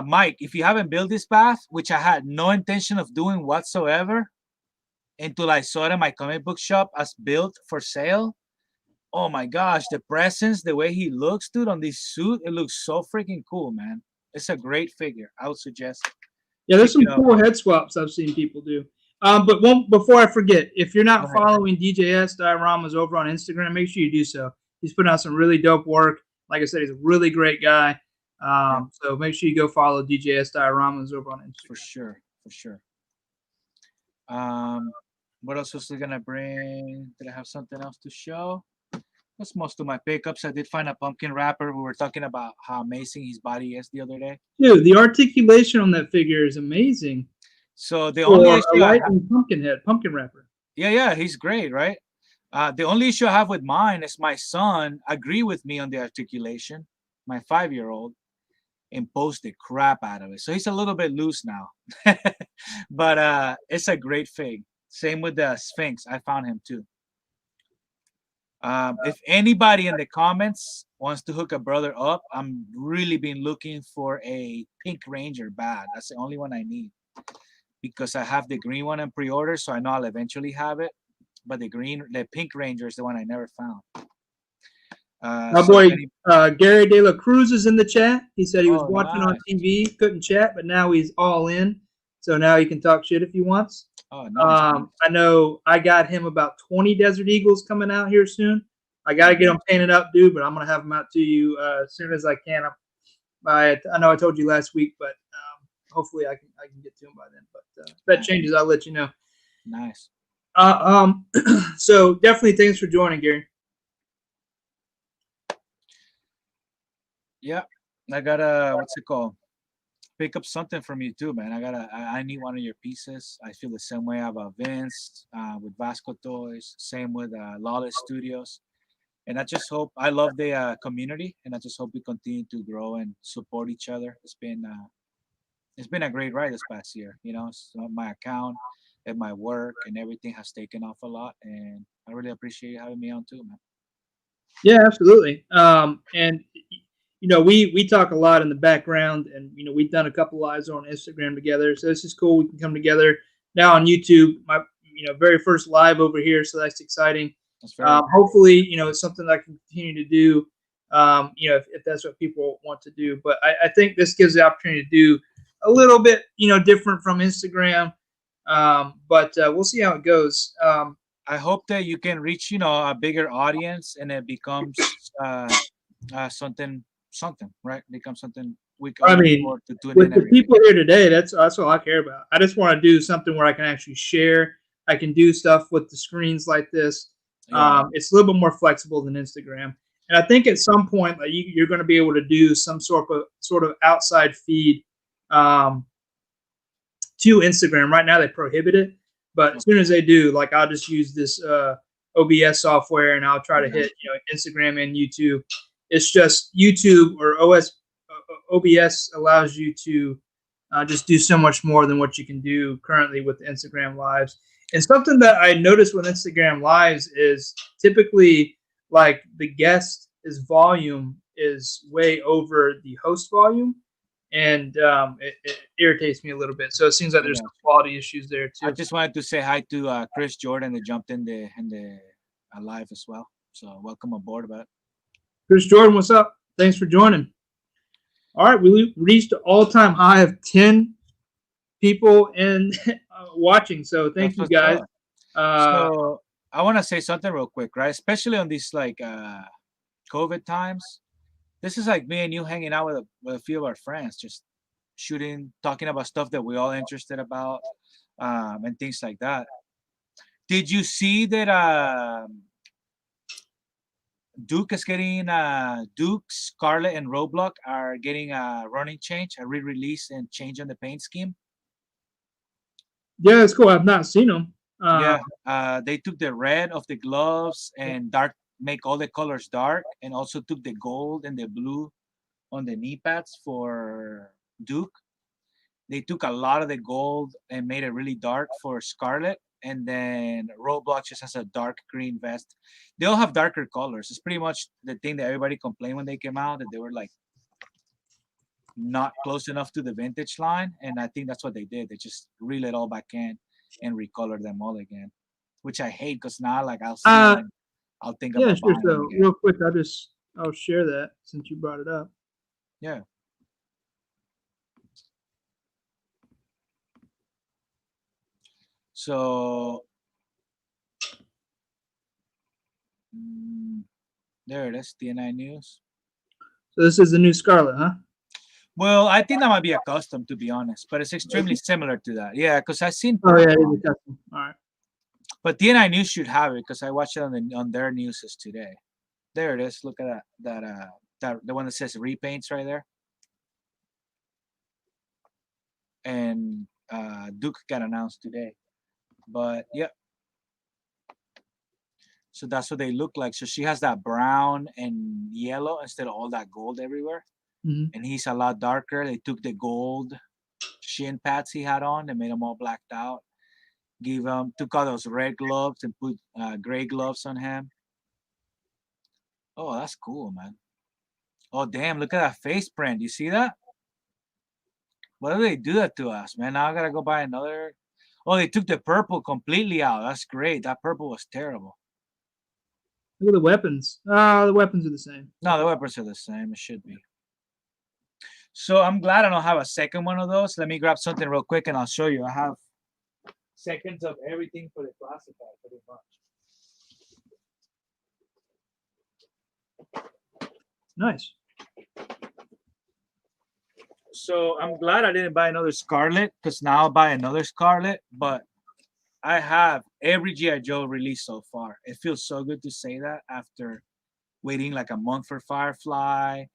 [SPEAKER 2] Mike, if you haven't built this bath, which I had no intention of doing whatsoever, until I saw it in my comic book shop as built for sale. Oh my gosh, the presence, the way he looks, dude, on this suit, it looks so freaking cool, man. It's a great figure. I would suggest it.
[SPEAKER 1] Yeah, there's some cool head swaps I've seen people do. But before I forget, if you're not following DJS Dioramas over on Instagram, make sure you do so. He's putting out some really dope work. Like I said, he's a really great guy. So make sure you go follow DJS Dioramas over on Instagram.
[SPEAKER 2] For sure. What else was I gonna bring? Did I have something else to show? That's most of my pickups. I did find a pumpkin wrapper. We were talking about how amazing his body is the other day.
[SPEAKER 1] Dude, the articulation on that figure is amazing.
[SPEAKER 2] So the only issue
[SPEAKER 1] I have, pumpkin wrapper.
[SPEAKER 2] Yeah, he's great, right? The only issue I have with mine is my son agree with me on the articulation, my 5-year-old, imposed the crap out of it. So he's a little bit loose now. But it's a great fig. Same with the Sphinx. I found him too. If anybody in the comments wants to hook a brother up, I'm really been looking for a Pink Ranger bad. That's the only one I need because I have the green one in pre-order, so I know I'll eventually have it. But the Pink Ranger is the one I never found.
[SPEAKER 1] My boy Gary De La Cruz is in the chat. He said he was watching on TV, couldn't chat, but now he's all in. So now he can talk shit if he wants.
[SPEAKER 2] Oh, nice.
[SPEAKER 1] I know I got him about 20 Desert Eagles coming out here soon. I got to get them painted up, dude, but I'm going to have them out to you as soon as I can. I know I told you last week, but hopefully I can get to them by then. But if that changes, I'll let you know.
[SPEAKER 2] Nice.
[SPEAKER 1] So definitely thanks for joining, Gary.
[SPEAKER 2] Yeah, I gotta what's it called? Pick up something from you too, man. I need one of your pieces. I feel the same way about Vince with Vasco Toys. Same with Lawless Studios. And I love the community, and I just hope we continue to grow and support each other. It's been a great ride this past year. You know, so my account and my work and everything has taken off a lot, and I really appreciate you having me on too, man.
[SPEAKER 1] Yeah, absolutely. And we talk a lot in the background, and we've done a couple lives on Instagram together. So this is cool. We can come together now on YouTube. My very first live over here, so that's exciting. Hopefully, it's something that I can continue to do. If that's what people want to do, but I think this gives the opportunity to do a little bit, different from Instagram. But we'll see how it goes.
[SPEAKER 2] I hope that you can reach, a bigger audience, and it becomes something, right? Becomes something we can.
[SPEAKER 1] I mean, with the people here today, that's all I care about. I just want to do something where I can actually share. I can do stuff with the screens like this. Yeah. It's a little bit more flexible than Instagram, and I think at some point, like you're going to be able to do some sort of outside feed to Instagram. Right now, they prohibit it, but as soon as they do, like I'll just use this OBS software, and I'll try to hit Instagram and YouTube. It's just YouTube or OBS allows you to just do so much more than what you can do currently with Instagram Lives. And something that I noticed with Instagram Lives is typically like the guest is volume is way over the host volume, and it irritates me a little bit. So it seems like
[SPEAKER 2] I
[SPEAKER 1] there's
[SPEAKER 2] got
[SPEAKER 1] some
[SPEAKER 2] you.
[SPEAKER 1] quality issues there
[SPEAKER 2] I
[SPEAKER 1] too.
[SPEAKER 2] just wanted to say hi to Chris Jordan that jumped in the live as well. So welcome aboard, about.
[SPEAKER 1] Chris Jordan, what's up? Thanks for joining. All right, we reached an all-time high of 10 people in watching. So
[SPEAKER 2] That's
[SPEAKER 1] thank you
[SPEAKER 2] what's
[SPEAKER 1] guys.
[SPEAKER 2] up. So I want to say something real quick, right? Especially on these like COVID times. This is like me and you hanging out with a few of our friends, just shooting, talking about stuff that we all interested about, and things like that. Did you see that Duke is getting Duke, Scarlet, and Roblox are getting a running change, a re-release and change on the paint scheme?
[SPEAKER 1] Yeah, it's cool. I've not seen them.
[SPEAKER 2] Yeah, they took the red of the gloves and dark, make all the colors dark, and also took the gold and the blue on the knee pads for Duke. They took a lot of the gold and made it really dark for Scarlet, and then Roblox just has a dark green vest. They all have darker colors. It's pretty much the thing that everybody complained when they came out, that they were like not close enough to the vintage line, and I think that's what they did. They just reel it all back in and recolor them all again, which I hate because now like I'll see them and I'll think
[SPEAKER 1] Yeah,
[SPEAKER 2] about
[SPEAKER 1] sure.
[SPEAKER 2] buying them
[SPEAKER 1] So
[SPEAKER 2] again.
[SPEAKER 1] real quick, I'll share that since you brought it up.
[SPEAKER 2] Yeah. So there it is, DNI News.
[SPEAKER 1] So this is the new Scarlet, huh?
[SPEAKER 2] Well, I think that might be a custom, to be honest, but it's extremely similar to that. Yeah, because I've seen
[SPEAKER 1] Oh yeah, it
[SPEAKER 2] purple
[SPEAKER 1] is
[SPEAKER 2] on
[SPEAKER 1] a
[SPEAKER 2] it.
[SPEAKER 1] custom. All right.
[SPEAKER 2] But DNI News should have it because I watched it on their news today. There it is. Look at that the one that says repaints right there. And Duke got announced today. But yeah. So that's what they look like. So she has that brown and yellow instead of all that gold everywhere.
[SPEAKER 1] Mm-hmm.
[SPEAKER 2] And he's a lot darker. They took the gold shin pads he had on and made them all blacked out. Took all those red gloves and put gray gloves on him. Oh, that's cool, man. Oh, damn, look at that face print. You see that? Why do they do that to us, man? Now I gotta go buy another. Oh, they took the purple completely out. That's great. That purple was terrible.
[SPEAKER 1] Look at the weapons. The weapons are the same.
[SPEAKER 2] No, the weapons are the same. It should be. So I'm glad I don't have a second one of those. Let me grab something real quick and I'll show you. I have seconds of everything for the classified, pretty much.
[SPEAKER 1] Nice.
[SPEAKER 2] So I'm glad I didn't buy another Scarlet because now I'll buy another Scarlet. But I have every G.I. Joe release so far. It feels so good to say that after waiting like a month for Firefly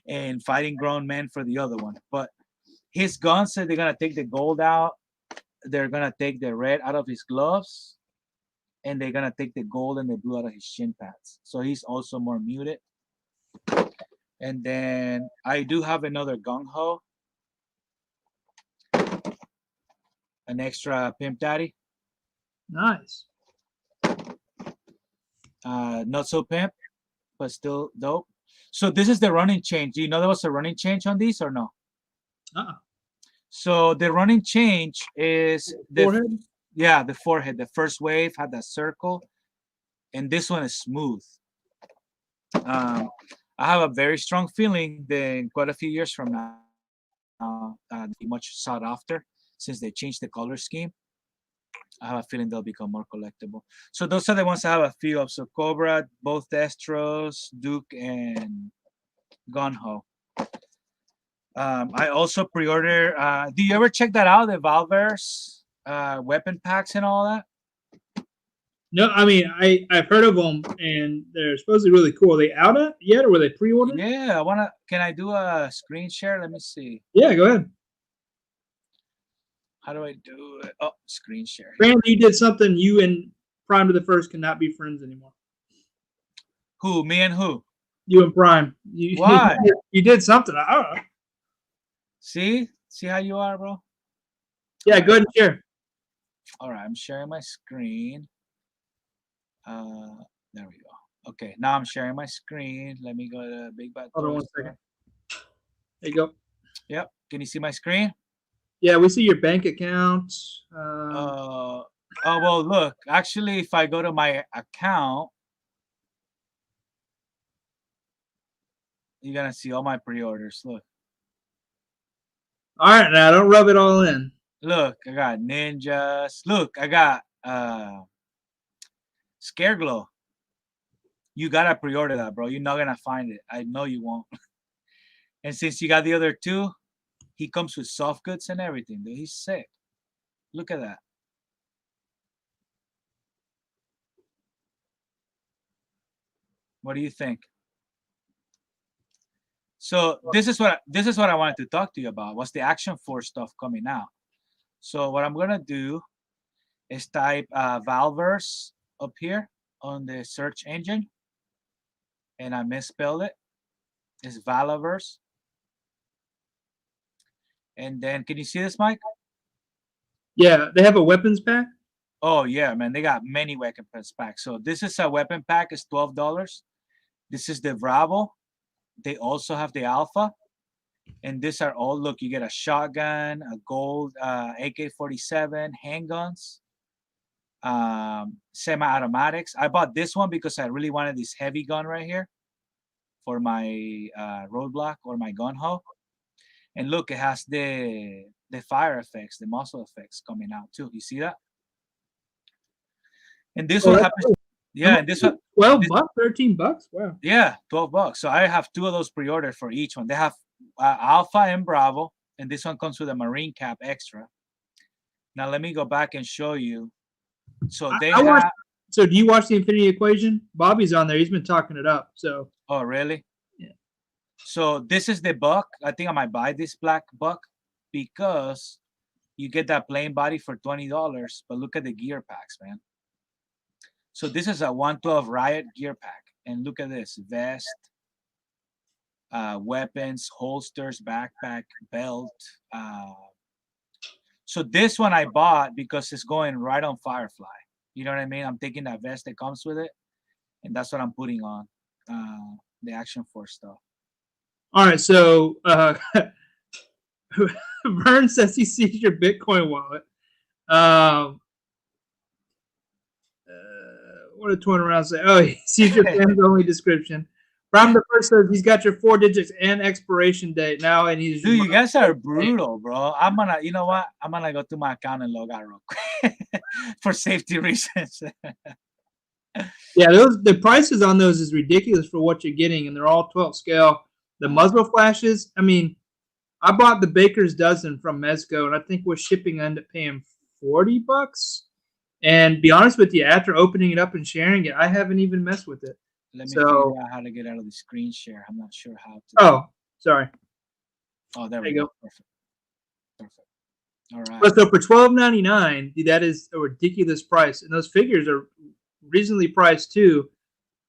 [SPEAKER 2] and fighting grown men for the other one. But his gun said they're going to take the gold out. They're going to take the red out of his gloves. And they're going to take the gold and the blue out of his shin pads. So he's also more muted. And then I do have another Gung Ho. An extra Pimp Daddy.
[SPEAKER 1] Nice.
[SPEAKER 2] Not so pimp, but still dope. So this is the running change. Do you know there was a running change on these or no? So the running change is the
[SPEAKER 1] forehead.
[SPEAKER 2] Yeah, the forehead. The first wave had that circle, and this one is smooth. I have a very strong feeling that in quite a few years from now, be much sought after since they changed the color scheme. I have a feeling they'll become more collectible. So those are the ones I have a few of. So Cobra, both Destros, Duke, and Gunho. I also pre-order. Do you ever check that out? The Valverse weapon packs and all that.
[SPEAKER 1] No, I mean I've heard of them and they're supposedly really cool. Are they out yet, or were they pre-ordered?
[SPEAKER 2] Yeah, I wanna. Can I do a screen share? Let me see.
[SPEAKER 1] Yeah, go ahead.
[SPEAKER 2] How do I do it? Oh, screen share.
[SPEAKER 1] Randy, you did something. You and Prime to the First cannot be friends anymore.
[SPEAKER 2] Who? Me and who?
[SPEAKER 1] You and Prime.
[SPEAKER 2] Why?
[SPEAKER 1] You did something. I don't know.
[SPEAKER 2] See how you are, bro?
[SPEAKER 1] Yeah, go ahead and share.
[SPEAKER 2] All right, I'm sharing my screen. There we go. Okay, now I'm sharing my screen. Let me go to Big Bad
[SPEAKER 1] Hold on
[SPEAKER 2] Toy
[SPEAKER 1] one
[SPEAKER 2] Store.
[SPEAKER 1] second. There you go.
[SPEAKER 2] Yep. Can you see my screen?
[SPEAKER 1] Yeah, we see your bank account.
[SPEAKER 2] Oh well, look. Actually, if I go to my account, you're gonna see all my pre-orders. Look,
[SPEAKER 1] All right, now don't rub it all in.
[SPEAKER 2] look. I got ninjas. Look, I got Scare Glow. You gotta pre-order that, bro. You're not gonna find it. I know you won't. And since you got the other two, he comes with soft goods and everything, dude. He's sick. Look at that. What do you think? So this is what I wanted to talk to you about. What's the Action Force stuff coming out? So what I'm gonna do is type Valverse up here on the search engine, and I misspelled it. It's Valaverse. And then, can you see this, Mike?
[SPEAKER 1] Yeah, they have a weapons pack.
[SPEAKER 2] Oh yeah, man, they got many weapon packs. So this is a weapon pack. It's $12. This is the Bravo. They also have the Alpha, and these are all. Look, you get a shotgun, a gold AK-47, handguns, semi-automatics. I bought this one because I really wanted this heavy gun right here for my roadblock or my gun hoe. And look, it has the fire effects, the muzzle effects coming out too. You see that? And this
[SPEAKER 1] Oh,
[SPEAKER 2] one
[SPEAKER 1] that's
[SPEAKER 2] happens.
[SPEAKER 1] cool.
[SPEAKER 2] Yeah, and this one.
[SPEAKER 1] 12 bucks, 13 bucks. Wow.
[SPEAKER 2] Yeah, $12. So I have two of those pre-ordered for each one. They have Alpha and Bravo, and this one comes with a Marine cap extra. Now let me go back and show you. So they
[SPEAKER 1] I watched,
[SPEAKER 2] have.
[SPEAKER 1] so do you watch the Infinity Equation? Bobby's on there. He's been talking it up. So
[SPEAKER 2] Oh, really?
[SPEAKER 1] yeah.
[SPEAKER 2] So this is the buck. I think I might buy this black buck because you get that plain body for $20. But look at the gear packs, man. So this is a 112 Riot gear pack, and look at this: vest, weapons, holsters, backpack, belt. So this one I bought because it's going right on Firefly. You know what I mean? I'm taking that vest that comes with it, and that's what I'm putting on the Action Force stuff.
[SPEAKER 1] All right. So Vern says he sees your Bitcoin wallet. What did Twin around say? Oh, he sees your fans only description. From the first says he's got your 4 digits and expiration date now, and he's.
[SPEAKER 2] Dude, you guys are brutal, bro. I'm gonna, you know what? I'm gonna go to my account and log out real quick for safety reasons.
[SPEAKER 1] Yeah, the prices on those is ridiculous for what you're getting, and they're all 12 scale. The muzzle flashes, I mean, I bought the baker's dozen from Mezco, and I think with shipping I ended up paying 40 bucks. And be honest with you, after opening it up and sharing it, I haven't even messed with it.
[SPEAKER 2] Let me figure out how to get out of the screen share. I'm not sure how to.
[SPEAKER 1] Oh, sorry.
[SPEAKER 2] Oh, there we go. Perfect. Perfect. All right.
[SPEAKER 1] But so for $12.99, that is a ridiculous price, and those figures are reasonably priced too.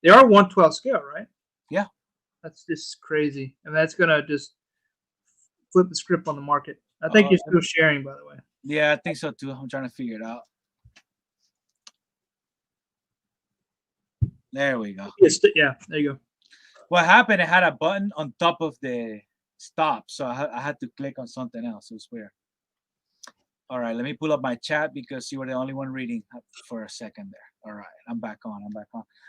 [SPEAKER 1] They are 112 scale, right?
[SPEAKER 2] Yeah.
[SPEAKER 1] That's just crazy, and that's gonna just flip the script on the market. I think you're still sharing, by the way.
[SPEAKER 2] Yeah, I think so too. I'm trying to figure it out. There we go.
[SPEAKER 1] Yeah, there you go.
[SPEAKER 2] What happened? It had a button on top of the stop, so I had to click on something else. It was weird. All right, let me pull up my chat because you were the only one reading for a second there. All right, I'm back on.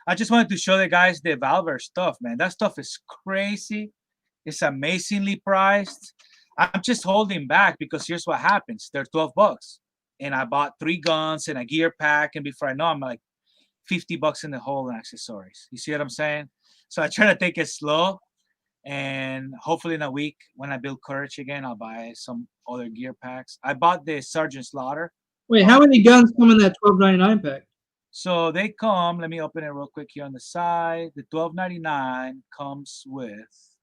[SPEAKER 2] I just wanted to show the guys the Valver stuff, man. That stuff is crazy. It's amazingly priced. I'm just holding back because here's what happens. They're 12 bucks. And I bought 3 guns and a gear pack. And before I know, I'm like 50 bucks in the hole in accessories. You see what I'm saying? So I try to take it slow. And hopefully in a week, when I build courage again, I'll buy some other gear packs. I bought the Sergeant Slaughter.
[SPEAKER 1] Wait, how many guns come in that $12.99 pack?
[SPEAKER 2] So they come, let me open it real quick here on the side. The $12.99 comes with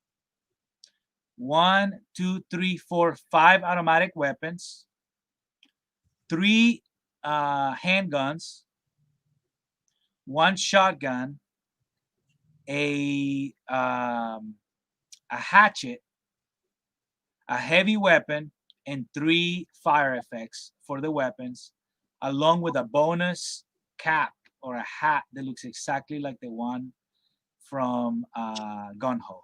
[SPEAKER 2] 1, 2, 3, 4, 5 automatic weapons, 3 handguns, 1 shotgun, a hatchet, a heavy weapon, and 3 fire effects for the weapons, along with a bonus cap or a hat that looks exactly like the one from Gun Ho.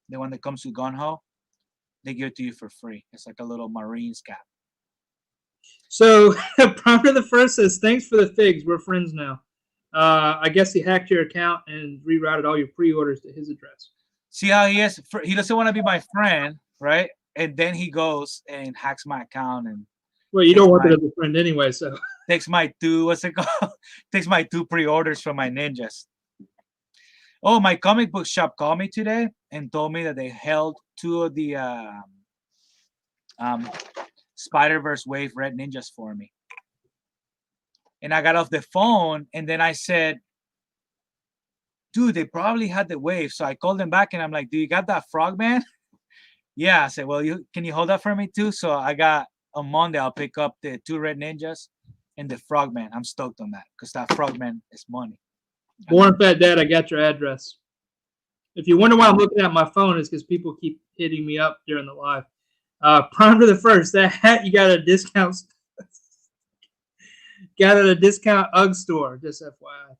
[SPEAKER 2] The one that comes with Gun Ho, they give it to you for free. It's like a little Marines cap.
[SPEAKER 1] So Prime the First says, thanks for the figs. We're friends now. I guess he hacked your account and rerouted all your pre-orders to his address.
[SPEAKER 2] See how he is? He doesn't want to be my friend, right? And then he goes and hacks my account and
[SPEAKER 1] well, you don't want it as a friend anyway, so
[SPEAKER 2] takes my takes my 2 pre-orders from my ninjas. Oh, my comic book shop called me today and told me that they held 2 of the Spider-Verse Wave Red Ninjas for me. And I got off the phone and then I said, dude, they probably had the wave. So I called them back and I'm like, do you got that Frogman? Yeah. I said, well, can you hold that for me too? So I got on Monday, I'll pick up the 2 Red Ninjas and the Frogman. I'm stoked on that because that Frogman is money.
[SPEAKER 1] Born Fat Dad, I got your address. If you wonder why I'm looking at my phone, it's because people keep hitting me up during the live. Prime the First, that hat you got at a discount. Got at a discount UGG store, just FYI.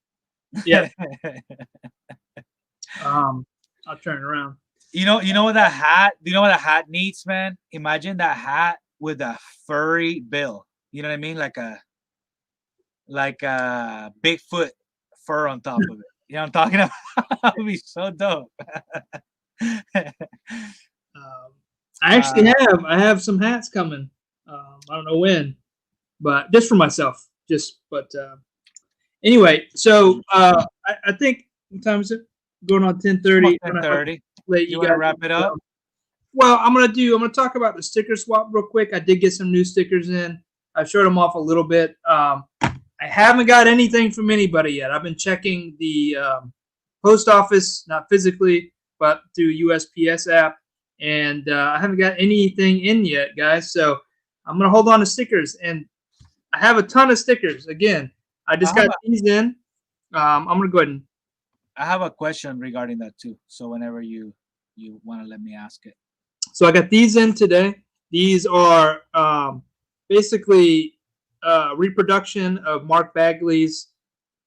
[SPEAKER 1] Yeah. I'll turn it around.
[SPEAKER 2] You know what that hat? Do you know what that hat needs, man? Imagine that hat with a furry bill. You know what I mean? Like a Bigfoot fur on top of it. You know what I'm talking about? That would be so dope.
[SPEAKER 1] I have some hats coming. I don't know when, but just for myself. Anyway, so I think what time is it? Going on 10:30.
[SPEAKER 2] 10:30. You want to wrap it up?
[SPEAKER 1] Well, I'm gonna talk about the sticker swap real quick. I did get some new stickers in. I showed them off a little bit. I haven't got anything from anybody yet. I've been checking the post office, not physically, but through USPS app, and I haven't got anything in yet, guys. So I'm gonna hold on to stickers, and I have a ton of stickers. Again, I just got these in. I'm gonna go ahead and.
[SPEAKER 2] I have a question regarding that too. So whenever you want to let me ask it.
[SPEAKER 1] So I got these in today. These are basically reproduction of Mark Bagley's.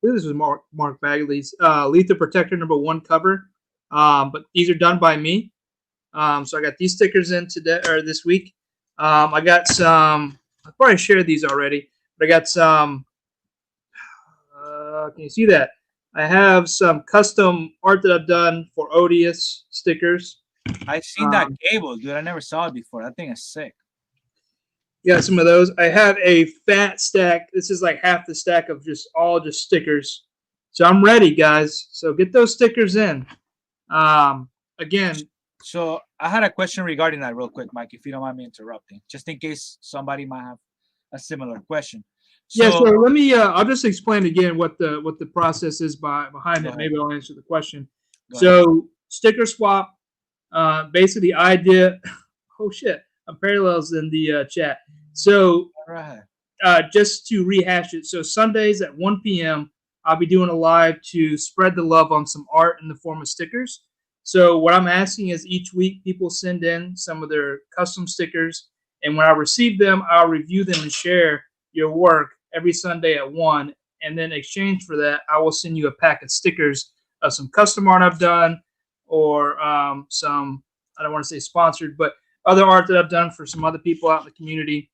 [SPEAKER 1] This is Mark Bagley's Lethal Protector #1 cover. But these are done by me. So I got these stickers in today or this week. I got some. I probably shared these already, but I got some. Can you see that? I have some custom art that I've done for Odious stickers.
[SPEAKER 2] I've seen that cable, dude. I never saw it before. That thing is sick.
[SPEAKER 1] Got some of those. I have a fat stack. This is like half the stack of just stickers. So I'm ready, guys. So get those stickers in. Again.
[SPEAKER 2] So I had a question regarding that real quick, Mike, if you don't mind me interrupting, just in case somebody might have a similar question.
[SPEAKER 1] So let me. I'll just explain again what the process is behind it. Maybe I'll answer the question. So sticker swap. Basically, the idea. Oh shit! Parallels in the chat. So just to rehash it. So Sundays at 1 p.m. I'll be doing a live to spread the love on some art in the form of stickers. So what I'm asking is each week people send in some of their custom stickers, and when I receive them, I'll review them and share your work every Sunday at 1, and then in exchange for that, I will send you a pack of stickers of some custom art I've done, or some, I don't want to say sponsored, but other art that I've done for some other people out in the community,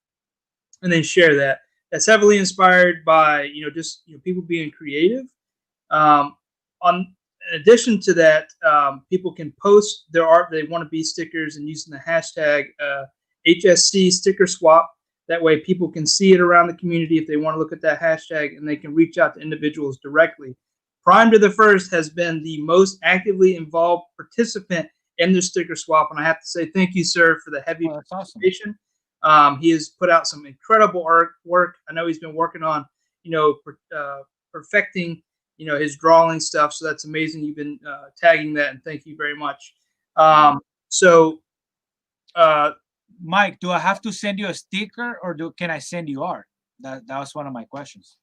[SPEAKER 1] and then share that. That's heavily inspired by people being creative. In addition to that, people can post their art they want to be stickers and using the hashtag HSC sticker swap. That way people can see it around the community if they want to look at that hashtag, and they can reach out to individuals directly. Prime to the First has been the most actively involved participant in the sticker swap, and I have to say thank you, sir, for the heavy participation. Awesome. He has put out some incredible artwork. I know he's been working on, perfecting, his drawing stuff, so that's amazing. You've been tagging that, and thank you very much.
[SPEAKER 2] Mike, do I have to send you a sticker, or can I send you art? That was one of my questions.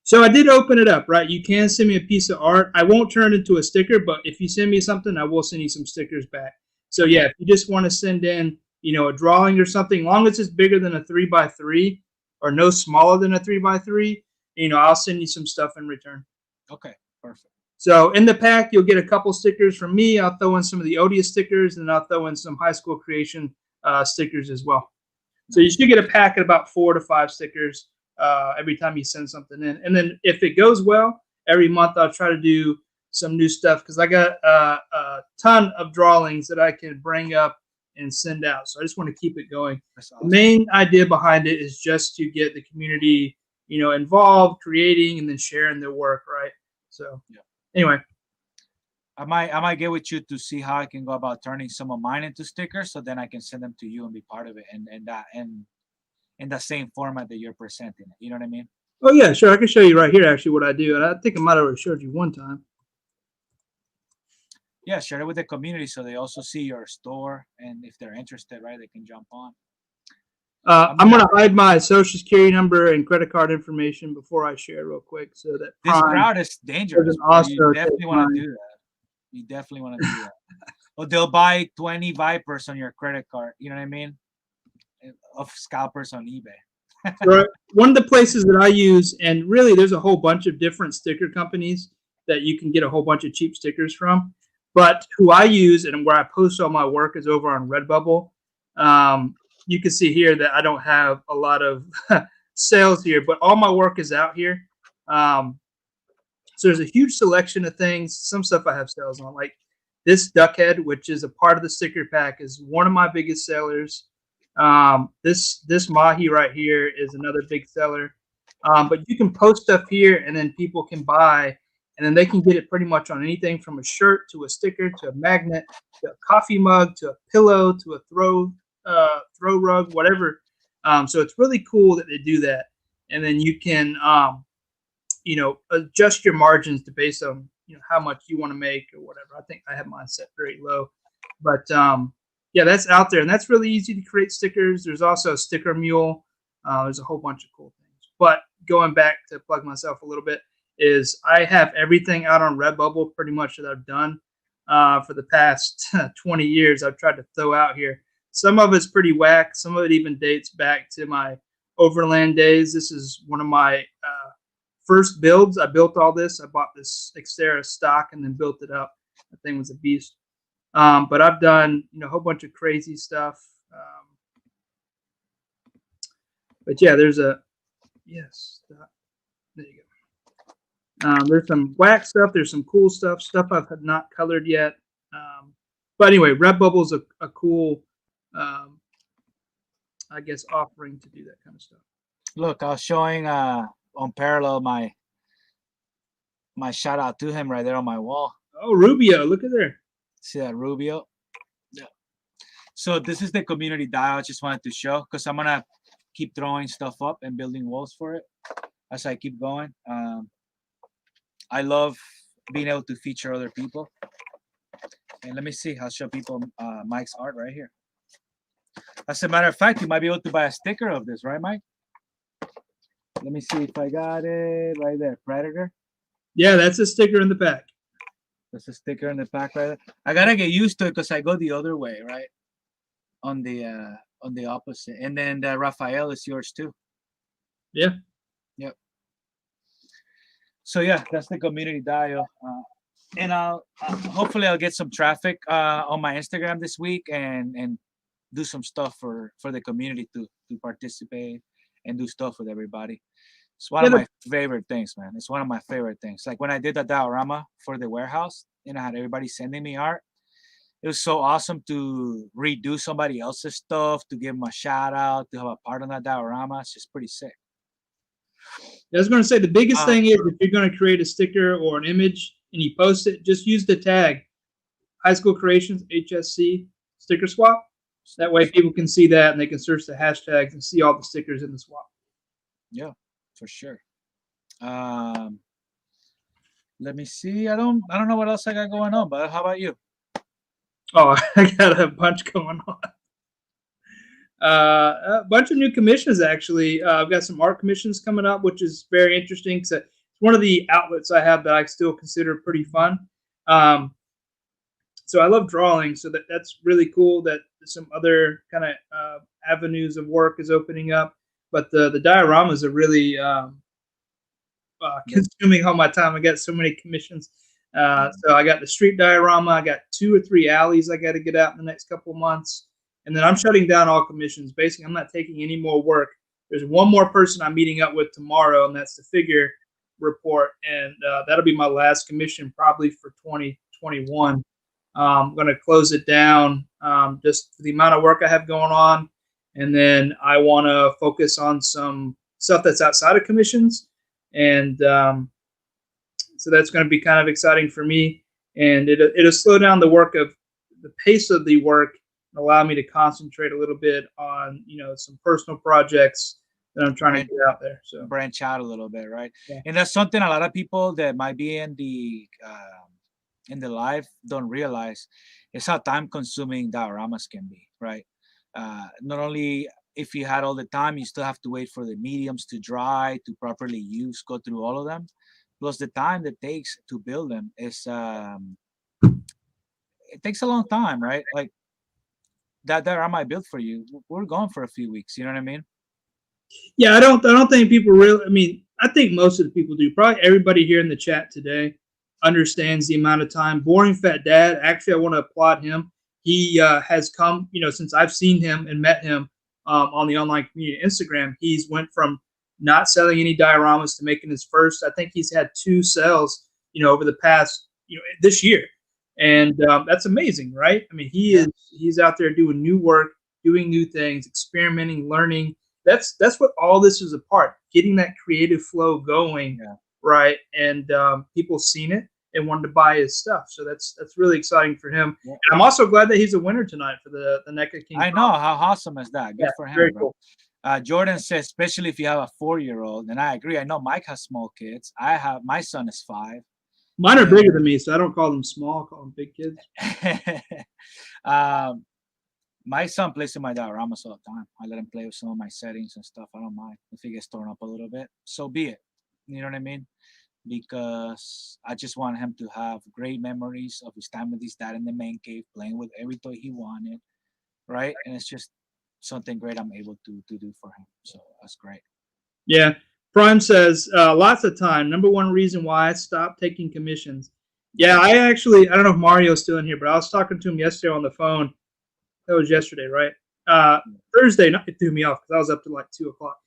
[SPEAKER 1] So I did open it up, right? You can send me a piece of art. I won't turn it into a sticker, but if you send me something, I will send you some stickers back. So yeah, if you just want to send in a drawing or something, long as it's bigger than a 3x3 or no smaller than a 3x3, I'll send you some stuff in return.
[SPEAKER 2] Okay, perfect.
[SPEAKER 1] So in the pack, you'll get a couple stickers from me. I'll throw in some of the Odious stickers, and I'll throw in some high school creation stickers as well. So you should get a pack of about 4 to 5 stickers every time you send something in. And then if it goes well, every month I'll try to do some new stuff because I got a ton of drawings that I can bring up and send out. So I just want to keep it going. Awesome. The main idea behind it is just to get the community, involved, creating, and then sharing their work, right? So anyway.
[SPEAKER 2] I might get with you to see how I can go about turning some of mine into stickers, so then I can send them to you and be part of it, and in the same format that you're presenting it. You know what I mean?
[SPEAKER 1] Oh yeah, sure. I can show you right here actually what I do, and I think I might have already showed you one time.
[SPEAKER 2] Yeah, share it with the community so they also see your store, and if they're interested, right, they can jump on.
[SPEAKER 1] I'm gonna hide my social security number and credit card information before I share real quick, so that
[SPEAKER 2] this crowd is dangerous. You definitely want to do that. You definitely want to do that. Or they'll buy 20 Vipers on your credit card. You know what I mean? Of scalpers on eBay.
[SPEAKER 1] Right. One of the places that I use, and really there's a whole bunch of different sticker companies that you can get a whole bunch of cheap stickers from. But who I use and where I post all my work is over on Redbubble. You can see here that I don't have a lot of sales here, but all my work is out here. So there's a huge selection of things. Some stuff I have sales on, like this duck head, which is a part of the sticker pack, is one of my biggest sellers. This mahi right here is another big seller. But you can post stuff here, and then people can buy, and then they can get it pretty much on anything from a shirt to a sticker to a magnet to a coffee mug to a pillow to a throw rug, whatever. So it's really cool that they do that, and then you can adjust your margins to based on how much you want to make or whatever. I think I have mine set very low, but yeah, that's out there, and that's really easy to create stickers. There's also a sticker mule. There's a whole bunch of cool things. But going back to plug myself a little bit, is I have everything out on Redbubble pretty much that I've done for the past 20 years. I've tried to throw out here. Some of it's pretty whack. Some of it even dates back to my Overland days. This is one of my first builds. I built all this. I bought this Xterra stock and then built it up. That thing was a beast. But I've done a whole bunch of crazy stuff. But yeah, there's a there you go. There's some whack stuff. There's some cool stuff. Stuff I've not colored yet. But anyway, Redbubble's a cool, I guess, offering to do that kind of stuff.
[SPEAKER 2] Look, I was showing on Parallel my shout out to him right there on my wall.
[SPEAKER 1] Oh, Rubio, look at there.
[SPEAKER 2] See that Rubio? Yeah. So this is the community dial I just wanted to show, because I'm gonna keep throwing stuff up and building walls for it as I keep going. I love being able to feature other people. And let me see, I'll show people Mike's art right here. As a matter of fact, you might be able to buy a sticker of this, right, Mike? Let me see if I got it right there. Predator.
[SPEAKER 1] Yeah, that's a sticker in the pack.
[SPEAKER 2] There's a sticker in the pack right there. I gotta get used to it because I go the other way, right? On the opposite. And then the Raphael is yours too.
[SPEAKER 1] Yeah.
[SPEAKER 2] Yep. So yeah, that's the community dial. And I'll hopefully I'll get some traffic on my Instagram this week and do some stuff for the community to participate and do stuff with everybody. It's one of my favorite things, man. It's one of my favorite things. Like when I did the diorama for the warehouse and I had everybody sending me art, it was so awesome to redo somebody else's stuff, to give them a shout out, to have a part on that diorama. It's just pretty sick.
[SPEAKER 1] I was going to say the biggest thing is if you're going to create a sticker or an image and you post it, just use the tag High School Creations HSC sticker swap. That way people can see that and they can search the hashtags and see all the stickers in the swap.
[SPEAKER 2] Yeah, for sure. Let me see. I don't know what else I got going on, but how about you?
[SPEAKER 1] Oh, I got a bunch going on. A bunch of new commissions, actually. I've got some art commissions coming up, which is very interesting because it's one of the outlets I have that I still consider pretty fun. So I love drawing, so that's really cool that some other kind of avenues of work is opening up. But the dioramas are really consuming all my time. I got so many commissions. So I got the street diorama. I got 2 or 3 alleys I got to get out in the next couple of months, and then I'm shutting down all commissions. Basically, I'm not taking any more work. There's one more person I'm meeting up with tomorrow, and that's the figure report, and that'll be my last commission probably for 2021. I'm going to close it down just for the amount of work I have going on, and then I want to focus on some stuff that's outside of commissions, and so that's going to be kind of exciting for me, and it'll slow down the pace of the work, and allow me to concentrate a little bit on some personal projects that I'm trying to get out there. So
[SPEAKER 2] branch out a little bit, right?
[SPEAKER 1] Yeah.
[SPEAKER 2] And that's something a lot of people that might be in the life don't realize is how time consuming dioramas can be, right? Not only if you had all the time, you still have to wait for the mediums to dry, to properly go through all of them. Plus the time that takes to build them is it takes a long time, right? Like that diorama I built for you, we're gone for a few weeks. You know what I mean?
[SPEAKER 1] Yeah, I don't think people really. I mean, I think most of the people do. Probably everybody here in the chat today understands the amount of time. Boring Fat Dad. Actually, I want to applaud him. He has come, since I've seen him and met him on the online community, Instagram. He's went from not selling any dioramas to making his first. I think he's had 2 sales, over the past, this year, and that's amazing, right? I mean, he's out there doing new work, doing new things, experimenting, learning. That's what all this is apart. Getting that creative flow going, right? And people seen it and wanted to buy his stuff. So that's really exciting for him. Yeah. And I'm also glad that he's a winner tonight for the NECA King.
[SPEAKER 2] I know. How awesome is that? Good for him, very bro. Cool. Jordan says, especially if you have a 4-year-old, and I agree. I know Mike has small kids. My son is 5.
[SPEAKER 1] Mine are bigger than me, so I don't call them small. I call them big kids.
[SPEAKER 2] My son plays with my dioramas all the time. I let him play with some of my settings and stuff. I don't mind if he gets torn up a little bit. So be it. You know what I mean? Because I just want him to have great memories of his time with his dad in the man cave, playing with every toy he wanted, right? And it's just something great I'm able to do for him. So that's great.
[SPEAKER 1] Yeah. Prime says, lots of time. Number one reason why I stopped taking commissions. Yeah, I don't know if Mario's still in here, but I was talking to him yesterday on the phone. That was yesterday, right? Thursday, it threw me off because I was up to like 2 o'clock.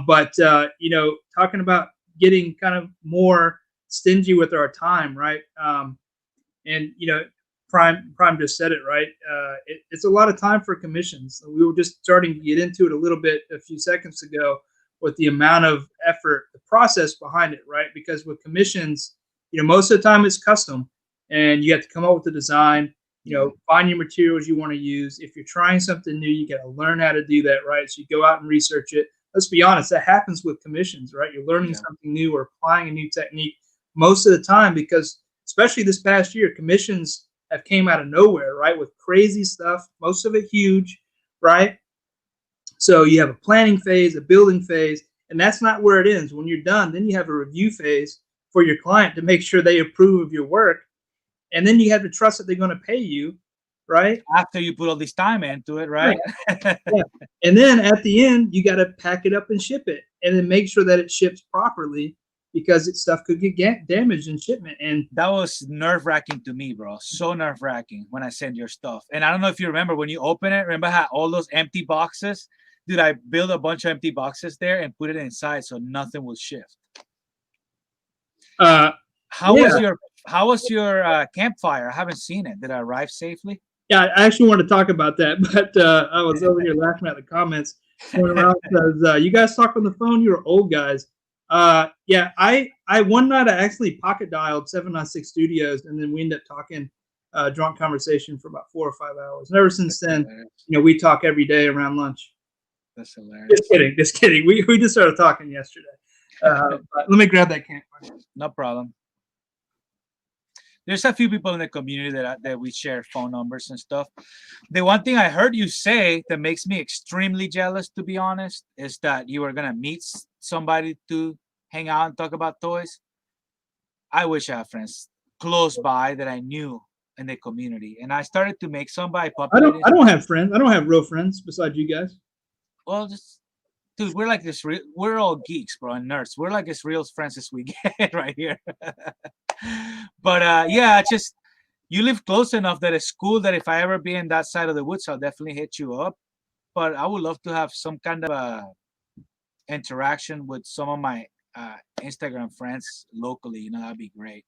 [SPEAKER 1] But talking about getting kind of more stingy with our time, right? And Prime just said it, right? It's a lot of time for commissions. We were just starting to get into it a little bit a few seconds ago with the amount of effort, the process behind it, right? Because with commissions, most of the time it's custom, and you have to come up with the design. Find your materials you want to use. If you're trying something new, you got to learn how to do that, right? So you go out and research it. Let's be honest, that happens with commissions, right? You're learning something new or applying a new technique most of the time, because especially this past year, commissions have came out of nowhere, right? With crazy stuff, most of it huge, right? So you have a planning phase, a building phase, and that's not where it ends. When you're done, then you have a review phase for your client to make sure they approve of your work. And then you have to trust that they're going to pay you, right?
[SPEAKER 2] After you put all this time into it, right?
[SPEAKER 1] Yeah. And then at the end, you got to pack it up and ship it, and then make sure that it ships properly, because stuff could get damaged in shipment. And
[SPEAKER 2] that was nerve-wracking to me, bro. So nerve-wracking when I send your stuff. And I don't know if you remember when you open it. Remember how all those empty boxes? Dude, I built a bunch of empty boxes there and put it inside so nothing will shift. How was your campfire? I haven't seen it. Did it arrive safely?
[SPEAKER 1] Yeah, I actually want to talk about that, but I was over here laughing at the comments going around because you guys talk on the phone. You're old guys. Yeah, I one night I actually pocket dialed 796 Studios, and then we ended up talking drunk conversation for about 4 or 5 hours. And ever since then, we talk every day around lunch.
[SPEAKER 2] That's hilarious.
[SPEAKER 1] Just kidding. We just started talking yesterday. Let me grab that campfire.
[SPEAKER 2] No problem. There's a few people in the community that we share phone numbers and stuff. The one thing I heard you say that makes me extremely jealous, to be honest, is that you were gonna meet somebody to hang out and talk about toys. I wish I had friends close by that I knew in the community, and I started to make some by
[SPEAKER 1] I
[SPEAKER 2] populating.
[SPEAKER 1] don't have friends. I don't have real friends besides you guys.
[SPEAKER 2] Well, just dude, we're like this. We're all geeks, bro, and nerds. We're like as real friends as we get right here. But yeah, just you live close enough that it's cool that if I ever be in that side of the woods, I'll definitely hit you up. But I would love to have some kind of interaction with some of my Instagram friends locally. You know, that'd be great.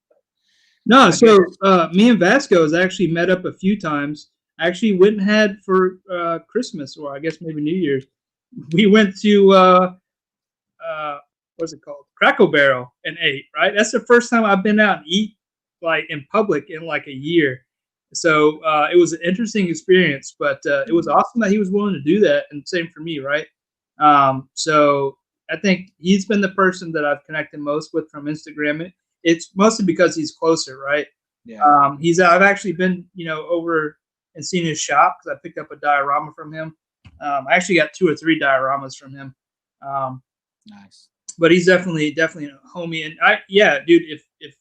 [SPEAKER 1] No,
[SPEAKER 2] I
[SPEAKER 1] so
[SPEAKER 2] guess
[SPEAKER 1] me and Vasco has actually met up a few times. I actually went and had for Christmas, or I guess maybe New Year's. We went to what's it called, Crackle Barrel, and ate. Right, that's the first time I've been out and eat like in public in like a year. So it was an interesting experience, but it was awesome that he was willing to do that, and same for me, right? So I think he's been the person that I've connected most with from Instagram. It's mostly because he's closer, right?
[SPEAKER 2] yeah.
[SPEAKER 1] I've actually been, over and seen his shop because I picked up a diorama from him. I actually got 2 or 3 dioramas from him.
[SPEAKER 2] Nice.
[SPEAKER 1] But he's definitely a homie. And dude, if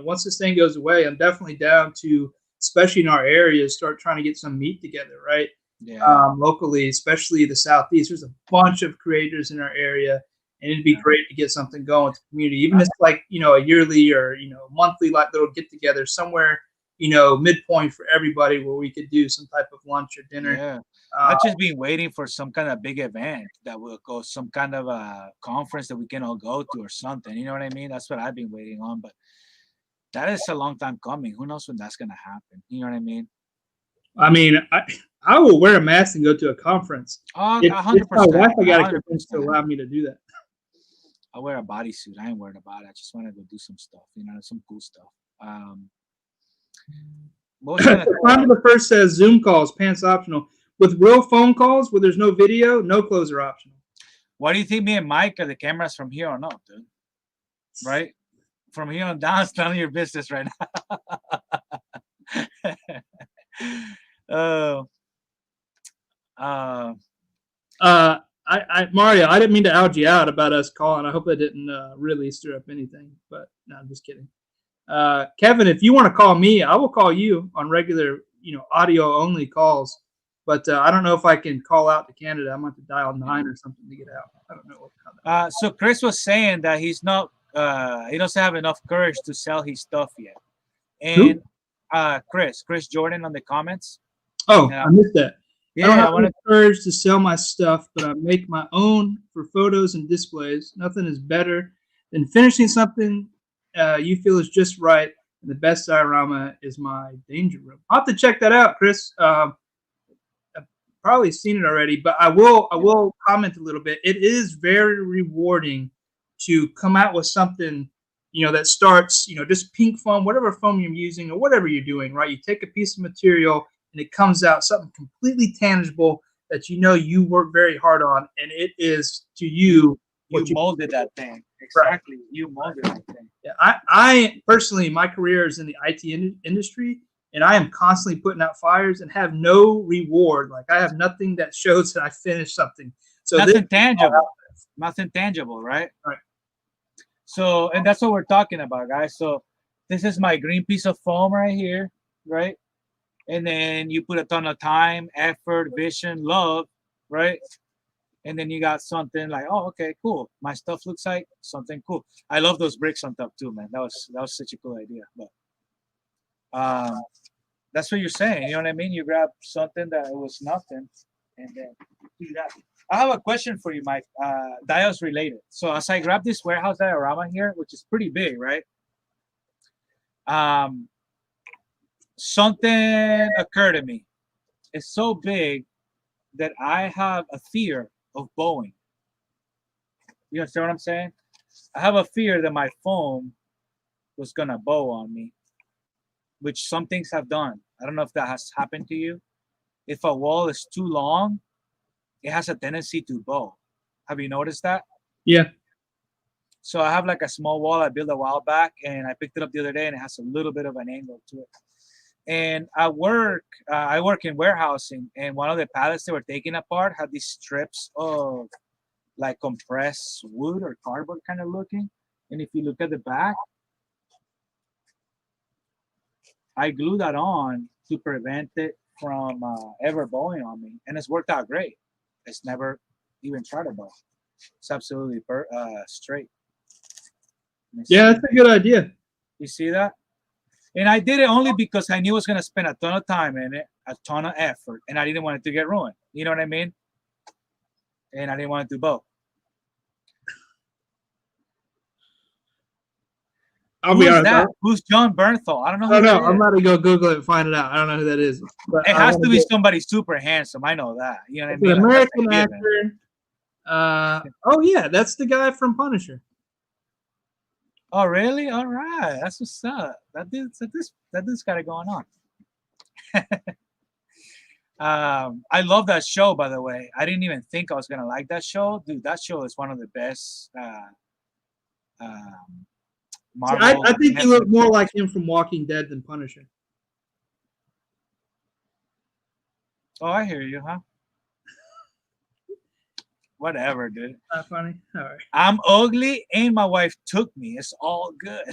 [SPEAKER 1] once this thing goes away, I'm definitely down to, especially in our area, start trying to get some meet together, right?
[SPEAKER 2] Yeah.
[SPEAKER 1] Locally, especially the Southeast. There's a bunch of creators in our area, and it'd be great to get something going with the community, even if it's like, a yearly or, monthly, like little get together somewhere, midpoint for everybody where we could do some type of lunch or dinner.
[SPEAKER 2] Yeah. I've just been waiting for some kind of big event that will go, some kind of a conference that we can all go to or something. You know what I mean? That's what I've been waiting on, but that is a long time coming. Who knows when that's gonna happen? You know what I mean?
[SPEAKER 1] I mean, I will wear a mask and go to a conference.
[SPEAKER 2] Oh,
[SPEAKER 1] It's my
[SPEAKER 2] 100%.
[SPEAKER 1] wife I got to convince to
[SPEAKER 2] 100%.
[SPEAKER 1] allow me to do that.
[SPEAKER 2] I wear a bodysuit. I ain't worried about it. I just want to go do some stuff, some cool stuff.
[SPEAKER 1] Climb to the first says Zoom calls, pants optional. With real phone calls where there's no video, no clothes are optional.
[SPEAKER 2] Why do you think me and Mike are the cameras from here on up, dude? Right? From here on down, it's none of your business right now.
[SPEAKER 1] Mario, I didn't mean to out you out about us calling. I hope I didn't really stir up anything, but no, I'm just kidding. Kevin, if you want to call me, I will call you on regular, audio only calls. But I don't know if I can call out to Canada. I'm going to dial 9 or something to get out. I don't know.
[SPEAKER 2] So Chris was saying that he's not, he doesn't have enough courage to sell his stuff yet. And Chris Jordan on the comments.
[SPEAKER 1] Oh, I missed that.
[SPEAKER 2] Yeah,
[SPEAKER 1] I don't have the courage to sell my stuff, but I make my own for photos and displays. Nothing is better than finishing something you feel is just right. And the best diorama is my danger room. I'll have to check that out, Chris. I've probably seen it already, but I will comment a little bit. It is very rewarding to come out with something, that starts, just pink foam, whatever foam you're using or whatever you're doing, right? You take a piece of material and it comes out something completely tangible that you work very hard on, and it is to you.
[SPEAKER 2] You molded that thing. Exactly. Right. You molded that thing.
[SPEAKER 1] Yeah, I personally, my career is in the IT industry, and I am constantly putting out fires and have no reward. Like I have nothing that shows that I finished something. So
[SPEAKER 2] nothing tangible. Nothing tangible, right?
[SPEAKER 1] Right.
[SPEAKER 2] So, and that's what we're talking about, guys. So this is my green piece of foam right here, right? And then you put a ton of time, effort, vision, love, right? And then you got something like, oh, okay, cool. My stuff looks like something cool. I love those bricks on top too, man. That was such a cool idea. But that's what you're saying. You know what I mean? You grab something that it was nothing, and then do that. I have a question for you, Mike. Dios related. So as I grab this warehouse diorama here, which is pretty big, right? Something occurred to me. It's so big that I have a fear of bowing. You understand what I'm saying? I have a fear that my foam was gonna bow on me, which some things have done. I don't know if that has happened to you. If a wall is too long, it has a tendency to bow. Have you noticed that?
[SPEAKER 1] Yeah.
[SPEAKER 2] So I have like a small wall I built a while back, and I picked it up the other day, and it has a little bit of an angle to it. And I work in warehousing, and one of the pallets they were taking apart had these strips of like compressed wood or cardboard kind of looking. And if you look at the back, I glue that on to prevent it from ever blowing on me, and it's worked out great. It's never even tried to blow. It's absolutely straight.
[SPEAKER 1] Yeah, that's a good idea.
[SPEAKER 2] You see that? And I did it only because I knew I was going to spend a ton of time in it, a ton of effort, and I didn't want it to get ruined. You know what I mean? And I didn't want it to blow.
[SPEAKER 1] I'll be honest.
[SPEAKER 2] That? Who's John Bernthal? I don't know.
[SPEAKER 1] I don't know. I'm about to go Google it and find it out. I don't know who that is.
[SPEAKER 2] It has to be somebody super handsome. I know that. You know what I mean?
[SPEAKER 1] An American actor. Oh yeah, that's the guy from Punisher.
[SPEAKER 2] Oh really? All right, that's what's up. That dude's got it going on. I love that show, by the way. I didn't even think I was gonna like that show, dude. That show is one of the best. Marvel.
[SPEAKER 1] I think you look more like him from Walking Dead than Punisher.
[SPEAKER 2] Oh, I hear you, huh? Whatever, dude.
[SPEAKER 1] Not funny. All right.
[SPEAKER 2] I'm ugly, and my wife took me. It's all good.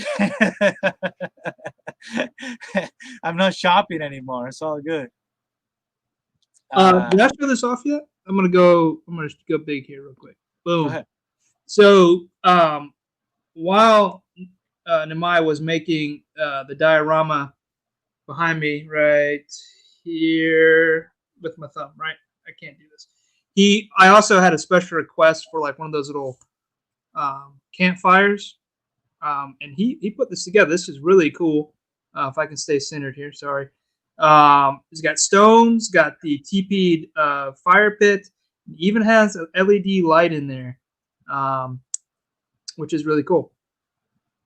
[SPEAKER 2] I'm not shopping anymore. It's all good.
[SPEAKER 1] Did I show this off yet? I'm gonna go big here real quick. Boom.
[SPEAKER 2] Go ahead.
[SPEAKER 1] So while Nimai was making the diorama behind me right here with my thumb, right? I can't do this. I also had a special request for like one of those little campfires, and he put this together. This is really cool. If I can stay centered here, sorry. It's got stones, got the TP'd fire pit, even has an LED light in there, which is really cool.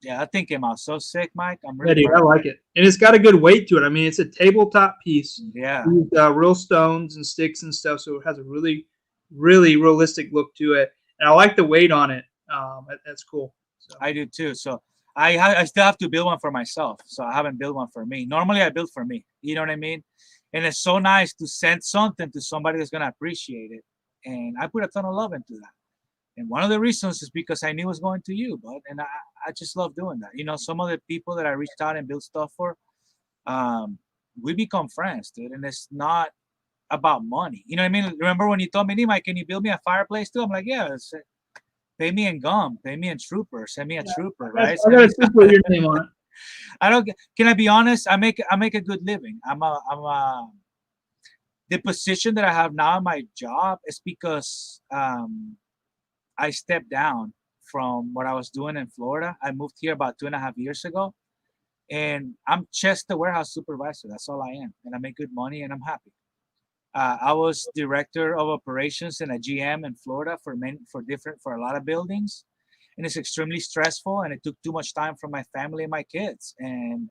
[SPEAKER 2] Yeah, I think came out so sick, Mike. I'm
[SPEAKER 1] really I like it, and it's got a good weight to it. I mean, it's a tabletop piece.
[SPEAKER 2] Yeah,
[SPEAKER 1] with real stones and sticks and stuff, so it has a really, really realistic look to it, and I like the weight on it. That's cool. So.
[SPEAKER 2] I do too. So I still have to build one for myself. So I haven't built one for me. Normally I build for me. You know what I mean? And it's so nice to send something to somebody that's gonna appreciate it. And I put a ton of love into that. And one of the reasons is because I knew it was going to you, bud. And I just love doing that. You know, some of the people that I reached out and built stuff for, we become friends, dude. And it's not about money. You know what I mean? Remember when you told me, Nimai, can you build me a fireplace too? I'm like, yeah, pay me in gum, pay me in trooper, send me a trooper, right?
[SPEAKER 1] I got a trooper with your name on it.
[SPEAKER 2] I don't. Can I be honest? I make a good living. The position that I have now in my job is because I stepped down from what I was doing in Florida. I moved here about 2.5 years ago, and I'm just the warehouse supervisor. That's all I am, and I make good money, and I'm happy. I was director of operations and a GM in Florida for a lot of buildings, and it's extremely stressful, and it took too much time from my family and my kids. And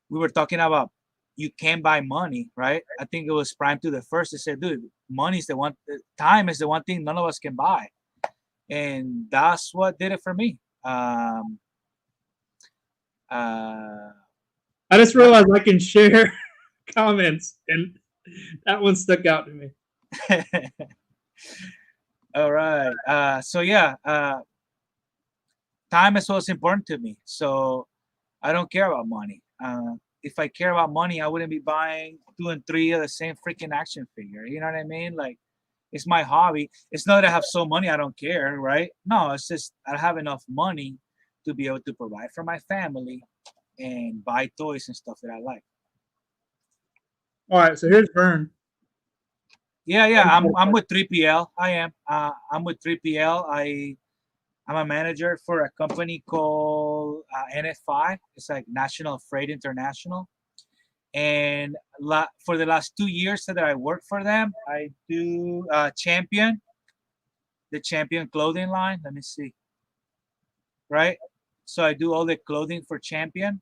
[SPEAKER 2] we were talking about you can't buy money, right? I think it was Prime to the first to say, dude, money is the one, time is the one thing none of us can buy, and that's what did it for me. I
[SPEAKER 1] just realized I can share comments, and that one stuck out to me.
[SPEAKER 2] All right. So yeah, time is what's important to me. So I don't care about money. If I care about money, I wouldn't be buying 2 and 3 of the same freaking action figure. You know what I mean? Like, it's my hobby. It's not that I have so money I don't care, right? No, it's just I have enough money to be able to provide for my family and buy toys and stuff that I like.
[SPEAKER 1] All right, so here's Vern.
[SPEAKER 2] Yeah, I'm with 3PL. I am. I'm with 3PL. I'm a manager for a company called NFI. It's like National Freight International. And for the last 2 years that I work for them, I do Champion, the Champion clothing line. Let me see. Right? So I do all the clothing for Champion.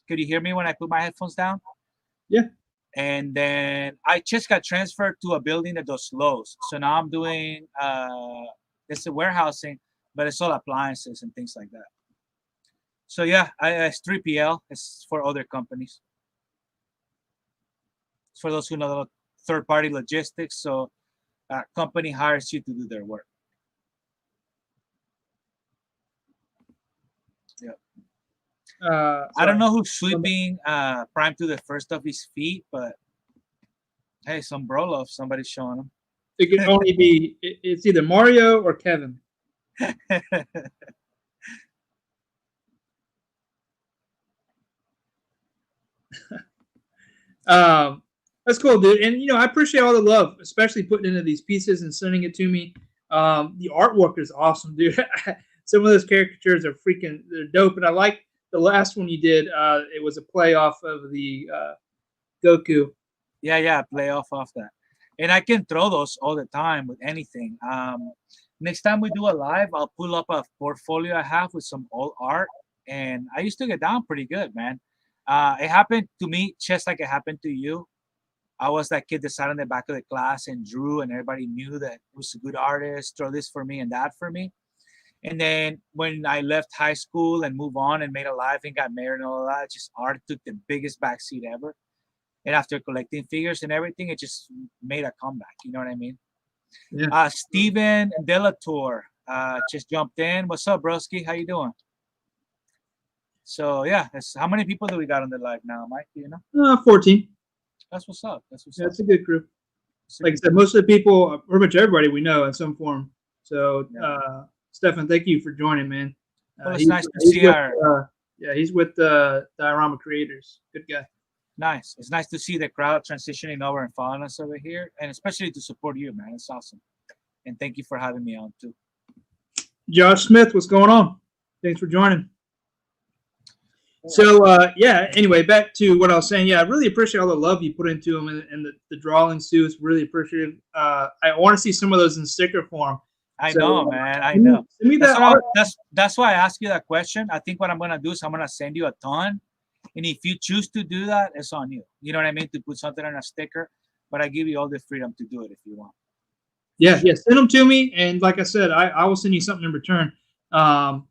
[SPEAKER 2] Could you hear me when I put my headphones down?
[SPEAKER 1] Yeah.
[SPEAKER 2] And then I just got transferred to a building that does Lowe's. So now I'm doing it's a warehousing, but it's all appliances and things like that. So yeah, it's 3PL. It's for other companies. It's for those who know about third-party logistics. So a company hires you to do their work. Yeah. I don't know who's sweeping Prime to the first of his feet, but hey, some bro love. Somebody's showing him.
[SPEAKER 1] It could only be, it's either Mario or Kevin. That's cool, dude. And I appreciate all the love, especially putting into these pieces and sending it to me. The artwork is awesome, dude. Some of those caricatures are they're dope. And I like the last one you did. It was a play off of the Goku.
[SPEAKER 2] Yeah, play off that. And I can throw those all the time with anything. Next time we do a live, I'll pull up a portfolio I have with some old art. And I used to get down pretty good, man. It happened to me just like it happened to you. I was that kid that sat in the back of the class and drew, and everybody knew that it was a good artist, throw this for me and that for me. And then when I left high school and moved on and made a life and got married and all that, just art took the biggest backseat ever. And after collecting figures and everything, it just made a comeback. You know what I mean?
[SPEAKER 1] Yeah.
[SPEAKER 2] Steven Delatour just jumped in. What's up, broski? How you doing? So yeah, how many people do we got on the live now, Mike? Do you know?
[SPEAKER 1] 14.
[SPEAKER 2] That's what's up. That's what's
[SPEAKER 1] Yeah,
[SPEAKER 2] up.
[SPEAKER 1] it's a good group. Like I said, most of the people, pretty much everybody we know in some form. So, Stefan, thank you for joining, man.
[SPEAKER 2] Well, it's nice to see
[SPEAKER 1] he's with the Diorama creators. Good guy.
[SPEAKER 2] Nice. It's nice to see the crowd transitioning over and following us over here, and especially to support you, man. It's awesome. And thank you for having me on too.
[SPEAKER 1] Josh Smith, what's going on? Thanks for joining. So, anyway, back to what I was saying. Yeah, I really appreciate all the love you put into them and the drawings, too. It's really appreciative. I want to see some of those in sticker form.
[SPEAKER 2] I know, man. I know.
[SPEAKER 1] Send me that art.
[SPEAKER 2] That's why I asked you that question. I think what I'm going to do is I'm going to send you a ton. And if you choose to do that, it's on you. You know what I mean? To put something on a sticker. But I give you all the freedom to do it if you want.
[SPEAKER 1] Yeah. Send them to me. And like I said, I will send you something in return.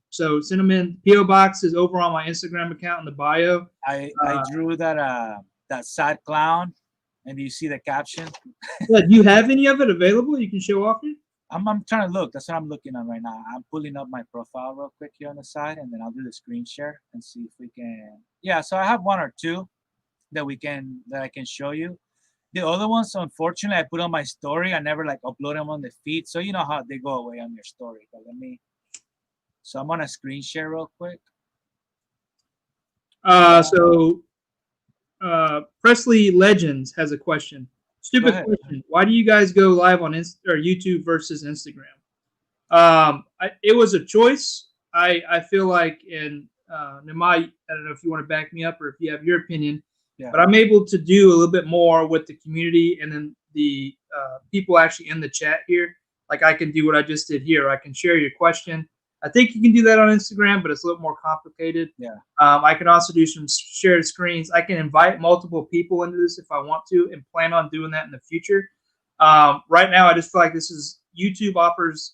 [SPEAKER 1] So send them in. P.O. Box is over on my Instagram account in the bio.
[SPEAKER 2] I drew that sad clown, and you see the caption.
[SPEAKER 1] Yeah, do you have any of it available you can show off here?
[SPEAKER 2] I'm trying to look. That's what I'm looking at right now. I'm pulling up my profile real quick here on the side, and then I'll do the screen share and see if we can. Yeah, so I have one or two that I can show you. The other ones, unfortunately, I put on my story. I never upload them on the feed, so you know how they go away on your story. But so I'm on a screen share real quick.
[SPEAKER 1] Presley Legends has a question. Stupid question. Why do you guys go live on YouTube versus Instagram? It was a choice. I feel like, and Nimai, I don't know if you want to back me up or if you have your opinion, but I'm able to do a little bit more with the community and then the people actually in the chat here. Like I can do what I just did here. I can share your question. I think you can do that on Instagram, but it's a little more complicated.
[SPEAKER 2] Yeah.
[SPEAKER 1] I can also do some shared screens. I can invite multiple people into this if I want to, and plan on doing that in the future. Right now, I just feel like YouTube offers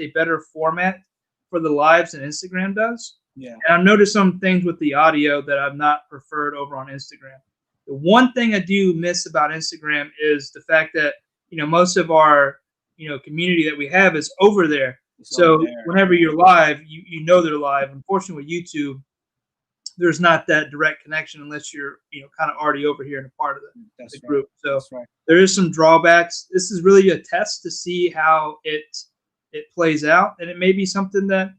[SPEAKER 1] a better format for the lives than Instagram does.
[SPEAKER 2] Yeah.
[SPEAKER 1] And I've noticed some things with the audio that I've not preferred over on Instagram. The one thing I do miss about Instagram is the fact that most of our community that we have is over there. So whenever you're live, you know they're live. Unfortunately, with YouTube, there's not that direct connection unless you're kind of already over here and a part of the group. So there is some drawbacks. This is really a test to see how it plays out, and it may be something that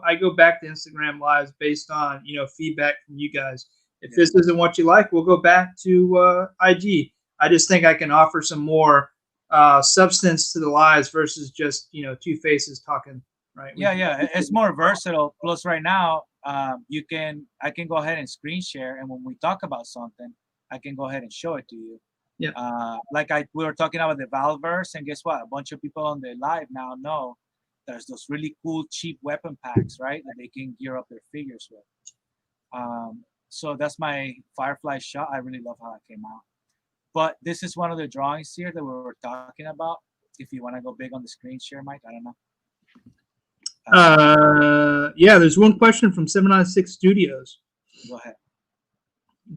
[SPEAKER 1] I go back to Instagram lives based on feedback from you guys. If this isn't what you like, we'll go back to IG. I just think I can offer some more substance to the lives versus just two faces talking, right?
[SPEAKER 2] Yeah, it's more versatile. Plus right now I can go ahead and screen share, and when we talk about something I can go ahead and show it to you. We were talking about the Valverse, and guess what, a bunch of people on the live now know there's those really cool cheap weapon packs, right, that they can gear up their figures with. So that's my Firefly shot. I really love how it came out. But this is one of the drawings here that we were talking about. If you want to go big on the screen share, Mike, I don't know.
[SPEAKER 1] There's one question from 796 Studios.
[SPEAKER 2] Go ahead.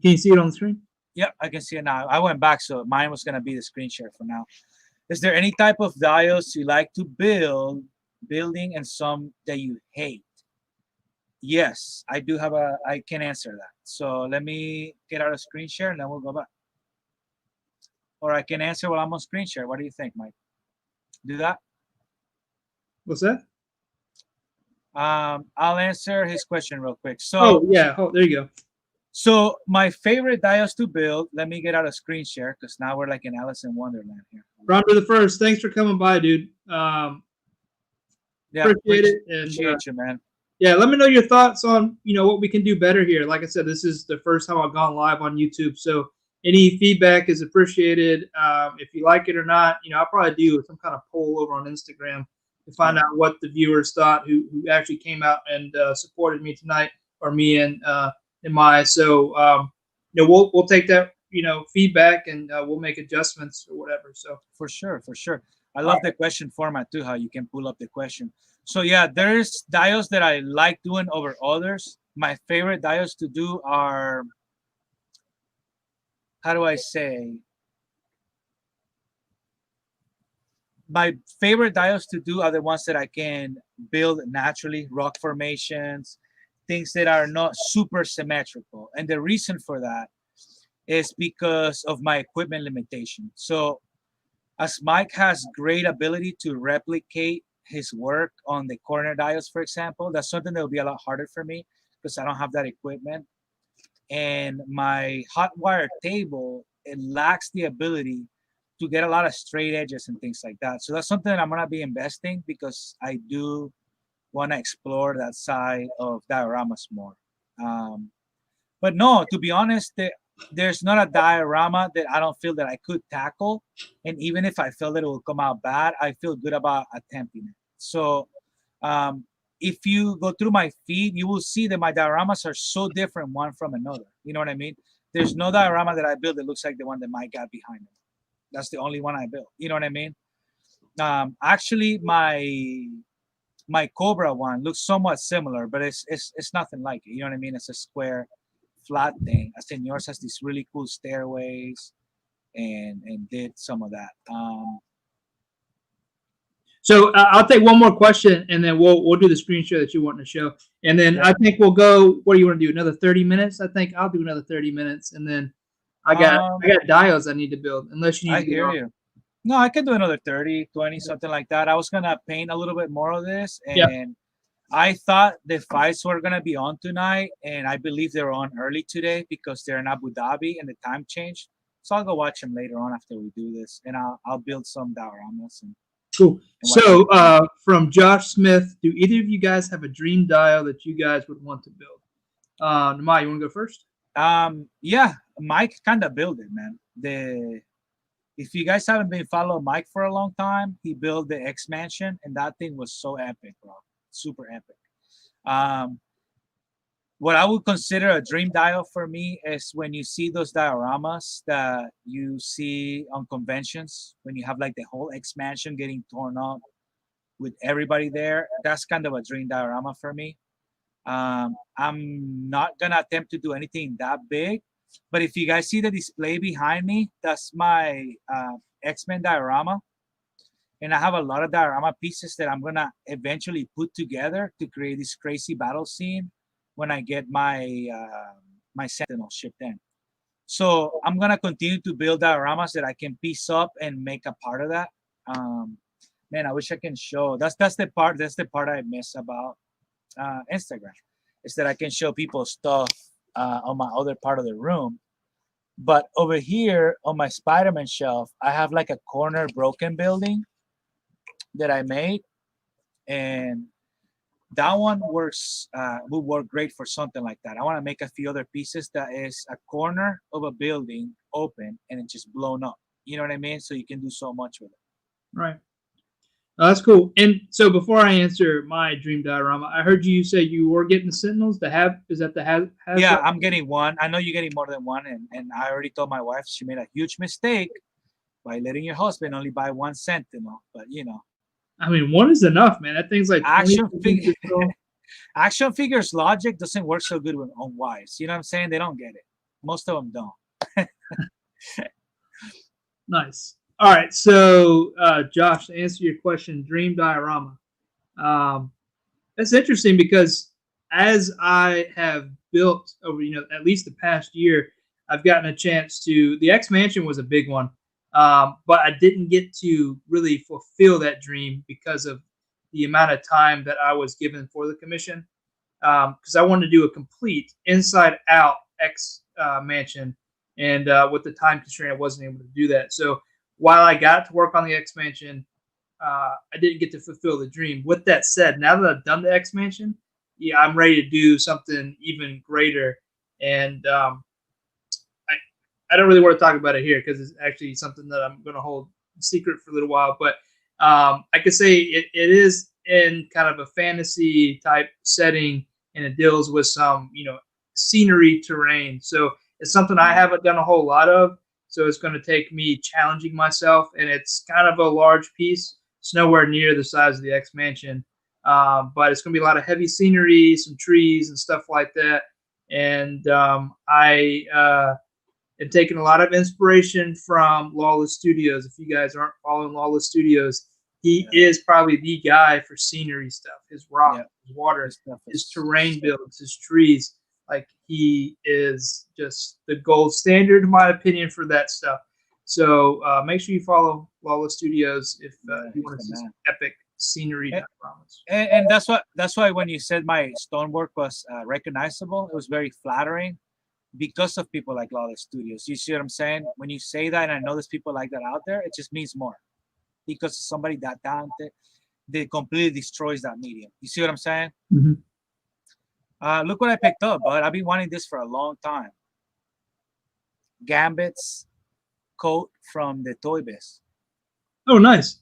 [SPEAKER 1] Can you see it on the screen?
[SPEAKER 2] Yep, I can see it now. I went back, so mine was going to be the screen share for now. Is there any type of dials you like to building and some that you hate? Yes, I do have a. I can answer that. So let me get out a screen share and then we'll go back. Or I can answer while I'm on screen share. What do you think, Mike? Do that.
[SPEAKER 1] What's that?
[SPEAKER 2] I'll answer his question real quick.
[SPEAKER 1] Oh yeah. Oh, there you go.
[SPEAKER 2] So my favorite diodes to build. Let me get out a screen share because now we're like in Alice in Wonderland here.
[SPEAKER 1] Rhonda the First, thanks for coming by, dude.
[SPEAKER 2] Yeah,
[SPEAKER 1] appreciate it. And
[SPEAKER 2] appreciate you, man.
[SPEAKER 1] yeah, let me know your thoughts on what we can do better here. Like I said, this is the first time I've gone live on YouTube, so any feedback is appreciated. If you like it or not, I'll probably do some kind of poll over on Instagram to find out what the viewers thought who actually came out and supported me tonight, or me and Nimai. So we'll take that feedback and we'll make adjustments or whatever. So
[SPEAKER 2] for sure. I love the question format too, how you can pull up the question. So yeah, there's diodes that I like doing over others. My favorite diodes to do are, how do I say? My favorite diodes to do are the ones that I can build naturally, rock formations, things that are not super symmetrical. And the reason for that is because of my equipment limitation. So as Mike has great ability to replicate his work on the corner diodes, for example, that's something that will be a lot harder for me because I don't have that equipment. And my hot wire table, it lacks the ability to get a lot of straight edges and things like that. So that's something that I'm gonna be investing because I do want to explore that side of dioramas more. But no, to be honest, there's not a diorama that I don't feel that I could tackle. And even if I feel that it will come out bad, I feel good about attempting it. So if you go through my feed, you will see that my dioramas are so different one from another. You know what I mean? There's no diorama that I build that looks like the one that Mike got behind me. That's the only one I built. You know what I mean? Actually, my Cobra one looks somewhat similar, but it's nothing like it. You know what I mean? It's a square, flat thing. I think yours has these really cool stairways, and did some of that.
[SPEAKER 1] So I'll take one more question, and then we'll do the screen share that you want to show, and then I think we'll go. What do you want to do? Another 30 minutes? I think I'll do another 30 minutes, and then I got diodes I need to build. Unless you need.
[SPEAKER 2] I hear you. No, I can do another 30, 20, something like that. I was gonna paint a little bit more of this, and I thought the fights were gonna be on tonight, and I believe they were on early today because they're in Abu Dhabi and the time changed. So I'll go watch them later on after we do this, and I'll build some dioramas.
[SPEAKER 1] Cool. So from Josh Smith, do either of you guys have a dream dial that you guys would want to build? Nimai, you want to go first?
[SPEAKER 2] Yeah, Mike kind of built it, man. If you guys haven't been following Mike for a long time, he built the X Mansion, and that thing was so epic, bro. Super epic. What I would consider a dream dial for me is when you see those dioramas that you see on conventions, when you have like the whole X Mansion getting torn up with everybody there. That's kind of a dream diorama for me. I'm not gonna attempt to do anything that big, but if you guys see the display behind me, that's my X-Men diorama. And I have a lot of diorama pieces that I'm gonna eventually put together to create this crazy battle scene when I get my my Sentinel shipped in. So I'm gonna continue to build dioramas that I can piece up and make a part of that. Man, I wish I can show. That's the part I miss about Instagram, is that I can show people stuff on my other part of the room. But over here on my Spider-Man shelf, I have like a corner broken building that I made, and that one works would work great for something like that. I want to make a few other pieces that is a corner of a building open and it's just blown up. You know what I mean? So you can do so much with it.
[SPEAKER 1] Right. That's cool. And so before I answer my dream diorama, I heard you say you were getting the Sentinels. Is that the has?
[SPEAKER 2] Yeah, I'm getting one. I know you're getting more than one, and I already told my wife she made a huge mistake by letting your husband only buy one Sentinel. But you know,
[SPEAKER 1] I mean, one is enough, man. That thing's like
[SPEAKER 2] action figures logic doesn't work so good on wives. You know what I'm saying? They don't get it. Most of them don't.
[SPEAKER 1] Nice. All right, so Josh, to answer your question, dream diorama. That's interesting because as I have built over, at least the past year, I've gotten a chance to. The X Mansion was a big one, but I didn't get to really fulfill that dream because of the amount of time that I was given for the commission. Because I wanted to do a complete inside out X Mansion, and with the time constraint, I wasn't able to do that. So while I got to work on the X Mansion, I didn't get to fulfill the dream. With that said, now that I've done the X Mansion, yeah, I'm ready to do something even greater. And I don't really want to talk about it here because it's actually something that I'm going to hold secret for a little while. But I could say it is in kind of a fantasy type setting, and it deals with some, scenery terrain. So it's something I haven't done a whole lot of. So it's going to take me challenging myself, and it's kind of a large piece. It's nowhere near the size of the X Mansion, but it's going to be a lot of heavy scenery, some trees and stuff like that. And I am taking a lot of inspiration from Lawless Studios. If you guys aren't following Lawless Studios, he is probably the guy for scenery stuff. His rock, his water, his terrain builds, his trees. Like, he is just the gold standard, in my opinion, for that stuff. So make sure you follow Lawless Studios if you want to see some epic scenery.
[SPEAKER 2] And that's why when you said my stonework was recognizable, it was very flattering because of people like Lawless Studios. You see what I'm saying? When you say that, and I know there's people like that out there, it just means more because somebody that talented, they completely destroys that medium. You see what I'm saying?
[SPEAKER 1] Mm-hmm.
[SPEAKER 2] Look what I picked up, bud. I've been wanting this for a long time. Gambit's coat from the Toy Biz.
[SPEAKER 1] Oh, nice.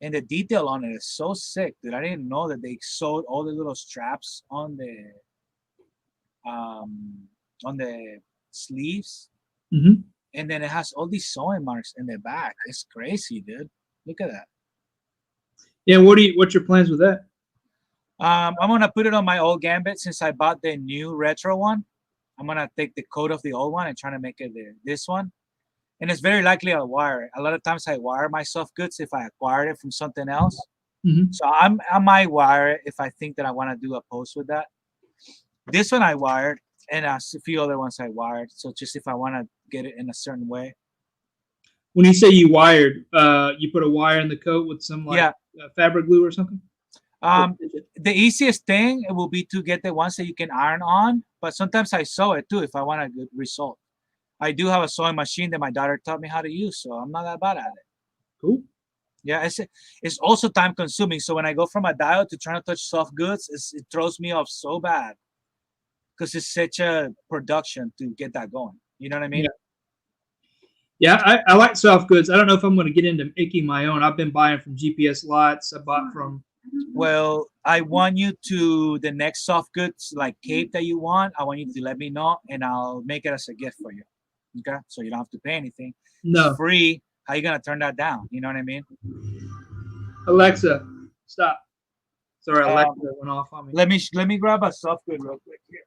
[SPEAKER 2] And the detail on it is so sick, dude. I didn't know that they sewed all the little straps on the sleeves.
[SPEAKER 1] Mm-hmm.
[SPEAKER 2] And then it has all these sewing marks in the back. It's crazy, dude. Look at that.
[SPEAKER 1] Yeah, what's your plans with that?
[SPEAKER 2] I'm gonna put it on my old Gambit since I bought the new retro one. I'm gonna take the coat of the old one and try to make it this one. And it's very likely I'll wire it. A lot of times I wire my soft goods if I acquired it from something else.
[SPEAKER 1] Mm-hmm.
[SPEAKER 2] So I might wire it if I think that I want to do a post with that. This one I wired, and a few other ones I wired. So just if I want to get it in a certain way.
[SPEAKER 1] When you say you wired, you put a wire in the coat with some fabric glue or something?
[SPEAKER 2] The easiest thing will be to get the ones that you can iron on, but sometimes I sew it too if I want a good result. I do have a sewing machine that my daughter taught me how to use, so I'm not that bad at it.
[SPEAKER 1] Cool.
[SPEAKER 2] Yeah, it's also time consuming. So when I go from a dial to trying to touch soft goods, it throws me off so bad because it's such a production to get that going. You know what I mean?
[SPEAKER 1] Yeah, I like soft goods. I don't know if I'm going to get into making my own. I've been buying from GPS lots. I bought from.
[SPEAKER 2] Well, I want you to, the next soft goods like cape that you want, I want you to let me know and I'll make it as a gift for you. Okay? So you don't have to pay anything.
[SPEAKER 1] No.
[SPEAKER 2] It's free. How are you going to turn that down? You know what I mean?
[SPEAKER 1] Alexa, stop. Sorry, Alexa went off on me.
[SPEAKER 2] Let me grab a soft good real quick here.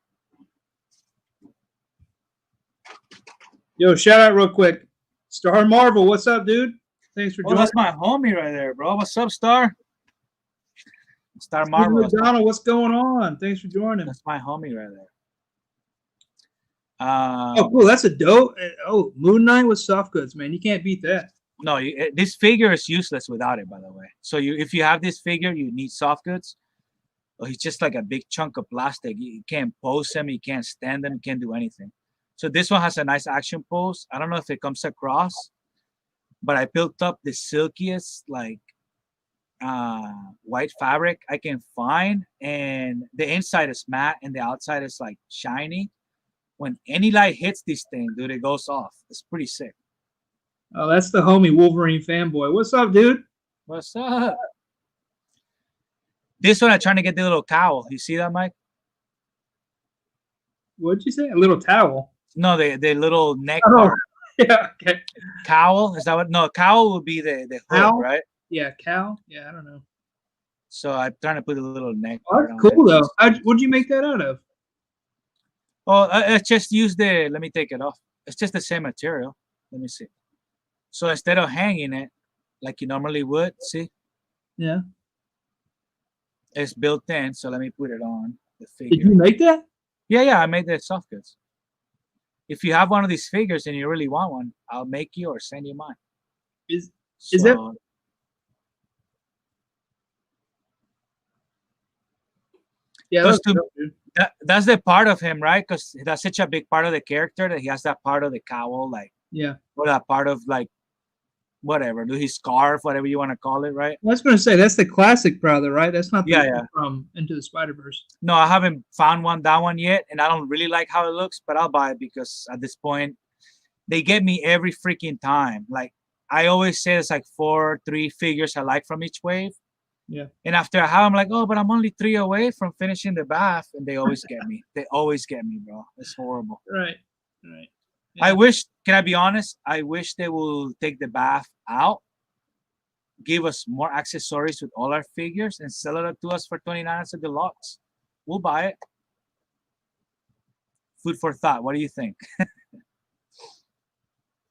[SPEAKER 1] Yo, shout out real quick. Star Marvel, what's up, dude? Thanks for joining.
[SPEAKER 2] That's my homie right there, bro. What's up, Star? Star Marvel.
[SPEAKER 1] McDonald, what's going on? Thanks for joining.
[SPEAKER 2] That's my homie right there.
[SPEAKER 1] Oh, cool. That's a dope. Oh, Moon Knight with soft goods, man. You can't beat that.
[SPEAKER 2] No, this figure is useless without it, by the way. So if you have this figure, you need soft goods. Oh, he's just like a big chunk of plastic. You can't pose him. You can't stand him. You can't do anything. So this one has a nice action pose. I don't know if it comes across, but I built up the silkiest, like, white fabric I can find, and the inside is matte and the outside is like shiny. When any light hits this thing, dude, it goes off. It's pretty sick.
[SPEAKER 1] Oh, that's the homie Wolverine fanboy. What's up, dude?
[SPEAKER 2] What's up? This one I'm trying to get the little cowl. You see that, Mike?
[SPEAKER 1] What'd you say? A little towel?
[SPEAKER 2] No, the little neck
[SPEAKER 1] part. Yeah, okay.
[SPEAKER 2] Cowl? Is that what? No, cowl would be the hood,
[SPEAKER 1] cowl?
[SPEAKER 2] Right?
[SPEAKER 1] Yeah, cowl? Yeah, I don't know.
[SPEAKER 2] So I'm trying to put a little neck.
[SPEAKER 1] Oh, that's cool, though. What'd you make that out of?
[SPEAKER 2] Oh, I just use let me take it off. It's just the same material. Let me see. So instead of hanging it like you normally would, see?
[SPEAKER 1] Yeah.
[SPEAKER 2] It's built in, so let me put it on. The
[SPEAKER 1] Did
[SPEAKER 2] figure.
[SPEAKER 1] you make that?
[SPEAKER 2] Yeah, I made the soft goods. If you have one of these figures and you really want one, I'll make you or send you mine.
[SPEAKER 1] Is
[SPEAKER 2] So
[SPEAKER 1] that? Yeah,
[SPEAKER 2] Because
[SPEAKER 1] that's dope, dude.
[SPEAKER 2] that's the part of him, right? Because that's such a big part of the character that he has that part of the cowl, like,
[SPEAKER 1] Yeah.
[SPEAKER 2] or that part of, like, whatever, his scarf, whatever you want to call it, right?
[SPEAKER 1] I was going to say that's the classic brother, right? That's not the
[SPEAKER 2] Yeah,
[SPEAKER 1] one
[SPEAKER 2] yeah.
[SPEAKER 1] from Into the Spider-Verse.
[SPEAKER 2] No, I haven't found that one yet, and I don't really like how it looks, but I'll buy it because at this point, they get me every freaking time. Like, I always say it's like 3 figures I like from each wave.
[SPEAKER 1] Yeah.
[SPEAKER 2] And after a while, I'm like, oh, but I'm only 3 away from finishing the bath, and they always get me. They always get me, bro. It's horrible.
[SPEAKER 1] Right. Right.
[SPEAKER 2] Yeah. I wish. Can I be honest? I wish they will take the bath out, give us more accessories with all our figures, and sell it to us for $29 as a deluxe. We'll buy it. Food for thought. What do you think?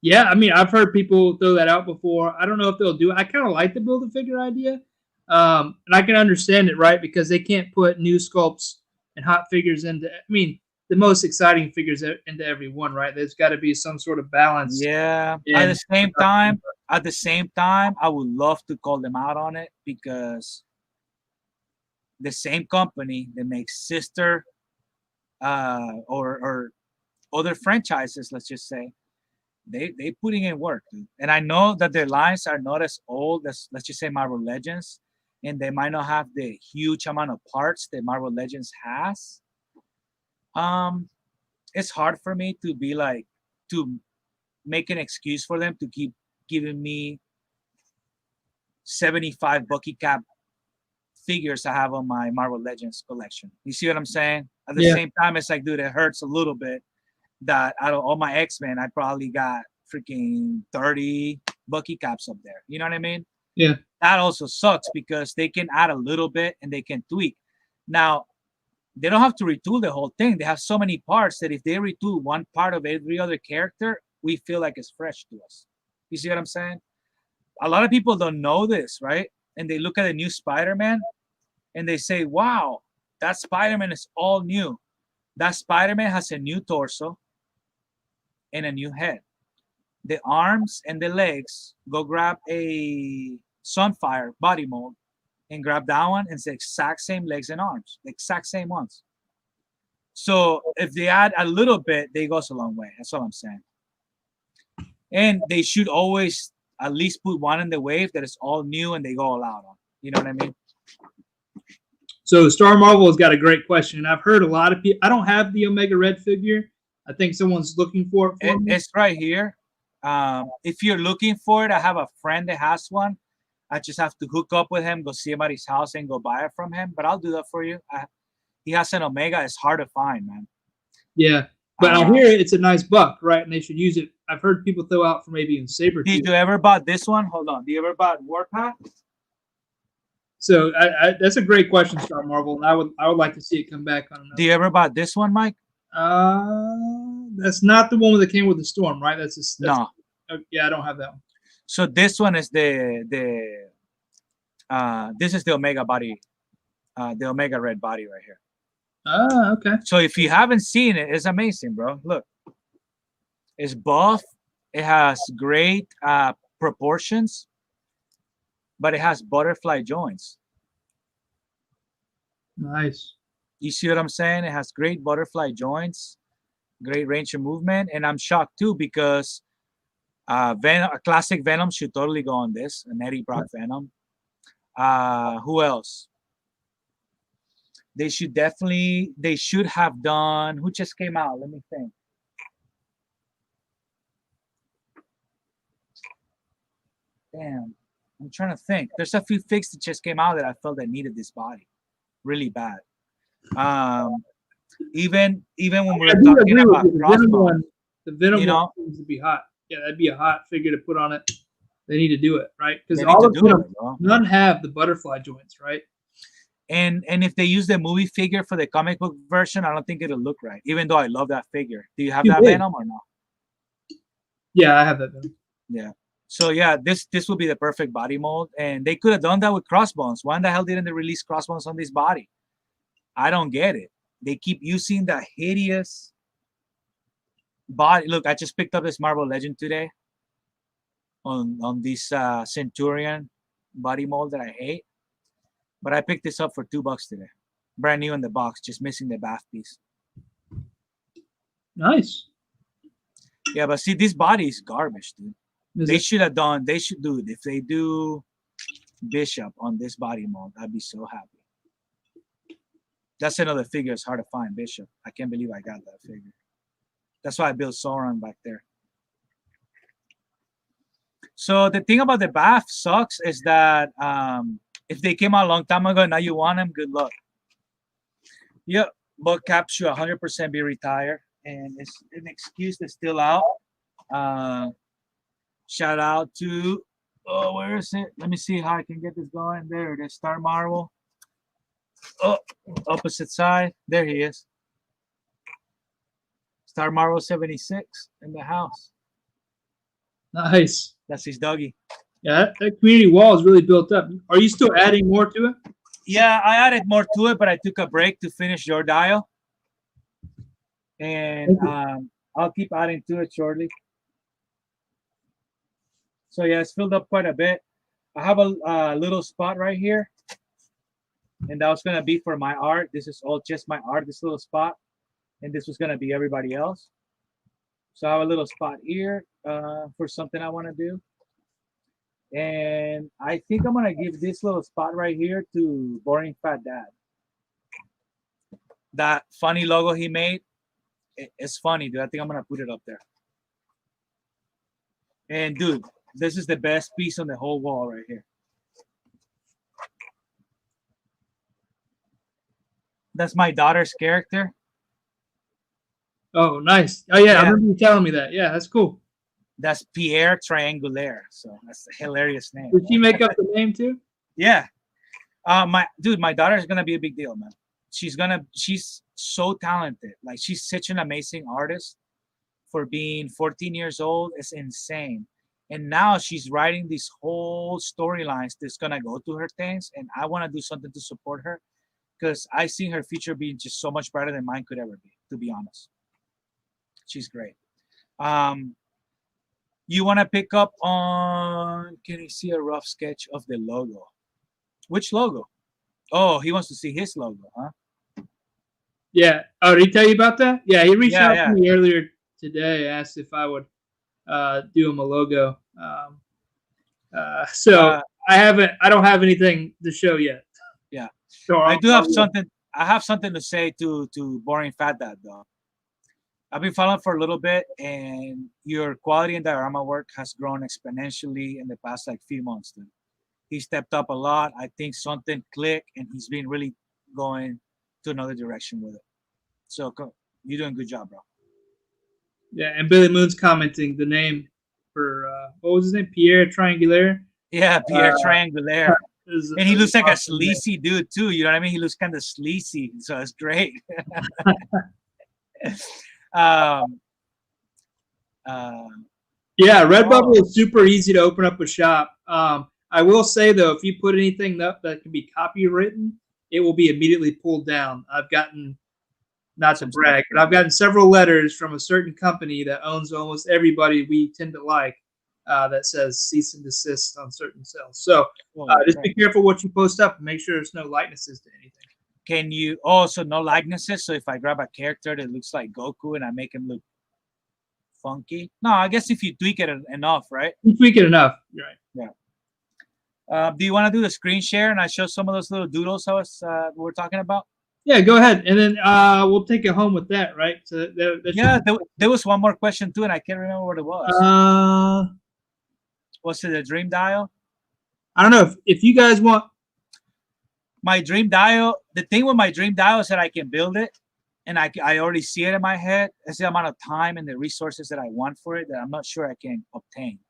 [SPEAKER 1] Yeah, I mean, I've heard people throw that out before. I don't know if they'll do it. I kind of like the Build-A-Figure idea. And I can understand it, right? Because they can't put new sculpts and hot figures into, I mean, the most exciting figures into every one, right? There's got to be some sort of balance.
[SPEAKER 2] Yeah. At the same time, I would love to call them out on it because the same company that makes sister or other franchises, let's just say, they putting in work, dude. And I know that their lines are not as old as, let's just say, Marvel Legends, and they might not have the huge amount of parts that Marvel Legends has. It's hard for me to be like, to make an excuse for them to keep giving me 75 Bucky Cap figures I have on my Marvel Legends collection. You see what I'm saying? At the same time, it's like, dude, it hurts a little bit that out of all my X-Men, I probably got freaking 30 Bucky Caps up there. You know what I mean?
[SPEAKER 1] Yeah.
[SPEAKER 2] That also sucks because they can add a little bit and they can tweak. Now, they don't have to retool the whole thing. They have so many parts that if they retool one part of every other character, we feel like it's fresh to us. You see what I'm saying? A lot of people don't know this, right? And they look at the new Spider-Man and they say, wow, that Spider-Man is all new. That Spider-Man has a new torso and a new head. The arms and the legs, go grab a Sunfire body mold and grab that one, and it's the exact same legs and arms, the exact same ones. So if they add a little bit, they goes a long way. That's all I'm saying. And they should always at least put one in the wave that is all new and they go all out on. You know what I mean?
[SPEAKER 1] So Star Marvel has got a great question. And I've heard a lot of people, I don't have the Omega Red figure. I think someone's looking for it for me.
[SPEAKER 2] It's right here. If you're looking for it, I have a friend that has one. I just have to hook up with him, go see him at his house, and go buy it from him. But I'll do that for you. He has an Omega. It's hard to find, man.
[SPEAKER 1] Yeah, but I hear it's a nice buck, right? And they should use it. I've heard people throw out for maybe in Saber.
[SPEAKER 2] Did you ever bought this one? Hold on. Did you ever bought Warpath?
[SPEAKER 1] So that's a great question, Star Marvel, and I would like to see it come back on.
[SPEAKER 2] Do you ever bought this one, Mike?
[SPEAKER 1] That's not the one that came with the storm, right?
[SPEAKER 2] No.
[SPEAKER 1] Yeah, I don't have that one.
[SPEAKER 2] So this one is this is the Omega body, the Omega Red body right here.
[SPEAKER 1] Okay.
[SPEAKER 2] So if you haven't seen it, it's amazing, bro. Look, it's buff. It has great proportions, but it has butterfly joints.
[SPEAKER 1] Nice.
[SPEAKER 2] You see what I'm saying? It has great butterfly joints, great range of movement, and I'm shocked too because a classic Venom should totally go on this. An Eddie Brock Venom. Who else? They should have done. Who just came out? Let me think. Damn, I'm trying to think. There's a few figs that just came out that I felt that needed this body, really bad. Even when we were talking about Crossbones,
[SPEAKER 1] the Venom one seems to be hot. Yeah, that'd be a hot figure to put on it. They need to do it, right? Because all of them, none have the butterfly joints, right?
[SPEAKER 2] And if they use the movie figure for the comic book version, I don't think it'll look right. Even though I love that figure. Do you have that Venom or no?
[SPEAKER 1] Yeah, I have that Venom.
[SPEAKER 2] Yeah. So yeah, this would be the perfect body mold, and they could have done that with Crossbones. Why the hell didn't they release Crossbones on this body? I don't get it. they keep using the hideous body. Look, I just picked up this Marvel Legend today on this Centurion body mold that I hate. But I picked this up for $2 today. Brand new in the box, just missing the bath piece.
[SPEAKER 1] Nice.
[SPEAKER 2] Yeah, but see, this body is garbage, dude.
[SPEAKER 1] Is
[SPEAKER 2] They
[SPEAKER 1] it?
[SPEAKER 2] should have done, they should do it. If they do Bishop on this body mold, I'd be so happy. That's another figure. It's hard to find, Bishop. I can't believe I got that figure. That's why I built Sauron back there. So the thing about the bath sucks is that if they came out a long time ago, now you want them, good luck. Yep, but Cap should 100% be retired, and it's an excuse that's still out. Shout out to, oh, where is it? Let me see how I can get this going. There it is, Star Marvel. Oh, opposite side. There he is. Star Marvel 76 in the house.
[SPEAKER 1] Nice.
[SPEAKER 2] That's his doggy.
[SPEAKER 1] Yeah, that community wall is really built up. Are you still adding more to it?
[SPEAKER 2] Yeah, I added more to it, but I took a break to finish your dial. And I'll keep adding to it shortly. So yeah, it's filled up quite a bit. I have a little spot right here. And that was going to be for my art. This is all just my art, this little spot. And this was going to be everybody else. So I have a little spot here for something I want to do. And I think I'm going to give this little spot right here to Boring Fat Dad. That funny logo he made, it's funny, dude. I think I'm going to put it up there. And dude, this is the best piece on the whole wall right here. That's my daughter's character.
[SPEAKER 1] Oh, nice. Oh, yeah,
[SPEAKER 2] Yeah.
[SPEAKER 1] I remember you telling me that. Yeah, that's cool.
[SPEAKER 2] That's Pierre Triangulaire. So that's a hilarious name.
[SPEAKER 1] Did she make up the name too?
[SPEAKER 2] Yeah. My daughter's gonna be a big deal, man. She's so talented. Like, she's such an amazing artist for being 14 years old. It's insane. And now she's writing these whole storylines that's gonna go to her things. And I want to do something to support her, because I see her future being just so much brighter than mine could ever be, to be honest. She's great. You want to pick up on, can you see a rough sketch of the logo? Which logo? Oh, he wants to see his logo, huh?
[SPEAKER 1] Yeah. Oh, did he tell you about that? Yeah, he reached out
[SPEAKER 2] Yeah.
[SPEAKER 1] to me earlier today, asked if I would do him a logo. So I don't have anything to show yet.
[SPEAKER 2] Yeah.
[SPEAKER 1] So
[SPEAKER 2] I do have something. I have something to say to Boring Fat Dad, though. I've been following for a little bit, and your quality and diorama work has grown exponentially in the past few months, dude. He stepped up a lot. I think something clicked, and he's been really going to another direction with it. So you're doing a good job, bro.
[SPEAKER 1] Yeah, and Billy Moon's commenting the name for what was his name? Pierre Triangulaire.
[SPEAKER 2] Yeah, Pierre Triangulaire. And he looks like a sleazy
[SPEAKER 1] name.
[SPEAKER 2] dude too. You know what I mean? He looks kind of sleazy, so it's great.
[SPEAKER 1] Yeah, Redbubble is super easy to open up a shop. I will say though, if you put anything up that can be copywritten, it will be immediately pulled down. I've gotten, not to brag, but I've gotten several letters from a certain company that owns almost everybody we tend to like that says cease and desist on certain sales. So just be careful what you post up and make sure there's no likenesses to anything.
[SPEAKER 2] Can you also no likenesses? So if I grab a character that looks like Goku and I make him look funky, no, I guess if you tweak it enough, right?
[SPEAKER 1] You tweak it enough, right?
[SPEAKER 2] Yeah. Do you want to do the screen share and I show some of those little doodles we're talking about?
[SPEAKER 1] Yeah, go ahead, and then we'll take it home with that, right? So
[SPEAKER 2] there was one more question too, and I can't remember what it was. Was it a dream dial?
[SPEAKER 1] I don't know if you guys want.
[SPEAKER 2] My dream dial, the thing with my dream dial is that I can build it, and I already see it in my head. It's the amount of time and the resources that I want for it that I'm not sure I can obtain.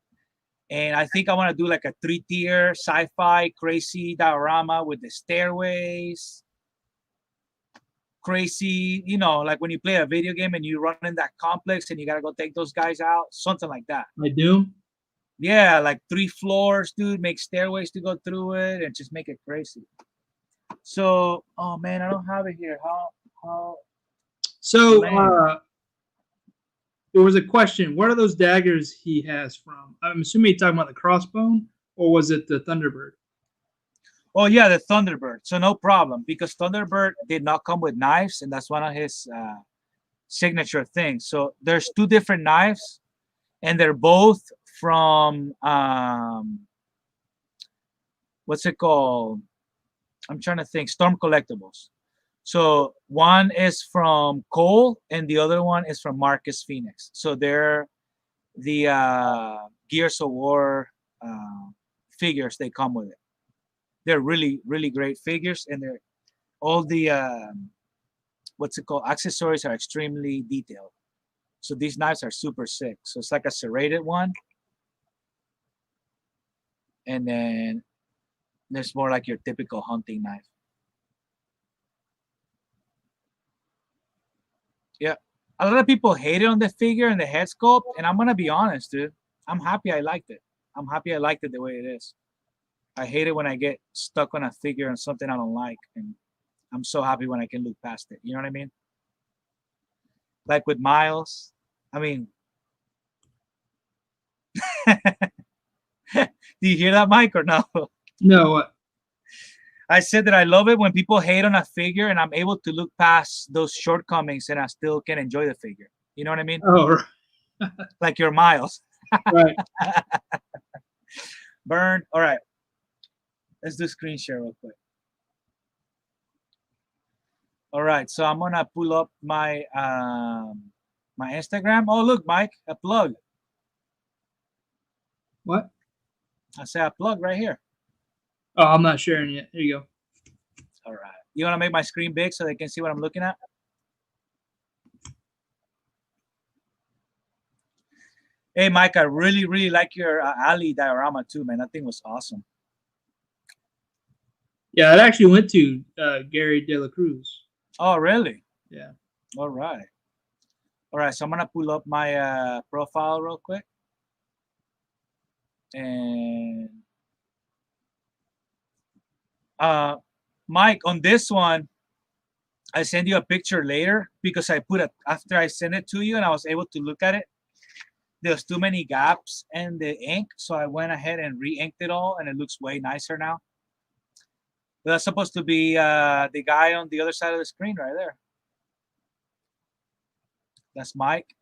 [SPEAKER 2] And I think I want to do like a 3-tier sci-fi crazy diorama with the stairways. Crazy, like when you play a video game and you run in that complex and you got to go take those guys out. Something like that.
[SPEAKER 1] Like Doom?
[SPEAKER 2] Yeah, like 3 floors, dude. Make stairways to go through it and just make it crazy. So, oh man, I don't have it here. How How
[SPEAKER 1] So
[SPEAKER 2] lame.
[SPEAKER 1] there was a question. What are those daggers he has from? I'm assuming you're talking about the crossbone, or was it the Thunderbird?
[SPEAKER 2] Oh yeah, the Thunderbird. So no problem because Thunderbird did not come with knives, and that's one of his signature things. So there's two different knives, and they're both from what's it called? I'm trying to think. Storm Collectibles. So one is from Cole, and the other one is from Marcus Phoenix. So they're the Gears of War figures. They come with it. They're really, really great figures, and they're all the what's it called? Accessories are extremely detailed. So these knives are super sick. So it's like a serrated one, and then there's more like your typical hunting knife. Yeah, a lot of people hate it on the figure and the head sculpt, and I'm gonna be honest, dude. I'm happy I liked it. I'm happy I liked it the way it is. I hate it when I get stuck on a figure and something I don't like, and I'm so happy when I can look past it. You know what I mean? Like with Miles. I mean, do you hear that, Mike, or no?
[SPEAKER 1] No.
[SPEAKER 2] I said that I love it when people hate on a figure and I'm able to look past those shortcomings and I still can enjoy the figure. You know what I mean?
[SPEAKER 1] Oh,
[SPEAKER 2] Like your Miles.
[SPEAKER 1] right.
[SPEAKER 2] Burn. All right. Let's do screen share real quick. All right. So I'm gonna pull up my my Instagram. Oh look, Mike, a plug.
[SPEAKER 1] What?
[SPEAKER 2] I say a plug right here.
[SPEAKER 1] Oh, I'm not sharing yet. There you go.
[SPEAKER 2] All right. You wanna make my screen big so they can see what I'm looking at? Hey, Mike, I really, really like your alley diorama too, man. That thing was awesome.
[SPEAKER 1] Yeah, it actually went to Gary De La Cruz.
[SPEAKER 2] Oh, really?
[SPEAKER 1] Yeah.
[SPEAKER 2] All right. All right. So I'm gonna pull up my profile real quick, and Mike, on this one, I send you a picture later because I put it after I sent it to you, and I was able to look at it. There's too many gaps in the ink, so I went ahead and re-inked it all, and it looks way nicer now. But that's supposed to be the guy on the other side of the screen right there. That's Mike.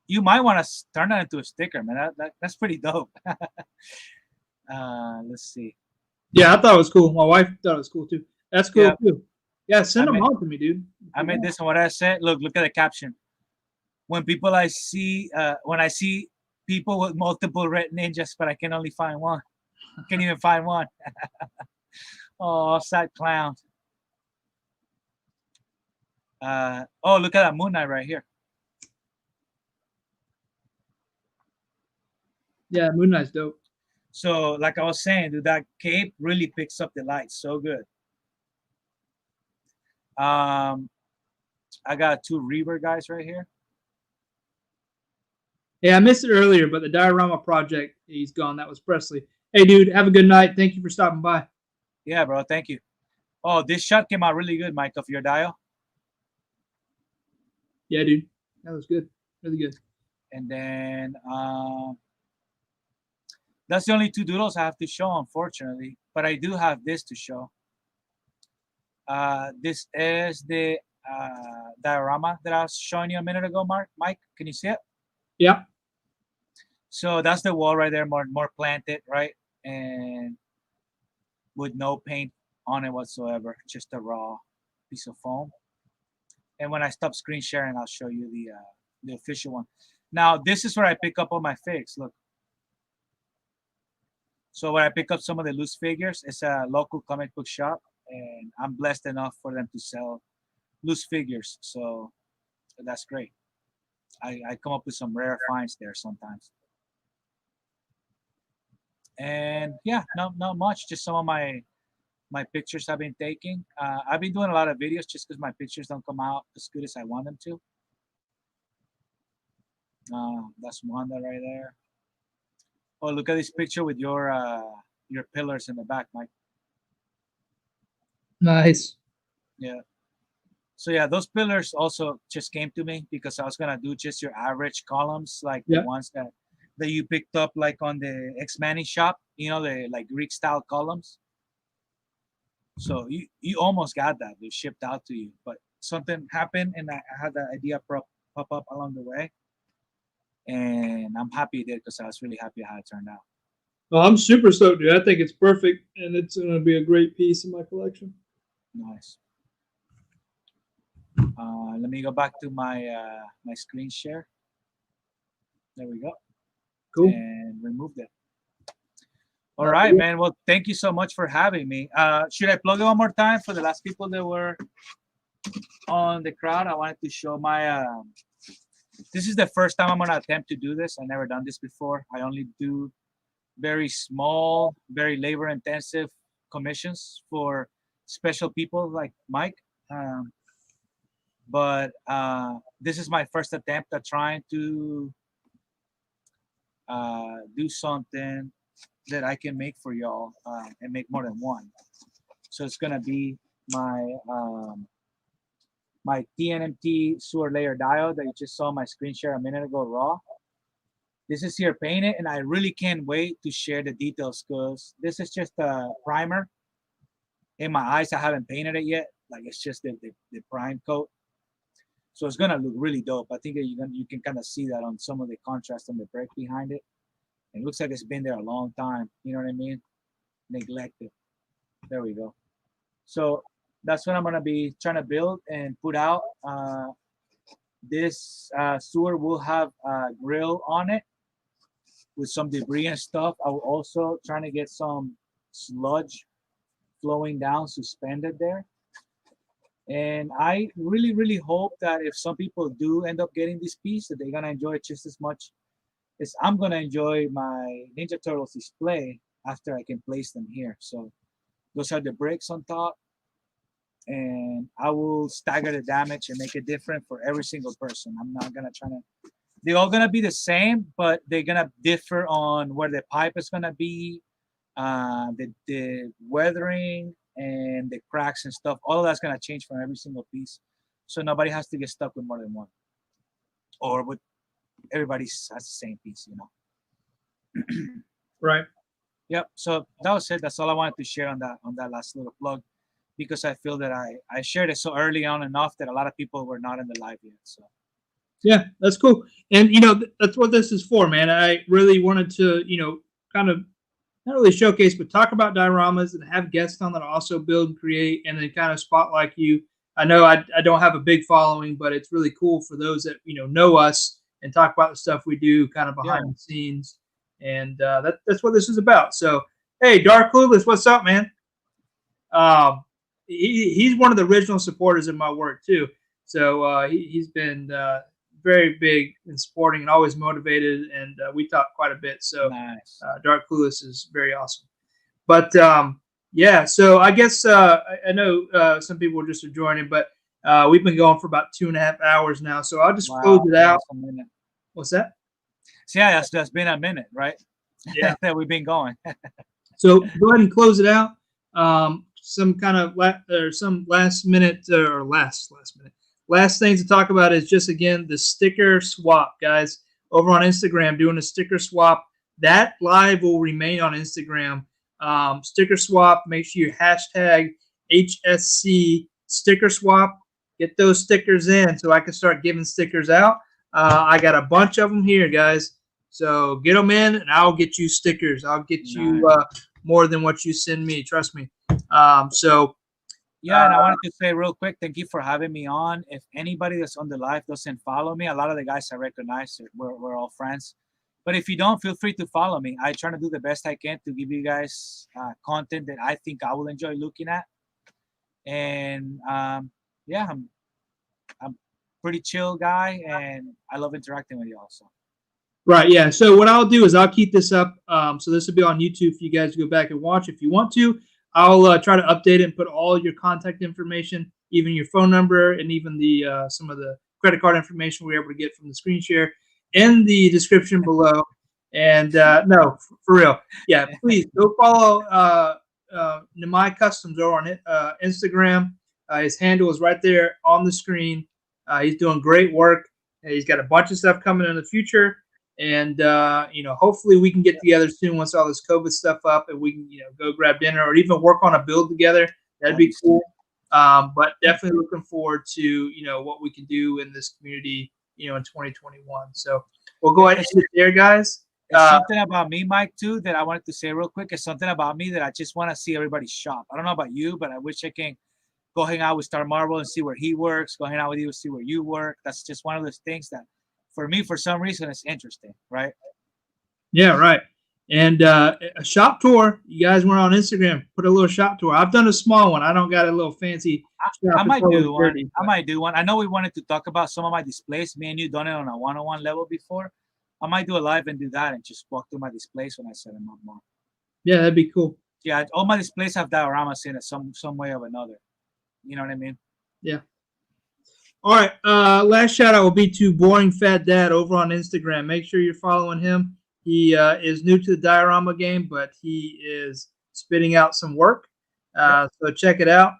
[SPEAKER 2] You might want to turn that into a sticker, man. That's pretty dope. Let's see.
[SPEAKER 1] Yeah, I thought it was cool. My wife thought it was cool too. That's cool
[SPEAKER 2] Yeah,
[SPEAKER 1] too. Yeah, send
[SPEAKER 2] I
[SPEAKER 1] them
[SPEAKER 2] made
[SPEAKER 1] on to me, dude.
[SPEAKER 2] I made this, and what I said. Look at the caption. When I see people with multiple red ninjas, but I can only find one. Can't even find one. Oh, sad clown. Oh, look at that Moon Knight right here.
[SPEAKER 1] Yeah, Moon Knight's dope.
[SPEAKER 2] So, like I was saying, dude, that cape really picks up the light so good. I got two Reaver guys right here.
[SPEAKER 1] Yeah, I missed it earlier, but the Diorama project, he's gone. That was Presley. Hey, dude, have a good night. Thank you for stopping by.
[SPEAKER 2] Yeah, bro. Thank you. Oh, this shot came out really good, Mike, of your dial.
[SPEAKER 1] Yeah, dude, that was good. Really good.
[SPEAKER 2] And then that's the only two doodles I have to show, unfortunately. But I do have this to show. This is the diorama that I was showing you a minute ago, Mike. Can you see it?
[SPEAKER 1] Yeah.
[SPEAKER 2] So that's the wall right there, more planted, right? And with no paint on it whatsoever, just a raw piece of foam. And when I stop screen sharing, I'll show you the official one. Now, this is where I pick up all my figs. Look. So where I pick up some of the loose figures, it's a local comic book shop, and I'm blessed enough for them to sell loose figures. So that's great. I come up with some rare finds there sometimes. And yeah, not much. Just some of my pictures I've been taking. I've been doing a lot of videos just because my pictures don't come out as good as I want them to. That's Wanda right there. Oh, look at this picture with your pillars in the back, Mike.
[SPEAKER 1] Nice.
[SPEAKER 2] Yeah. So yeah, those pillars also just came to me because I was gonna do just your average columns, like the
[SPEAKER 1] Yeah.
[SPEAKER 2] ones that you picked up like on the X-Mani shop, the like Greek style columns. So you almost got that. They shipped out to you, but something happened, and I had that idea pop up along the way, and I'm happy it did because I was really happy how it turned out.
[SPEAKER 1] Well, I'm super stoked, dude. I think it's perfect, and it's going to be a great piece in my collection.
[SPEAKER 2] Nice. Let me go back to my screen share. There we go.
[SPEAKER 1] Cool.
[SPEAKER 2] And removed it. All right, man. Well, thank you so much for having me. Should I plug it one more time for the last people that were on the crowd? I wanted to show my. This is the first time I'm gonna attempt to do this. I never done this before. I only do very small, very labor-intensive commissions for special people like Mike. But this is my first attempt at trying to do something that I can make for y'all and make more than one. So it's gonna be my my TNMT sewer layer diode that you just saw my screen share a minute ago raw. This is here painted, and I really can't wait to share the details because this is just a primer. In my eyes, I haven't painted it yet. Like it's just the prime coat. So it's gonna look really dope. I think that you can kind of see that on some of the contrast on the brick behind it. It looks like it's been there a long time. You know what I mean? Neglected. There we go. So that's what I'm gonna be trying to build and put out. This sewer will have a grill on it with some debris and stuff. I will also trying to get some sludge flowing down suspended there. And I really, really hope that if some people do end up getting this piece, that they're gonna enjoy it just as much as I'm gonna enjoy my Ninja Turtles display after I can place them here. So those are the bricks on top, and I will stagger the damage and make it different for every single person. I'm not gonna try to. They're all gonna be the same, but they're gonna differ on where the pipe is gonna be, the weathering and the cracks and stuff. All of that's gonna change from every single piece, so nobody has to get stuck with more than one, or with everybody has the same piece,
[SPEAKER 1] Right.
[SPEAKER 2] Yep. So that was it. That's all I wanted to share on that last little plug, because I feel that I shared it so early on enough that a lot of people were not in the live yet. So
[SPEAKER 1] yeah, that's cool. And that's what this is for, man. I really wanted to kind of not really showcase, but talk about dioramas and have guests on that also build and create, and then kind of spotlight you. I know I don't have a big following, but it's really cool for those that know us and talk about the stuff we do kind of behind the scenes. And that's what this is about. So, hey, Dark Clueless, what's up, man? He's one of the original supporters of my work too. So he's been very big in supporting and always motivated, and we talk quite a bit. So
[SPEAKER 2] nice.
[SPEAKER 1] Dark Clueless is very awesome. But yeah, so I guess I know some people just are joining, but we've been going for about 2.5 hours now. So I'll just close it out. What's that?
[SPEAKER 2] So yeah, that's been a minute, right?
[SPEAKER 1] Yeah,
[SPEAKER 2] that we've been going.
[SPEAKER 1] So go ahead and close it out. Some kind of some last minute or last minute. Last things to talk about is just again the sticker swap, guys. Over on Instagram, doing a sticker swap. That live will remain on Instagram. Sticker swap. Make sure you hashtag HSC sticker swap. Get those stickers in so I can start giving stickers out. I got a bunch of them here, guys. So get them in, and I'll get you stickers. I'll get you more than what you send me. Trust me.
[SPEAKER 2] Yeah, and I wanted to say real quick, thank you for having me on. If anybody that's on the live doesn't follow me, a lot of the guys I recognize, we're all friends. But if you don't, feel free to follow me. I try to do the best I can to give you guys content that I think I will enjoy looking at. And yeah, I'm pretty chill guy, and I love interacting with you also.
[SPEAKER 1] Right, yeah. So what I'll do is I'll keep this up. So this will be on YouTube for you guys to go back and watch if you want to. I'll try to update it and put all your contact information, even your phone number, and even the some of the credit card information we were able to get from the screen share in the description below. And no, for real, yeah. Please go follow Nimai Customs over on Instagram. His handle is right there on the screen. He's doing great work. He's got a bunch of stuff coming in the future, and hopefully we can get together soon once all this COVID stuff up, and we can go grab dinner or even work on a build together. That'd be cool. But definitely looking forward to what we can do in this community in 2021. So we'll go ahead and end it there, guys.
[SPEAKER 2] It's something about me, Mike, too, that I wanted to say real quick. It's something about me that I just want to see everybody shop. I don't know about you, but I wish I can go hang out with Star Marble and see where he works, go hang out with you and see where you work. That's just one of those things that, for me, for some reason, it's interesting, right?
[SPEAKER 1] Yeah, right. And a shop tour. You guys were on Instagram. Put a little shop tour. I've done a small one. I don't got a little fancy.
[SPEAKER 2] I might do one. I might do one. I know we wanted to talk about some of my displays. Me and you done it on a one-on-one level before. I might do a live and do that and just walk through my displays when I set them up more.
[SPEAKER 1] Yeah, that'd be cool.
[SPEAKER 2] Yeah, all my displays have dioramas in it some way or another. You know what I mean?
[SPEAKER 1] Yeah. All right. Last shout out will be to Boring Fat Dad over on Instagram. Make sure you're following him. He is new to the diorama game, but he is spitting out some work. So check it out.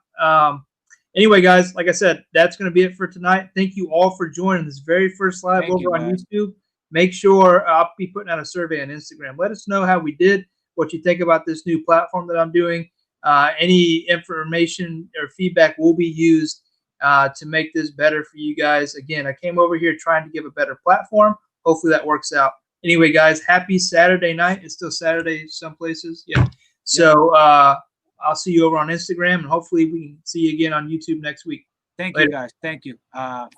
[SPEAKER 1] Anyway, guys, like I said, that's going to be it for tonight. Thank you all for joining this very first live over on YouTube. Make sure I'll be putting out a survey on Instagram. Let us know how we did, what you think about this new platform that I'm doing. Any information or feedback will be used to make this better for you guys. Again, I came over here trying to give a better platform. Hopefully that works out. Anyway, guys, happy Saturday night. It's still Saturday some places. Yeah. So I'll see you over on Instagram, and hopefully we can see you again on YouTube next week.
[SPEAKER 2] Thank you, guys. Thank you.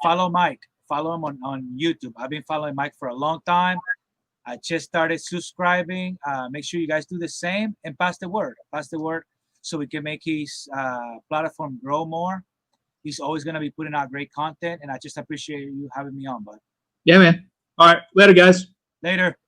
[SPEAKER 2] Follow Mike. Follow him on YouTube. I've been following Mike for a long time. I just started subscribing. Make sure you guys do the same and pass the word. Pass the word so we can make his platform grow more. He's always going to be putting out great content, and I just appreciate you having me on, bud.
[SPEAKER 1] Yeah, man. All right. Later, guys.
[SPEAKER 2] Later.